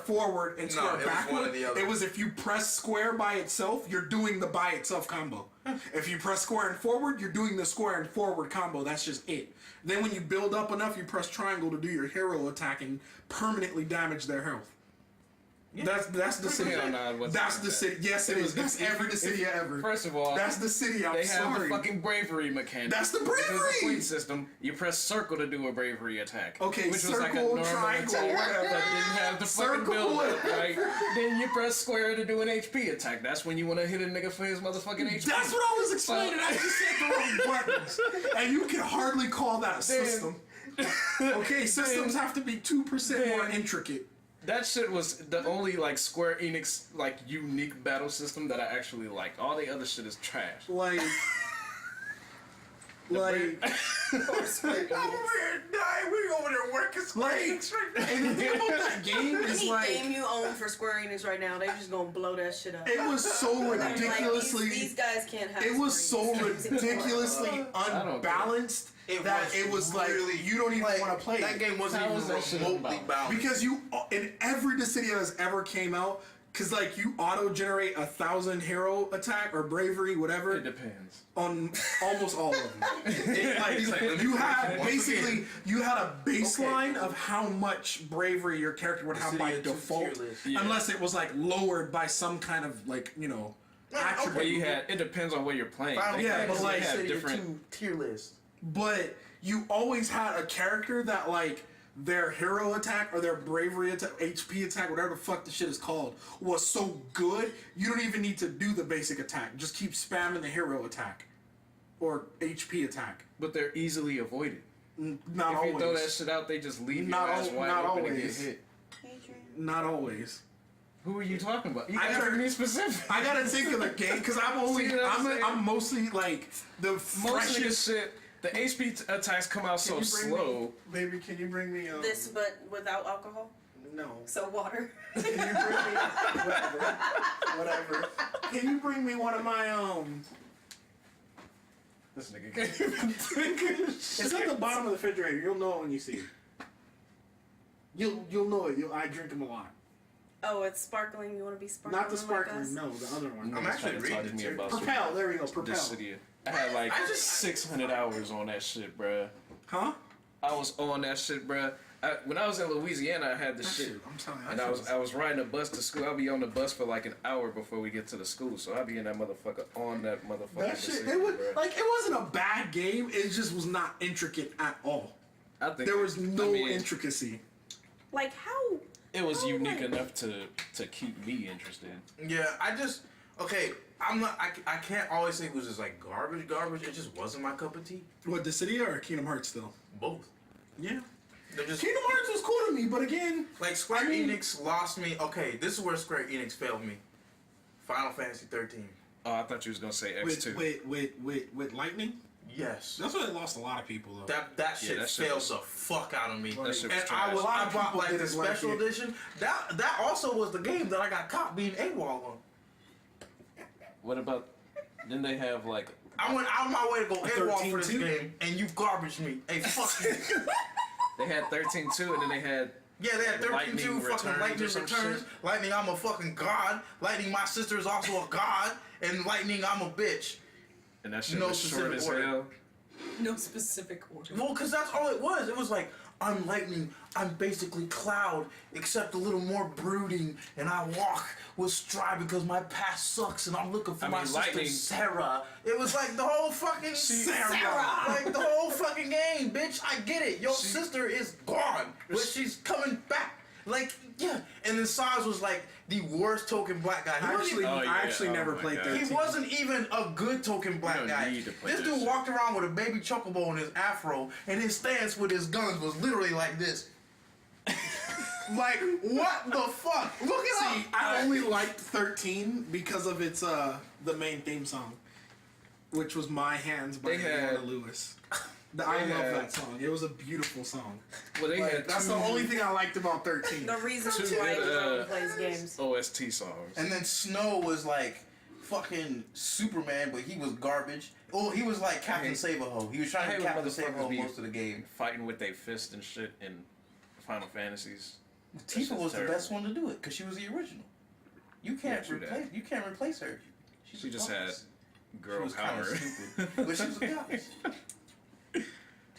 S3: forward, and
S2: No,
S3: square
S2: it was
S3: backward.
S2: one or the other.
S3: It was if you press square by itself, you're doing the by itself combo. If you press square and forward, you're doing the square and forward combo. That's just it. Then when you build up enough, you press triangle to do your hero attack and permanently damage their health. That's the city.
S1: Hell nah, it wasn't
S3: That's
S1: like
S3: the
S1: that.
S3: city. Yes, it is. That's every city ever.
S1: First of all,
S3: That's the city. I'm
S1: they have
S3: sorry.
S1: the fucking bravery mechanic.
S3: That's the
S1: Because
S3: bravery!
S1: the point system, you press circle to do a bravery attack.
S3: Okay,
S1: which was like a
S3: circle,
S1: normal
S3: triangle,
S1: attack
S3: whatever.
S1: that didn't have the fucking
S3: Circle,
S1: build up,
S3: whatever.
S1: right? Then you press square to do an HP attack. That's when you want to hit a nigga for his motherfucking HP.
S3: That's what I was explaining. I just said the wrong buttons, and you can hardly call that a system. Okay, systems have to be 2% more
S1: Then-
S3: intricate.
S1: That shit was the only like Square Enix like unique battle system that I actually liked. All the other shit is trash.
S3: Like, like,
S2: I'm over here dying. We over there working
S3: like, and the thing about that game is
S4: Any
S3: like,
S4: game you own for Square Enix right now, they just gonna blow that shit up.
S3: it was so
S4: Like,
S3: ridiculously.
S4: these guys can't have.
S3: It was so
S4: Square Enix.
S3: ridiculously
S1: don't
S3: unbalanced that it was like you don't even want to play
S2: That
S3: it.
S2: game wasn't
S1: How
S2: even
S1: was that shit
S2: remotely
S1: about?
S2: balanced.
S3: Because you, in every Dissidia that's ever came out, because like you auto generate 1,000 hero attack or bravery,
S1: It
S3: whatever,
S1: depends.
S3: on almost all of them.
S2: He's like, let me
S3: You
S2: try
S3: had
S2: it once
S3: basically
S2: again.
S3: you had a baseline of how much bravery your character would have by
S2: Dissidia 2
S3: default,
S2: tier list.
S1: Yeah.
S3: unless it was like lowered by some kind of like attribute.
S1: Well, you had. It depends on where you're playing.
S2: Final
S3: Yeah, but
S2: Fantasy
S3: like-
S2: had
S1: Dissidia
S2: different
S1: 2
S2: tier list.
S3: But you always had a character that like their hero attack or their bravery attack, HP attack, whatever the fuck the shit is called, was so good you don't even need to do the basic attack. Just keep spamming the hero attack or HP attack.
S1: But they're easily avoided.
S3: Not
S1: If
S3: always.
S1: you throw that shit out, they just leave
S3: Not
S1: your ass
S3: al-
S1: wide
S3: not
S1: open
S3: always.
S1: and get hit.
S3: Not always.
S1: Who are you talking about? You
S3: I
S1: gotta
S3: gotta-
S1: be specific.
S3: I gotta think of the game because I'm only
S1: See what I'm saying?
S3: I'm mostly like the
S1: Most of the
S3: freshest.
S1: shit, the HP attacks come out so
S3: Can you bring
S1: slow.
S3: me, baby? Can you bring me
S4: This, but without alcohol,
S3: No.
S4: so water.
S3: Can you bring me whatever? Can you bring me one of my
S1: This nigga can't even think of shit.
S3: It's at the bottom of the refrigerator. You'll know it when you see it. You'll know it. I drink them a lot.
S4: Oh, it's sparkling. You want to be sparkling?
S3: Not the
S4: like
S3: sparkling.
S4: us?
S3: No, the other one.
S2: I'm
S1: Niggas
S2: actually
S1: trying to
S2: reading
S1: talk to
S2: it
S1: me
S2: too.
S1: about
S3: Propel. There we go. Propel.
S1: Dissidia. I had like
S2: I just-
S1: 600 hours on that shit, bruh.
S3: Huh?
S1: I was on that shit, bruh. When I was in Louisiana, I had this shit.
S3: I'm telling you.
S1: And I was riding a bus to school. I'll be on the bus for like an hour before we get to the school. So I'll be in that motherfucker on that motherfucker.
S3: That shit.
S1: Dissidia,
S3: It was
S1: bruh.
S3: like it wasn't a bad game. It just was not intricate at all.
S1: I think
S3: There was no
S1: I mean,
S3: intricacy.
S4: Like how?
S1: It was
S4: Oh,
S1: unique
S4: like-
S1: enough to keep me interested.
S2: Yeah, I'm not. I can't always say it was just like garbage. It just wasn't my cup of tea.
S3: What, Dissidia or Kingdom Hearts still?
S2: Both.
S3: Yeah.
S2: They're just
S3: Kingdom Hearts was cool to me, but again,
S2: like Square
S3: I mean-
S2: Enix lost me. Okay, this is where Square Enix failed me. Final Fantasy 13.
S1: Oh, I thought you was gonna say X2.
S3: with Lightning.
S2: Yes.
S3: That's why they lost a lot of people though.
S2: That shit
S1: that shit
S2: failed
S1: was-
S2: the fuck out of me.
S1: That shit was
S2: And
S1: trash.
S2: I
S3: A lot of
S2: bought
S3: people
S2: like the
S3: didn't like
S2: special
S3: it.
S2: edition. That also was the game that I got caught being AWOL on.
S1: What about? Didn't they have like?
S2: I went out of my way to go AWOL for this
S3: 13-2?
S2: game, and you garbaged me. Hey, fuck you.
S1: They had 13-2, and then they had
S2: Yeah, they had 13-2
S1: Lightning
S2: fucking
S1: Returns
S2: Lightning
S1: or some
S2: Returns.
S1: shit.
S2: Lightning, I'm a fucking god. Lightning, my sister is also a god. And Lightning, I'm a bitch.
S1: and that shit
S2: No
S1: was short
S2: specific
S1: as
S2: order.
S1: hell.
S4: No specific order.
S2: Well, because that's all it was. It was like, I'm Lightning. I'm basically Cloud, except a little more brooding. And I walk with stride because my past sucks and I'm looking for
S1: I
S2: my
S1: mean,
S2: sister,
S1: Lightning-
S2: Sarah. It was like the whole fucking...
S3: Sarah!
S2: Like the whole fucking game, bitch. I get it. Your sister is gone, but she's coming back. Like, yeah. And then Saz was like the worst token black guy. He wasn't
S3: Actually,
S1: Oh, yeah.
S3: I actually
S1: Oh
S3: never
S1: my
S3: played
S1: God.
S3: 13.
S2: He wasn't even a good token black
S1: don't
S2: guy.
S1: need to play
S2: This
S1: that
S2: dude
S1: shit.
S2: walked around with a baby chocobo in his afro, and his stance with his guns was literally like this. Like, what the fuck? Look it
S3: See,
S2: up.
S3: I only liked 13 because of its the main theme song, which was "My Hands" by
S1: They had-
S3: Leona Lewis. I
S1: Yeah.
S3: love that song. It was a beautiful song.
S1: Well, they had
S3: That's the only thing I liked about 13.
S4: The reason
S1: Two
S4: why
S1: good,
S4: everyone plays games.
S1: OST songs.
S2: And then Snow was like fucking Superman, but he was garbage. Oh, he was like Captain Save-A-Ho. He was trying to be Captain Save-A-Ho most of the game.
S1: Fighting with their fist and shit in Final Fantasies.
S2: Tifa was
S1: terrible.
S2: the best one to do it because she was the original. You can't
S1: true that.
S2: replace. You can't replace her.
S1: She just had
S2: She
S1: girl
S2: was kind
S1: power.
S2: of stupid, but she was a goddess.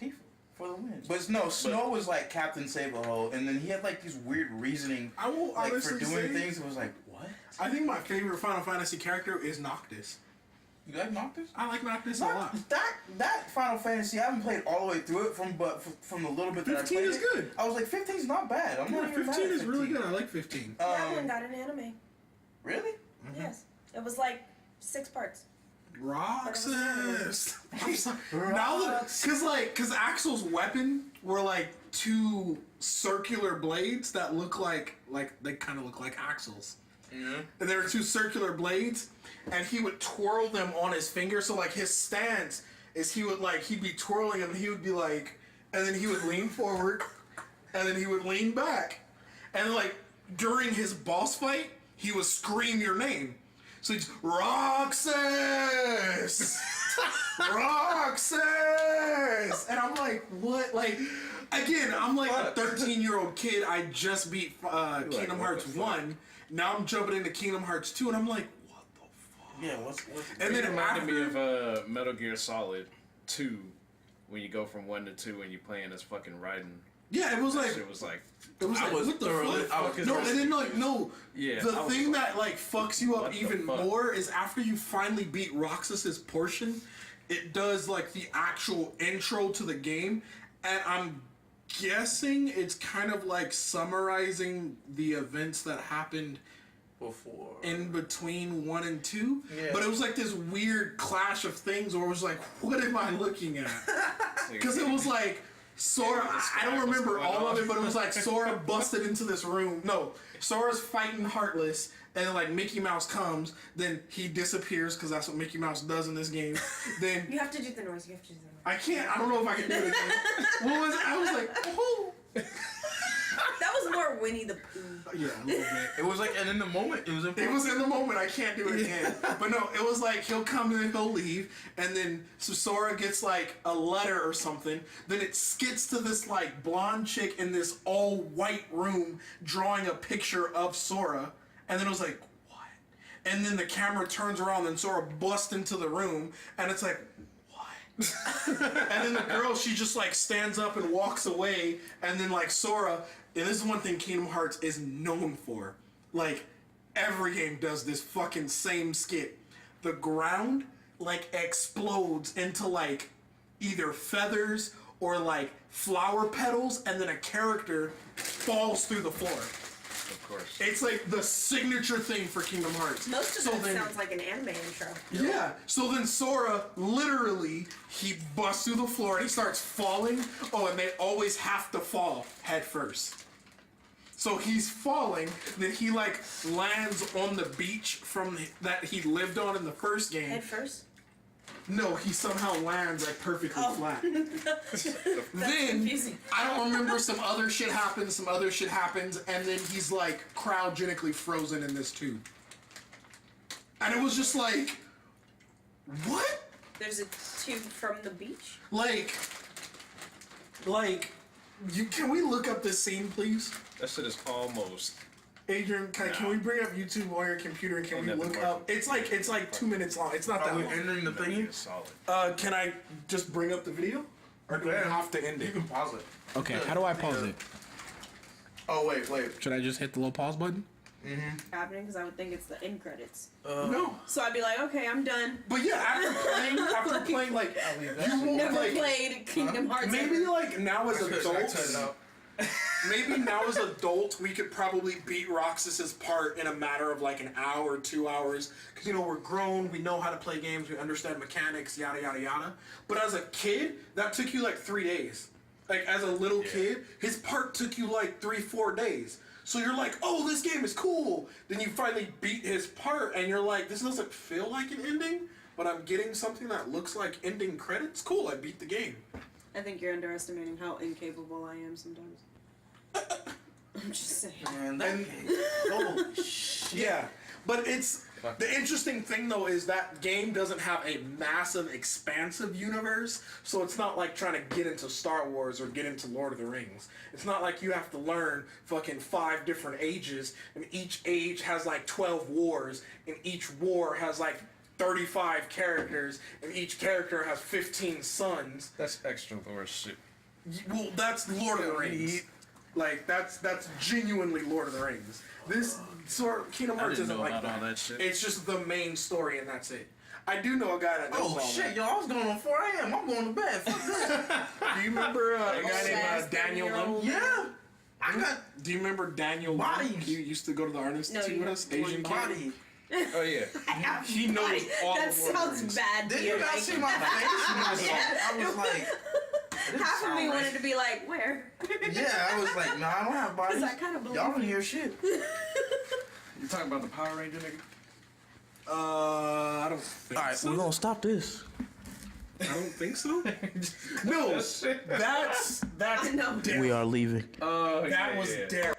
S2: Tifa for the win. But no, Snow was like Captain Save-A-Ho, and then he had like these weird reasoning,
S3: I will
S2: like for
S3: honestly
S2: doing
S3: say,
S2: things. It was like, what?
S3: I think my favorite Final Fantasy character is Noctis.
S2: You like Noctis?
S3: I like Noctis a lot.
S2: That Final Fantasy, I haven't played all the way through it from the little bit that I
S3: 15
S2: played.
S3: is good.
S2: I was like, 15's not bad. I'm not even mad
S3: 15
S2: at
S3: is really
S2: 15.
S3: good. I like 15.
S4: That one got an anime.
S2: Really?
S4: Yes. It was like 6 parts.
S3: Roxas. I'm sorry. Now, cause Axel's weapon were like 2 circular blades that look like they kind of look like Axel's.
S2: Yeah.
S3: And there were 2 circular blades, and he would twirl them on his finger. So like his stance is he'd be twirling them, and he would be like, and then he would lean forward, and then he would lean back, and like during his boss fight, he would scream your name. So he's Roxas, Roxas, and I'm like, what? Like, again, I'm like a 13-year-old kid. I just beat Kingdom Hearts 1. Now I'm jumping into Kingdom Hearts 2, and I'm like, what the fuck?
S2: Yeah, what's
S3: And then
S1: It reminded me
S3: after,
S1: of Metal Gear Solid 2, when you go from 1 to 2 and you playing as fucking Raiden.
S3: yeah, it was like,
S1: Shit was like,
S3: what the fuck?
S2: I was
S3: No, and then like, no.
S1: Yeah,
S3: The
S1: I was
S3: thing
S1: like,
S3: that like fucks you up
S1: what the
S3: even
S1: fuck?
S3: more is after you finally beat Roxas's portion, it does like the actual intro to the game, and I'm guessing it's kind of like summarizing the events that happened
S2: before?
S3: in between 1 and 2.
S2: Yeah.
S3: But it was like this weird clash of things where it was like, what am I looking at? Because it was like Sora, I don't remember all of it, but it was like Sora busted into this room. No, Sora's fighting Heartless, and then like Mickey Mouse comes, then he disappears because that's what Mickey Mouse does in this game. Then
S4: You have to do the noise. You have to do the noise.
S3: I can't. I don't know if I can do it again. What was it? I was like, oh.
S4: That was more Winnie the Pooh.
S3: Yeah, a little bit.
S2: It was like, and in the moment, it was
S3: It was in the moment. I can't do it again. But no, it was like he'll come and then he'll leave, and then so Sora gets like a letter or something. Then it skits to this like blonde chick in this all white room drawing a picture of Sora, and then it was like, what? And then the camera turns around, and Sora busts into the room, and it's like, and then the girl, she just like stands up and walks away, and then like Sora, and this is one thing Kingdom Hearts is known for. Like, every game does this fucking same skit. The ground like explodes into like either feathers or like flower petals, and then a character falls through the floor.
S1: of course.
S3: It's like the signature thing for Kingdom Hearts.
S4: Most of
S3: So
S4: that
S3: then-
S4: sounds like an anime intro.
S3: Yeah. So then Sora, literally, he busts through the floor and he starts falling. Oh, and they always have to fall head first. So he's falling, then he like lands on the beach from that he lived on in the first game.
S4: Head first.
S3: No, he somehow lands like perfectly
S4: Oh.
S3: flat.
S4: That's
S3: Then
S4: confusing.
S3: I don't remember, some other shit happens, and then he's like cryogenically frozen in this tube. And it was just like, what?
S4: There's a tube from the beach.
S3: Like, can we look up this scene, please?
S1: That shit is almost.
S3: Adrian, can we bring up YouTube on your computer and can we look up? It's like 2 minutes long. It's not that
S2: Are we
S3: long.
S2: entering the
S1: Metal Gear
S2: thingy?
S1: Solid.
S3: Can I just bring up the video? Or do we have to end
S2: You
S3: it?
S2: can pause it.
S3: Okay, how do I pause it?
S2: Oh wait.
S3: Should I just hit the little pause button?
S4: Happening because I would think it's the end credits.
S3: No.
S4: So I'd be like, okay, I'm done.
S3: But yeah, after playing like, you won't
S4: Never
S3: like,
S4: played Kingdom Hearts.
S3: maybe
S4: ever.
S3: like now as
S2: Should I turn it
S3: adults,
S2: up?
S3: maybe now as adults we could probably beat Roxas's part in a matter of like an hour, 2 hours, because you know we're grown, we know how to play games, we understand mechanics, yada yada yada. But as a kid, that took you like 3 days. Like as a little kid, his part took you like 3-4 days. So you're like, oh, this game is cool. Then you finally beat his part, and you're like, this doesn't feel like an ending, but I'm getting something that looks like ending credits. Cool, I beat the game.
S4: I think you're underestimating how incapable I am sometimes. I'm just saying.
S2: Man, that
S3: And-
S2: game. Holy shit.
S3: Yeah, but it's the interesting thing though is that game doesn't have a massive, expansive universe, so it's not like trying to get into Star Wars or get into Lord of the Rings. It's not like you have to learn fucking 5 different ages, and each age has like 12 wars, and each war has like 35 characters, and each character has 15 sons.
S1: That's extra lore shit.
S3: Well, that's Lord of the Rings. Like that's genuinely Lord of the Rings. This sort of Kingdom
S1: I
S3: Hearts
S1: didn't
S3: isn't
S1: know
S3: like
S1: about all
S3: that.
S1: that shit.
S3: It's just the main story and that's it. I do know a guy that knows
S2: Oh
S3: all
S2: shit,
S3: that.
S2: yo, I was going on 4 a.m. I'm going to bed. Fuck that.
S3: Do you remember a guy named
S4: Sad
S3: Daniel Lim?
S4: 30-year-old.
S2: Yeah. I got
S3: Do you remember Daniel Lim?
S2: Bodies.
S3: He used to go to the Art Institute
S4: you
S3: with us.
S4: have
S3: Asian
S2: body.
S3: kid.
S1: Oh yeah.
S3: He knows all
S4: That
S3: the Lord of the
S4: sounds
S3: Rings.
S4: bad.
S2: Did
S4: to
S2: you
S4: you,
S2: not
S4: like-
S2: see my face? I was like, this
S4: Half of
S2: sound
S4: me
S2: right.
S4: wanted to be like, where?
S2: Yeah, I was like, nah, I don't have bodies.
S4: I kinda believe
S2: Y'all don't
S4: you.
S2: hear shit.
S1: You talking about the Power Ranger nigga?
S3: I don't think
S2: All right,
S3: so.
S2: we're gonna stop this.
S3: I don't think so. No, that's
S4: I know.
S3: Daryl.
S2: We are leaving.
S1: Oh
S3: That
S1: yeah.
S3: was Daryl.